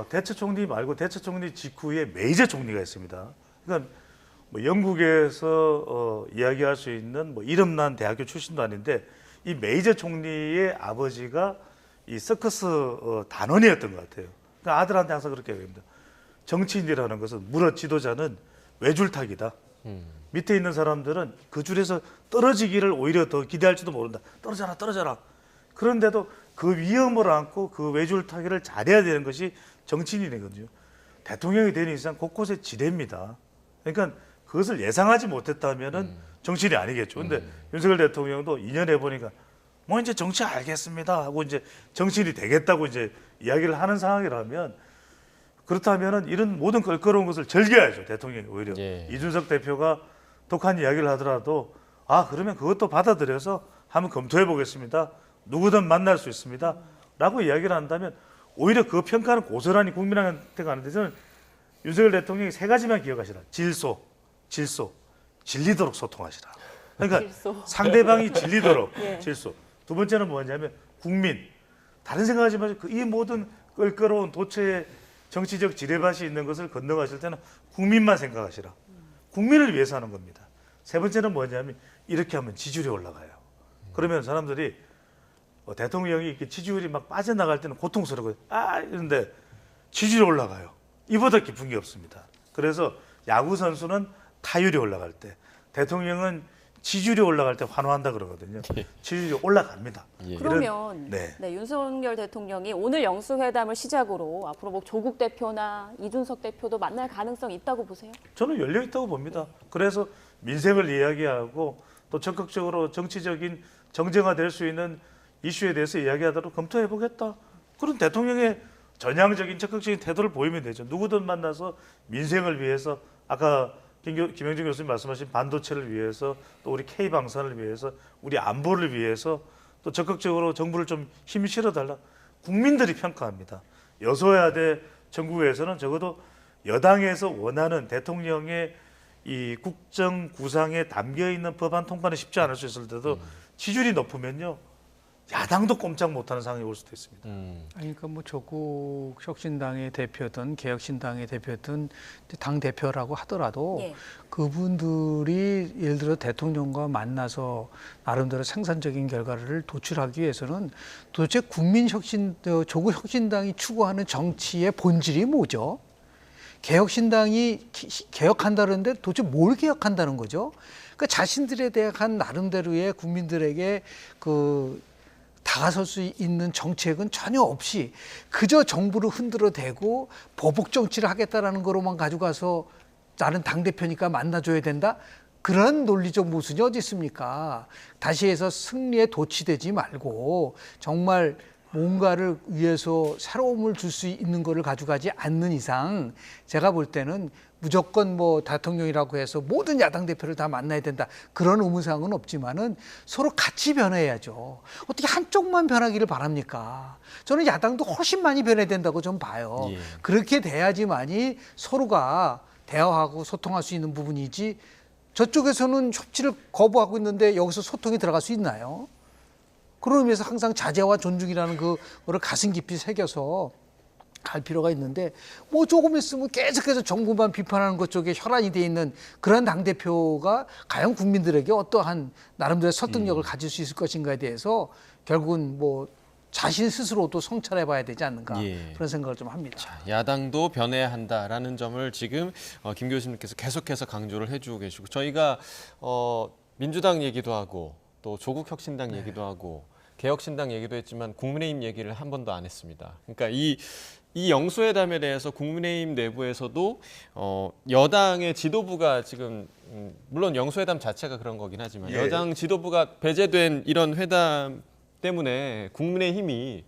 대처 총리 말고 대처 총리 직후에 메이저 총리가 있습니다. 그러니까 뭐 영국에서 이야기할 수 있는 뭐 이름난 대학교 출신도 아닌데 이 메이저 총리의 아버지가 이 서커스 단원이었던 것 같아요. 그러니까 아들한테 항상 그렇게 얘기합니다. 정치인이라는 것은 물어 지도자는 외줄타기다. 밑에 있는 사람들은 그 줄에서 떨어지기를 오히려 더 기대할지도 모른다. 떨어져라, 떨어져라. 그런데도 그 위험을 안고 그 외줄타기를 잘해야 되는 것이 정치인이거든요. 대통령이 되는 이상 곳곳에 지뢰입니다. 그러니까 그것을 예상하지 못했다면은 정치인이 아니겠죠. 근데 윤석열 대통령도 2년 해보니까 뭐 이제 정치 알겠습니다 하고 이제 정치인이 되겠다고 이제 이야기를 하는 상황이라면 그렇다면은 이런 모든 껄끄러운 것을 즐겨야죠. 대통령이 오히려. 예. 이준석 대표가 독한 이야기를 하더라도 그러면 그것도 받아들여서 한번 검토해 보겠습니다. 누구든 만날 수 있습니다. 라고 이야기를 한다면 오히려 그 평가는 고스란히 국민한테 가는데 저는 윤석열 대통령이 3가지만 기억하시라. 질소, 질리도록 소통하시라. 그러니까 질소. 상대방이 질리도록 예. 질소. 두 번째는 뭐냐면 국민. 다른 생각하지 마시고 이 모든 껄끄러운 도처에 정치적 지뢰밭이 있는 것을 건너가실 때는 국민만 생각하시라. 국민을 위해서 하는 겁니다. 세 번째는 뭐냐면 이렇게 하면 지지율이 올라가요. 그러면 사람들이 대통령이 이렇게 지지율이 막 빠져나갈 때는 고통스러워요. 이런데 지지율이 올라가요. 이보다 기쁜 게 없습니다. 그래서 야구 선수는 타율이 올라갈 때, 대통령은 지지율이 올라갈 때 환호한다 그러거든요. 지지율이 올라갑니다. 예. 그러면 네. 윤석열 대통령이 오늘 영수회담을 시작으로 앞으로 뭐 조국 대표나 이준석 대표도 만날 가능성이 있다고 보세요? 저는 열려 있다고 봅니다. 그래서 민생을 이야기하고 또 적극적으로 정치적인 정쟁화될 수 있는 이슈에 대해서 이야기하도록 검토해 보겠다. 그런 대통령의 전향적인 적극적인 태도를 보이면 되죠. 누구든 만나서 민생을 위해서 아까 김영준 교수님 말씀하신 반도체를 위해서 또 우리 K방산을 위해서 우리 안보를 위해서 또 적극적으로 정부를 좀 힘 실어달라. 국민들이 평가합니다. 여소야대 전국에서는 적어도 여당에서 원하는 대통령의 이 국정 구상에 담겨 있는 법안 통과는 쉽지 않을 수 있을 때도 지지율이 높으면요 야당도 꼼짝 못하는 상황이 올 수도 있습니다. 그러니까 뭐 조국 혁신당의 대표든 개혁신당의 대표든 당 대표라고 하더라도 예. 그분들이 예를 들어 대통령과 만나서 나름대로 생산적인 결과를 도출하기 위해서는 도대체 조국 혁신당이 추구하는 정치의 본질이 뭐죠? 개혁신당이 개혁한다는데 도대체 뭘 개혁한다는 거죠? 그러니까 자신들에 대한 나름대로의 국민들에게 다가설 수 있는 정책은 전혀 없이 그저 정부를 흔들어대고 보복 정치를 하겠다라는 거로만 가지고 가서 나는 당대표니까 만나줘야 된다? 그런 논리적 모순이 어디 있습니까? 다시 해서 승리에 도취되지 말고 정말 뭔가를 위해서 새로움을 줄 수 있는 거를 가져가지 않는 이상 제가 볼 때는 무조건 뭐 대통령이라고 해서 모든 야당 대표를 다 만나야 된다. 그런 의무사항은 없지만은 서로 같이 변해야죠. 어떻게 한쪽만 변하기를 바랍니까? 저는 야당도 훨씬 많이 변해야 된다고 좀 봐요. 예. 그렇게 돼야지만이 서로가 대화하고 소통할 수 있는 부분이지 저쪽에서는 협치를 거부하고 있는데 여기서 소통이 들어갈 수 있나요? 그런 의미에서 항상 자제와 존중이라는 그거를 가슴 깊이 새겨서 갈 필요가 있는데 뭐 조금 있으면 계속해서 정부만 비판하는 것 쪽에 혈안이 돼 있는 그런 당대표가 과연 국민들에게 어떠한 나름대로 설득력을 가질 수 있을 것인가에 대해서 결국은 뭐 자신 스스로도 성찰해 봐야 되지 않는가 예. 그런 생각을 좀 합니다. 야당도 변해야 한다라는 점을 지금 김 교수님께서 계속해서 강조를 해주고 계시고 저희가 민주당 얘기도 하고 또 조국 혁신당 얘기도 하고 개혁신당 얘기도 했지만 국민의힘 얘기를 한 번도 안 했습니다. 그러니까 이 영수회담에 대해서 국민의힘 내부에서도 여당의 지도부가 지금 물론 영수회담 자체가 그런 거긴 하지만 예. 여당 지도부가 배제된 이런 회담 때문에 국민의힘이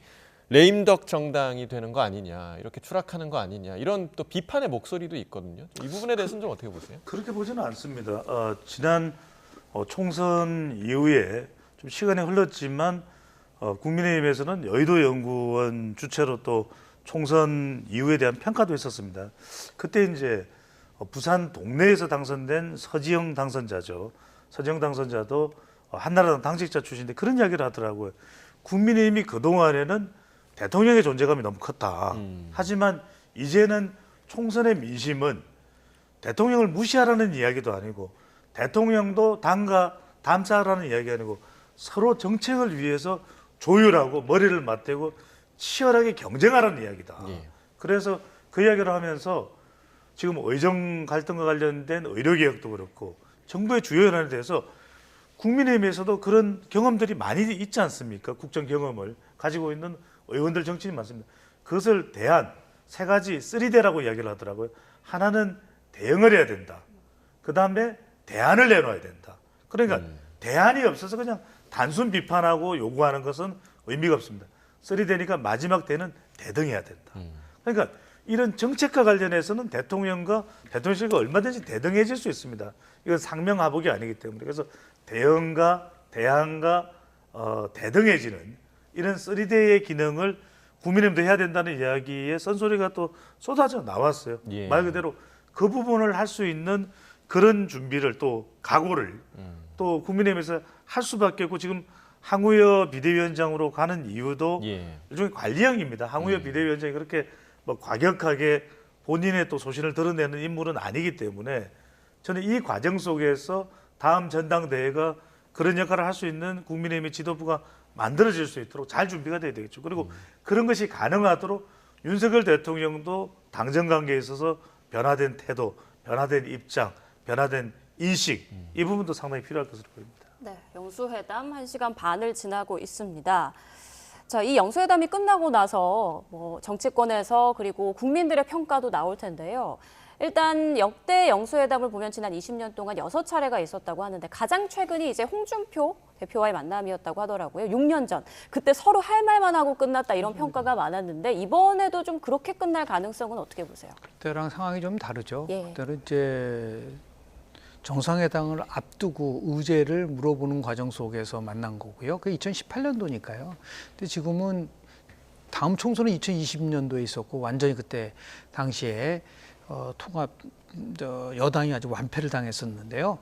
레임덕 정당이 되는 거 아니냐 이렇게 추락하는 거 아니냐 이런 또 비판의 목소리도 있거든요. 이 부분에 대해서는 좀 어떻게 보세요? 그렇게 보지는 않습니다. 지난 총선 이후에 좀 시간이 흘렀지만 국민의힘에서는 여의도 연구원 주최로 또 총선 이후에 대한 평가도 있었습니다. 그때 이제 부산 동네에서 당선된 서지영 당선자죠. 서지영 당선자도 한나라당 당직자 출신인데 그런 이야기를 하더라고요. 국민의힘이 그동안에는 대통령의 존재감이 너무 컸다. 하지만 이제는 총선의 민심은 대통령을 무시하라는 이야기도 아니고 대통령도 당과 담사하라는 이야기가 아니고 서로 정책을 위해서 조율하고 머리를 맞대고 치열하게 경쟁하라는 이야기다. 예. 그래서 그 이야기를 하면서 지금 의정 갈등과 관련된 의료개혁도 그렇고 정부의 주요 현안에 대해서 국민의힘에서도 그런 경험들이 많이 있지 않습니까? 국정 경험을 가지고 있는 의원들 정치인이 많습니다. 그것을 대안, 세 가지 3대라고 이야기를 하더라고요. 하나는 대응을 해야 된다. 그 다음에 대안을 내놔야 된다. 그러니까 대안이 없어서 그냥 단순 비판하고 요구하는 것은 의미가 없습니다. 3대니까 마지막 대는 대등해야 된다. 그러니까 이런 정책과 관련해서는 대통령실과 얼마든지 대등해질 수 있습니다. 이건 상명하복이 아니기 때문에. 그래서 대응과 대안과 대등해지는 이런 3대의 기능을 국민의힘도 해야 된다는 이야기에 쓴소리가 또 쏟아져 나왔어요. 예. 말 그대로 그 부분을 할 수 있는 그런 준비를 또 각오를 또 국민의힘에서 할 수밖에 없고 지금 항우여 비대위원장으로 가는 이유도 예. 일종의 관리형입니다. 항우여 비대위원장이 그렇게 뭐 과격하게 본인의 또 소신을 드러내는 인물은 아니기 때문에 저는 이 과정 속에서 다음 전당대회가 그런 역할을 할 수 있는 국민의힘의 지도부가 만들어질 수 있도록 잘 준비가 돼야 되겠죠. 그리고 그런 것이 가능하도록 윤석열 대통령도 당정 관계에 있어서 변화된 태도, 변화된 입장, 변화된 인식 이 부분도 상당히 필요할 것으로 보입니다. 네, 영수회담 1시간 반을 지나고 있습니다. 자, 이 영수회담이 끝나고 나서 뭐 정치권에서 그리고 국민들의 평가도 나올 텐데요. 일단 역대 영수회담을 보면 지난 20년 동안 6차례가 있었다고 하는데 가장 최근이 이제 홍준표 대표와의 만남이었다고 하더라고요. 6년 전. 그때 서로 할 말만 하고 끝났다 이런 평가가 많았는데 이번에도 좀 그렇게 끝날 가능성은 어떻게 보세요? 그때랑 상황이 좀 다르죠. 예. 그때는 이제 정상회담을 앞두고 의제를 물어보는 과정 속에서 만난 거고요. 그게 2018년도니까요. 근데 지금은 다음 총선은 2020년도에 있었고 완전히 그때 당시에 통합 여당이 아주 완패를 당했었는데요.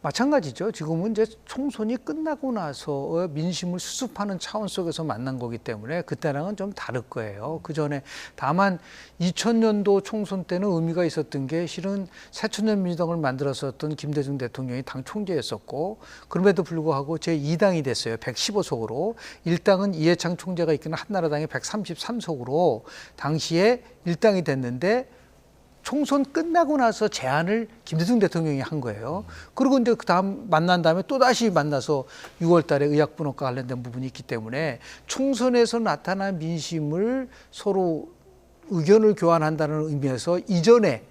마찬가지죠. 지금은 이제 총선이 끝나고 나서 민심을 수습하는 차원 속에서 만난 거기 때문에 그때랑은 좀 다를 거예요. 그 전에 다만 2000년도 총선 때는 의미가 있었던 게 실은 새천년 민주당을 만들었었던 김대중 대통령이 당 총재였었고 그럼에도 불구하고 제2당이 됐어요. 115석으로. 1당은 이해창 총재가 이끄는 한나라당이 133석으로 당시에 1당이 됐는데 총선 끝나고 나서 제안을 김대중 대통령이 한 거예요. 그리고 이제 그 다음 만난 다음에 또 다시 만나서 6월 달에 의약분업과 관련된 부분이 있기 때문에 총선에서 나타난 민심을 서로 의견을 교환한다는 의미에서 이전에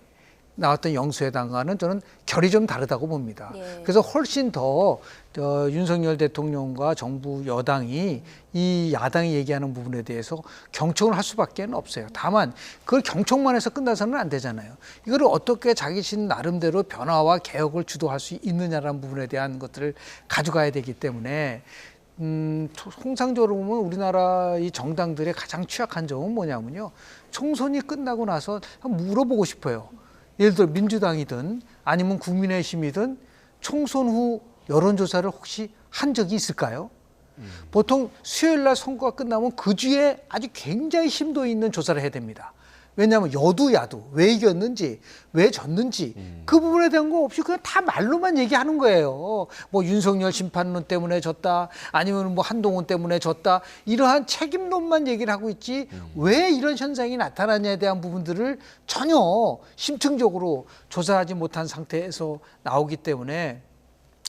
나왔던 영수회담과는 저는 결이 좀 다르다고 봅니다. 예. 그래서 훨씬 더 윤석열 대통령과 정부 여당이 이 야당이 얘기하는 부분에 대해서 경청을 할 수밖에 없어요. 다만 그걸 경청만 해서 끝나서는 안 되잖아요. 이거를 어떻게 자기신 나름대로 변화와 개혁을 주도할 수 있느냐라는 부분에 대한 것들을 가져가야 되기 때문에 통상적으로 보면 우리나라 이 정당들의 가장 취약한 점은 뭐냐면요. 총선이 끝나고 나서 한번 물어보고 싶어요. 예를 들어 민주당이든 아니면 국민의힘이든 총선 후 여론조사를 혹시 한 적이 있을까요? 보통 수요일 날 선거가 끝나면 그 주에 아주 굉장히 심도 있는 조사를 해야 됩니다. 왜냐하면 여두 야두 왜 이겼는지 왜 졌는지 그 부분에 대한 거 없이 그냥 다 말로만 얘기하는 거예요. 뭐 윤석열 심판론 때문에 졌다 아니면 뭐 한동훈 때문에 졌다 이러한 책임론만 얘기를 하고 있지 왜 이런 현상이 나타나냐에 대한 부분들을 전혀 심층적으로 조사하지 못한 상태에서 나오기 때문에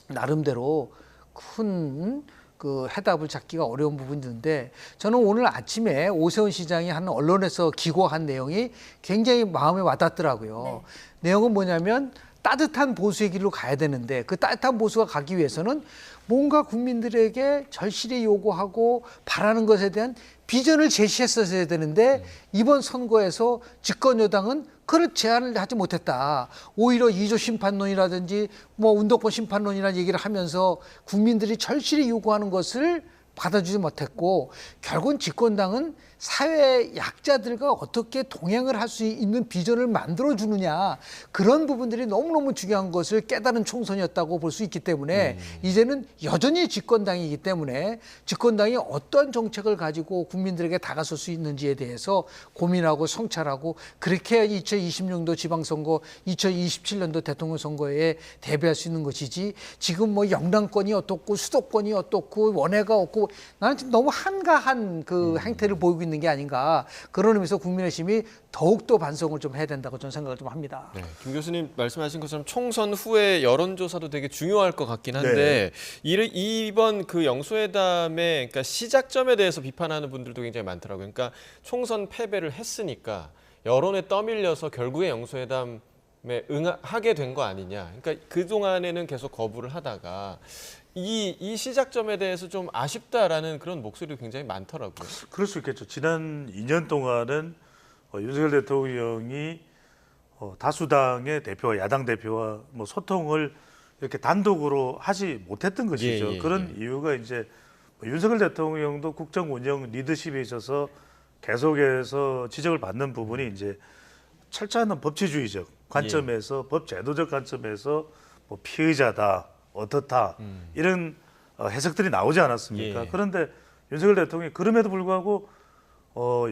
나름대로 큰 그 해답을 찾기가 어려운 부분이 있는데 저는 오늘 아침에 오세훈 시장이 한 언론에서 기고한 내용이 굉장히 마음에 와닿더라고요. 네. 내용은 뭐냐면 따뜻한 보수의 길로 가야 되는데 그 따뜻한 보수가 가기 위해서는 뭔가 국민들에게 절실히 요구하고 바라는 것에 대한 비전을 제시했어야 되는데 이번 선거에서 집권 여당은 그런 제안을 하지 못했다. 오히려 2조 심판론이라든지 뭐 운동권 심판론이라는 얘기를 하면서 국민들이 절실히 요구하는 것을 받아주지 못했고 결국은 집권당은 사회 약자들과 어떻게 동행을 할 수 있는 비전을 만들어주느냐 그런 부분들이 너무너무 중요한 것을 깨달은 총선이었다고 볼 수 있기 때문에 이제는 여전히 집권당이기 때문에 집권당이 어떤 정책을 가지고 국민들에게 다가설 수 있는지에 대해서 고민하고 성찰하고 그렇게 2026년도 지방선거 2027년도 대통령 선거에 대비할 수 있는 것이지 지금 뭐 영당권이 어떻고 수도권이 어떻고 원해가 없고 나는 지금 너무 한가한 그 행태를 보이고 있는 게 아닌가 그런 의미에서 국민의힘이 더욱더 반성을 좀 해야 된다고 저는 생각을 좀 합니다. 네, 김 교수님 말씀하신 것처럼 총선 후에 여론조사도 되게 중요할 것 같긴 한데 이번 그 영수회담의 그러니까 시작점에 대해서 비판하는 분들도 굉장히 많더라고요. 그러니까 총선 패배를 했으니까 여론에 떠밀려서 결국에 영수회담에 응하게 된 거 아니냐. 그러니까 그동안에는 계속 거부를 하다가 이 시작점에 대해서 좀 아쉽다라는 그런 목소리도 굉장히 많더라고요. 그럴 수 있겠죠. 지난 2년 동안은 윤석열 대통령이 다수당의 대표와 야당 대표와 뭐 소통을 이렇게 단독으로 하지 못했던 것이죠. 그런 이유가 이제 윤석열 대통령도 국정 운영 리더십에 있어서 계속해서 지적을 받는 부분이 이제 철저한 법치주의적 관점에서 법 제도적 관점에서 뭐 피의자다. 어떻다 이런 해석들이 나오지 않았습니까? 예. 그런데 윤석열 대통령이 그럼에도 불구하고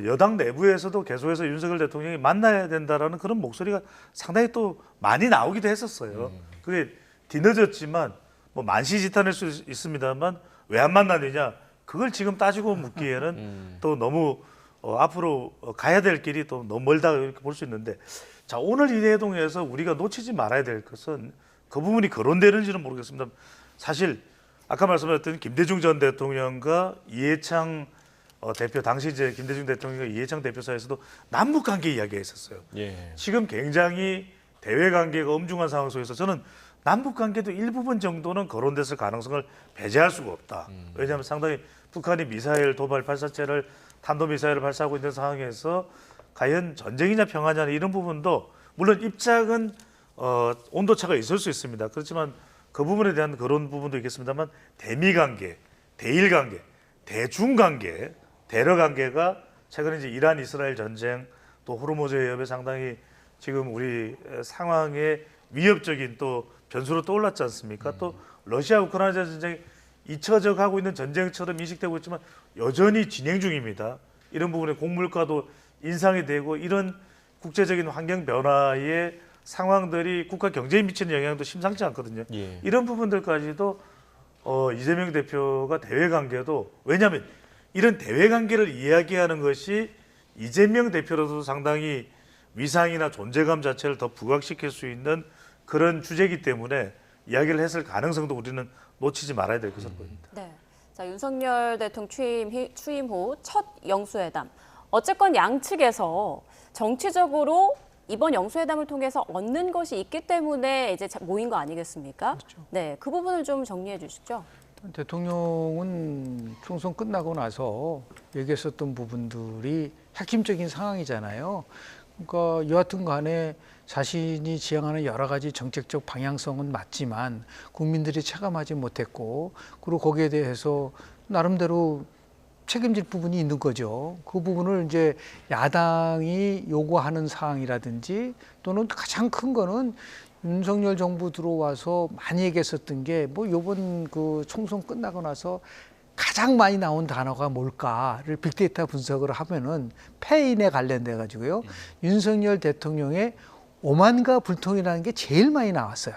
여당 내부에서도 계속해서 윤석열 대통령이 만나야 된다라는 그런 목소리가 상당히 또 많이 나오기도 했었어요. 그게 뒤늦었지만 뭐 만시지탄일 수 있습니다만 왜 안 만나느냐 그걸 지금 따지고 묻기에는 또 너무 앞으로 가야 될 길이 또 너무 멀다 이렇게 볼 수 있는데 자 오늘 이 회동에서 우리가 놓치지 말아야 될 것은 그 부분이 거론되는지는 모르겠습니다. 사실 아까 말씀드렸던 김대중 전 대통령과 이해창 대표 당시 이제 김대중 대통령과 이해창 대표 사이에서도 남북 관계 이야기했었어요. 예. 지금 굉장히 대외 관계가 엄중한 상황 속에서 저는 남북 관계도 일부분 정도는 거론됐을 가능성을 배제할 수가 없다. 왜냐하면 상당히 북한이 미사일 도발 발사체를 탄도미사일을 발사하고 있는 상황에서 과연 전쟁이냐 평화냐 이런 부분도 물론 입장은 온도차가 있을 수 있습니다. 그렇지만 그 부분에 대한 그런 부분도 있겠습니다만 대미 관계, 대일 관계, 대중 관계, 대러 관계가 최근에 이제 이란 이스라엘 전쟁 또 호르무즈 해협에 상당히 지금 우리 상황에 위협적인 또 변수로 떠올랐지 않습니까? 또 러시아 우크라이나 전쟁이 잊혀져 가고 있는 전쟁처럼 인식되고 있지만 여전히 진행 중입니다. 이런 부분에 곡물가도 인상이 되고 이런 국제적인 환경 변화의 상황들이 국가 경제에 미치는 영향도 심상치 않거든요. 예. 이런 부분들까지도 이재명 대표가 대외 관계도 왜냐하면 이런 대외 관계를 이야기하는 것이 이재명 대표로도 상당히 위상이나 존재감 자체를 더 부각시킬 수 있는 그런 주제이기 때문에 이야기를 했을 가능성도 우리는 놓치지 말아야 될 것으로 보입니다. 네. 자, 윤석열 대통령 취임 후 첫 영수회담. 어쨌건 양측에서 정치적으로 이번 영수회담을 통해서 얻는 것이 있기 때문에 이제 모인 거 아니겠습니까? 그렇죠. 네, 그 부분을 좀 정리해 주시죠. 대통령은 총선 끝나고 나서 얘기했었던 부분들이 핵심적인 상황이잖아요. 그러니까 여하튼 간에 자신이 지향하는 여러 가지 정책적 방향성은 맞지만 국민들이 체감하지 못했고 그리고 거기에 대해서 나름대로 책임질 부분이 있는 거죠. 그 부분을 이제 야당이 요구하는 사항이라든지 또는 가장 큰 거는 윤석열 정부 들어와서 많이 얘기했었던 게 뭐 요번 그 총선 끝나고 나서 가장 많이 나온 단어가 뭘까를 빅데이터 분석을 하면은 패인에 관련돼 가지고요. 윤석열 대통령의 오만과 불통이라는 게 제일 많이 나왔어요.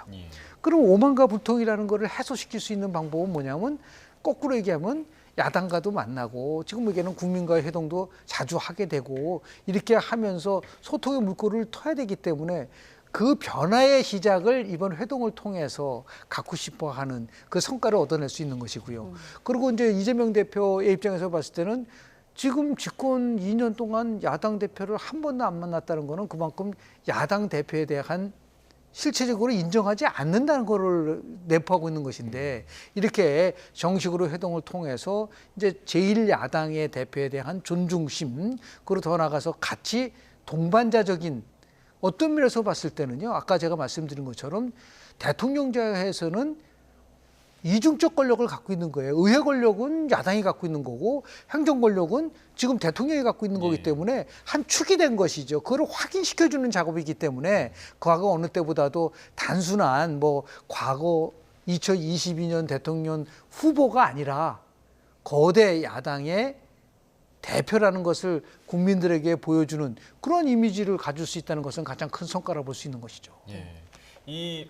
그럼 오만과 불통이라는 거를 해소시킬 수 있는 방법은 뭐냐면 거꾸로 얘기하면 야당과도 만나고 지금 얘기하는 국민과의 회동도 자주 하게 되고 이렇게 하면서 소통의 물꼬를 터야 되기 때문에 그 변화의 시작을 이번 회동을 통해서 갖고 싶어 하는 그 성과를 얻어낼 수 있는 것이고요. 그리고 이제 이재명 대표의 입장에서 봤을 때는 지금 집권 2년 동안 야당 대표를 한 번도 안 만났다는 거는 그만큼 야당 대표에 대한 실체적으로 인정하지 않는다는 거를 내포하고 있는 것인데 이렇게 정식으로 회동을 통해서 이제 제1야당의 대표에 대한 존중심 그리고 더 나아가서 같이 동반자적인 어떤 면에서 봤을 때는요. 아까 제가 말씀드린 것처럼 대통령제에서는 이중적 권력을 갖고 있는 거예요. 의회 권력은 야당이 갖고 있는 거고 행정 권력은 지금 대통령이 갖고 있는 거기 때문에 한 축이 된 것이죠. 그걸 확인시켜주는 작업이기 때문에 과거 어느 때보다도 단순한 뭐 과거 2022년 대통령 후보가 아니라 거대 야당의 대표라는 것을 국민들에게 보여주는 그런 이미지를 가질 수 있다는 것은 가장 큰 성과라고 볼 수 있는 것이죠. 예. 이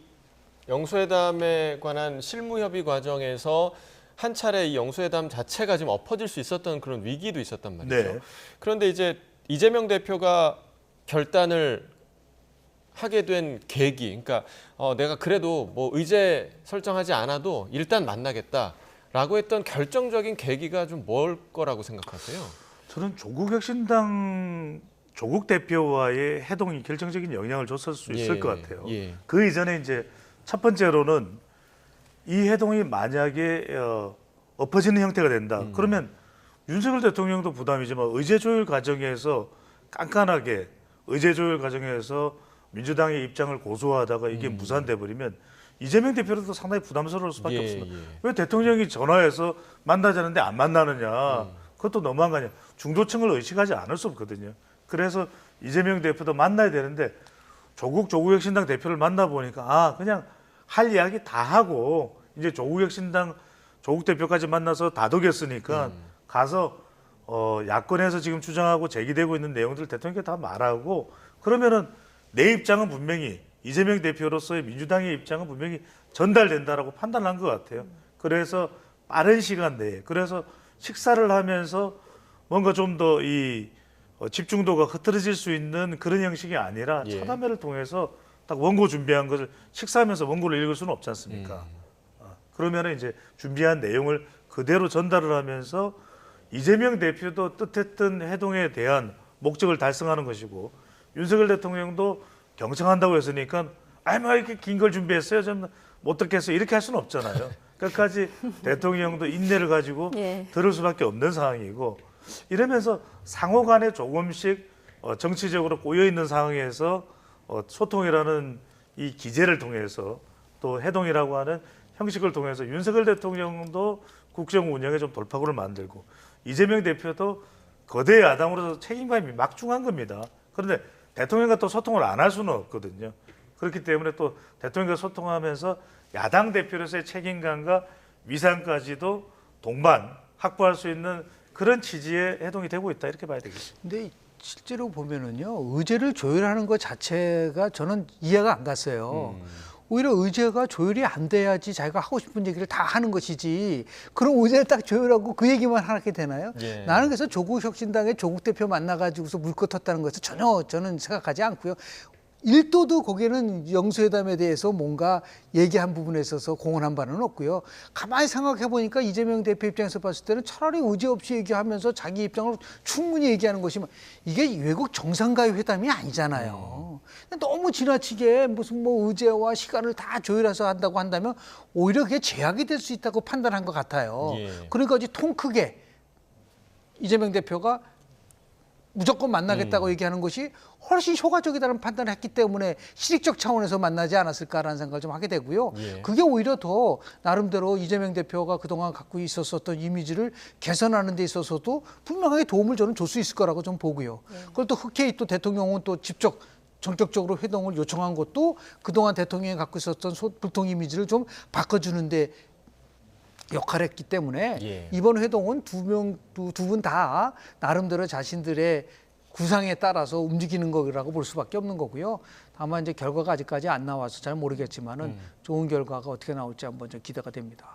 영수회담에 관한 실무협의 과정에서 한 차례 이 영수회담 자체가 좀 엎어질 수 있었던 그런 위기도 있었단 말이죠. 네. 그런데 이제 이재명 대표가 결단을 하게 된 계기, 그러니까 내가 그래도 뭐 의제 설정하지 않아도 일단 만나겠다라고 했던 결정적인 계기가 좀 뭘 거라고 생각하세요? 저는 조국혁신당 조국 대표와의 회동이 결정적인 영향을 줬을 수 있을 것 같아요. 예. 그 이전에 이제 첫 번째로는 이 회동이 만약에 엎어지는 형태가 된다. 그러면 윤석열 대통령도 부담이지만 의제 조율 과정에서 깐깐하게 의제 조율 과정에서 민주당의 입장을 고수하다가 이게 무산돼 버리면 이재명 대표로도 상당히 부담스러울 수밖에 없습니다. 왜 대통령이 전화해서 만나자는데 안 만나느냐. 그것도 너무한 거 아니야. 중도층을 의식하지 않을 수 없거든요. 그래서 이재명 대표도 만나야 되는데 조국혁신당 대표를 만나보니까 그냥 할 이야기 다 하고 이제 조국혁신당 조국 대표까지 만나서 다독였으니까 가서 야권에서 지금 주장하고 제기되고 있는 내용들 대통령께 다 말하고 그러면은 내 입장은 분명히 이재명 대표로서의 민주당의 입장은 분명히 전달된다라고 판단한 것 같아요. 그래서 빠른 시간 내에 그래서 식사를 하면서 뭔가 좀 더 이 집중도가 흐트러질 수 있는 그런 형식이 아니라 예. 차담회를 통해서 딱 원고 준비한 것을 식사하면서 원고를 읽을 수는 없지 않습니까? 그러면은 이제 준비한 내용을 그대로 전달을 하면서 이재명 대표도 뜻했던 해동에 대한 목적을 달성하는 것이고 윤석열 대통령도 경청한다고 했으니까 아이 뭐 이렇게 긴 걸 준비했어요. 좀 못 듣겠어요. 이렇게 할 수는 없잖아요. 끝까지 대통령도 인내를 가지고 예. 들을 수밖에 없는 상황이고 이러면서 상호 간에 조금씩 정치적으로 꼬여 있는 상황에서 소통이라는 이 기제를 통해서 또 해동이라고 하는 형식을 통해서 윤석열 대통령도 국정 운영에 좀 돌파구를 만들고 이재명 대표도 거대 야당으로서 책임감이 막중한 겁니다. 그런데 대통령과 또 소통을 안 할 수는 없거든요. 그렇기 때문에 또 대통령과 소통하면서 야당 대표로서의 책임감과 위상까지도 동반 확보할 수 있는 그런 취지의 해동이 되고 있다 이렇게 봐야 되겠습니다. 근데 실제로 보면은요, 의제를 조율하는 것 자체가 저는 이해가 안 갔어요. 오히려 의제가 조율이 안 돼야지 자기가 하고 싶은 얘기를 다 하는 것이지. 그럼 의제를 딱 조율하고 그 얘기만 하게 되나요? 예. 나는 그래서 조국 혁신당의 조국 대표 만나가지고서 물고 텄다는 것을 전혀 저는 생각하지 않고요. 일도도 거기에는 영수회담에 대해서 뭔가 얘기한 부분에 있어서 공언한 바는 없고요. 가만히 생각해 보니까 이재명 대표 입장에서 봤을 때는 차라리 의제 없이 얘기하면서 자기 입장을 충분히 얘기하는 것이 이게 외국 정상가의 회담이 아니잖아요. 너무 지나치게 무슨 뭐 의제와 시간을 다 조율해서 한다고 한다면 오히려 그게 제약이 될 수 있다고 판단한 것 같아요. 예. 그러니까 이제 통 크게 이재명 대표가 무조건 만나겠다고 얘기하는 것이 훨씬 효과적이다는 판단을 했기 때문에 실익적 차원에서 만나지 않았을까라는 생각을 좀 하게 되고요. 예. 그게 오히려 더 나름대로 이재명 대표가 그동안 갖고 있었던 이미지를 개선하는 데 있어서도 분명하게 도움을 저는 줄 수 있을 거라고 좀 보고요. 그걸 또 흔쾌히 또 대통령은 또 직접 전격적으로 회동을 요청한 것도 그동안 대통령이 갖고 있었던 불통 이미지를 좀 바꿔주는데 역할을 했기 때문에 예. 이번 회동은 두 분 다 나름대로 자신들의 구상에 따라서 움직이는 거라고 볼 수밖에 없는 거고요. 다만 이제 결과가 아직까지 안 나와서 잘 모르겠지만은 좋은 결과가 어떻게 나올지 한번 좀 기대가 됩니다.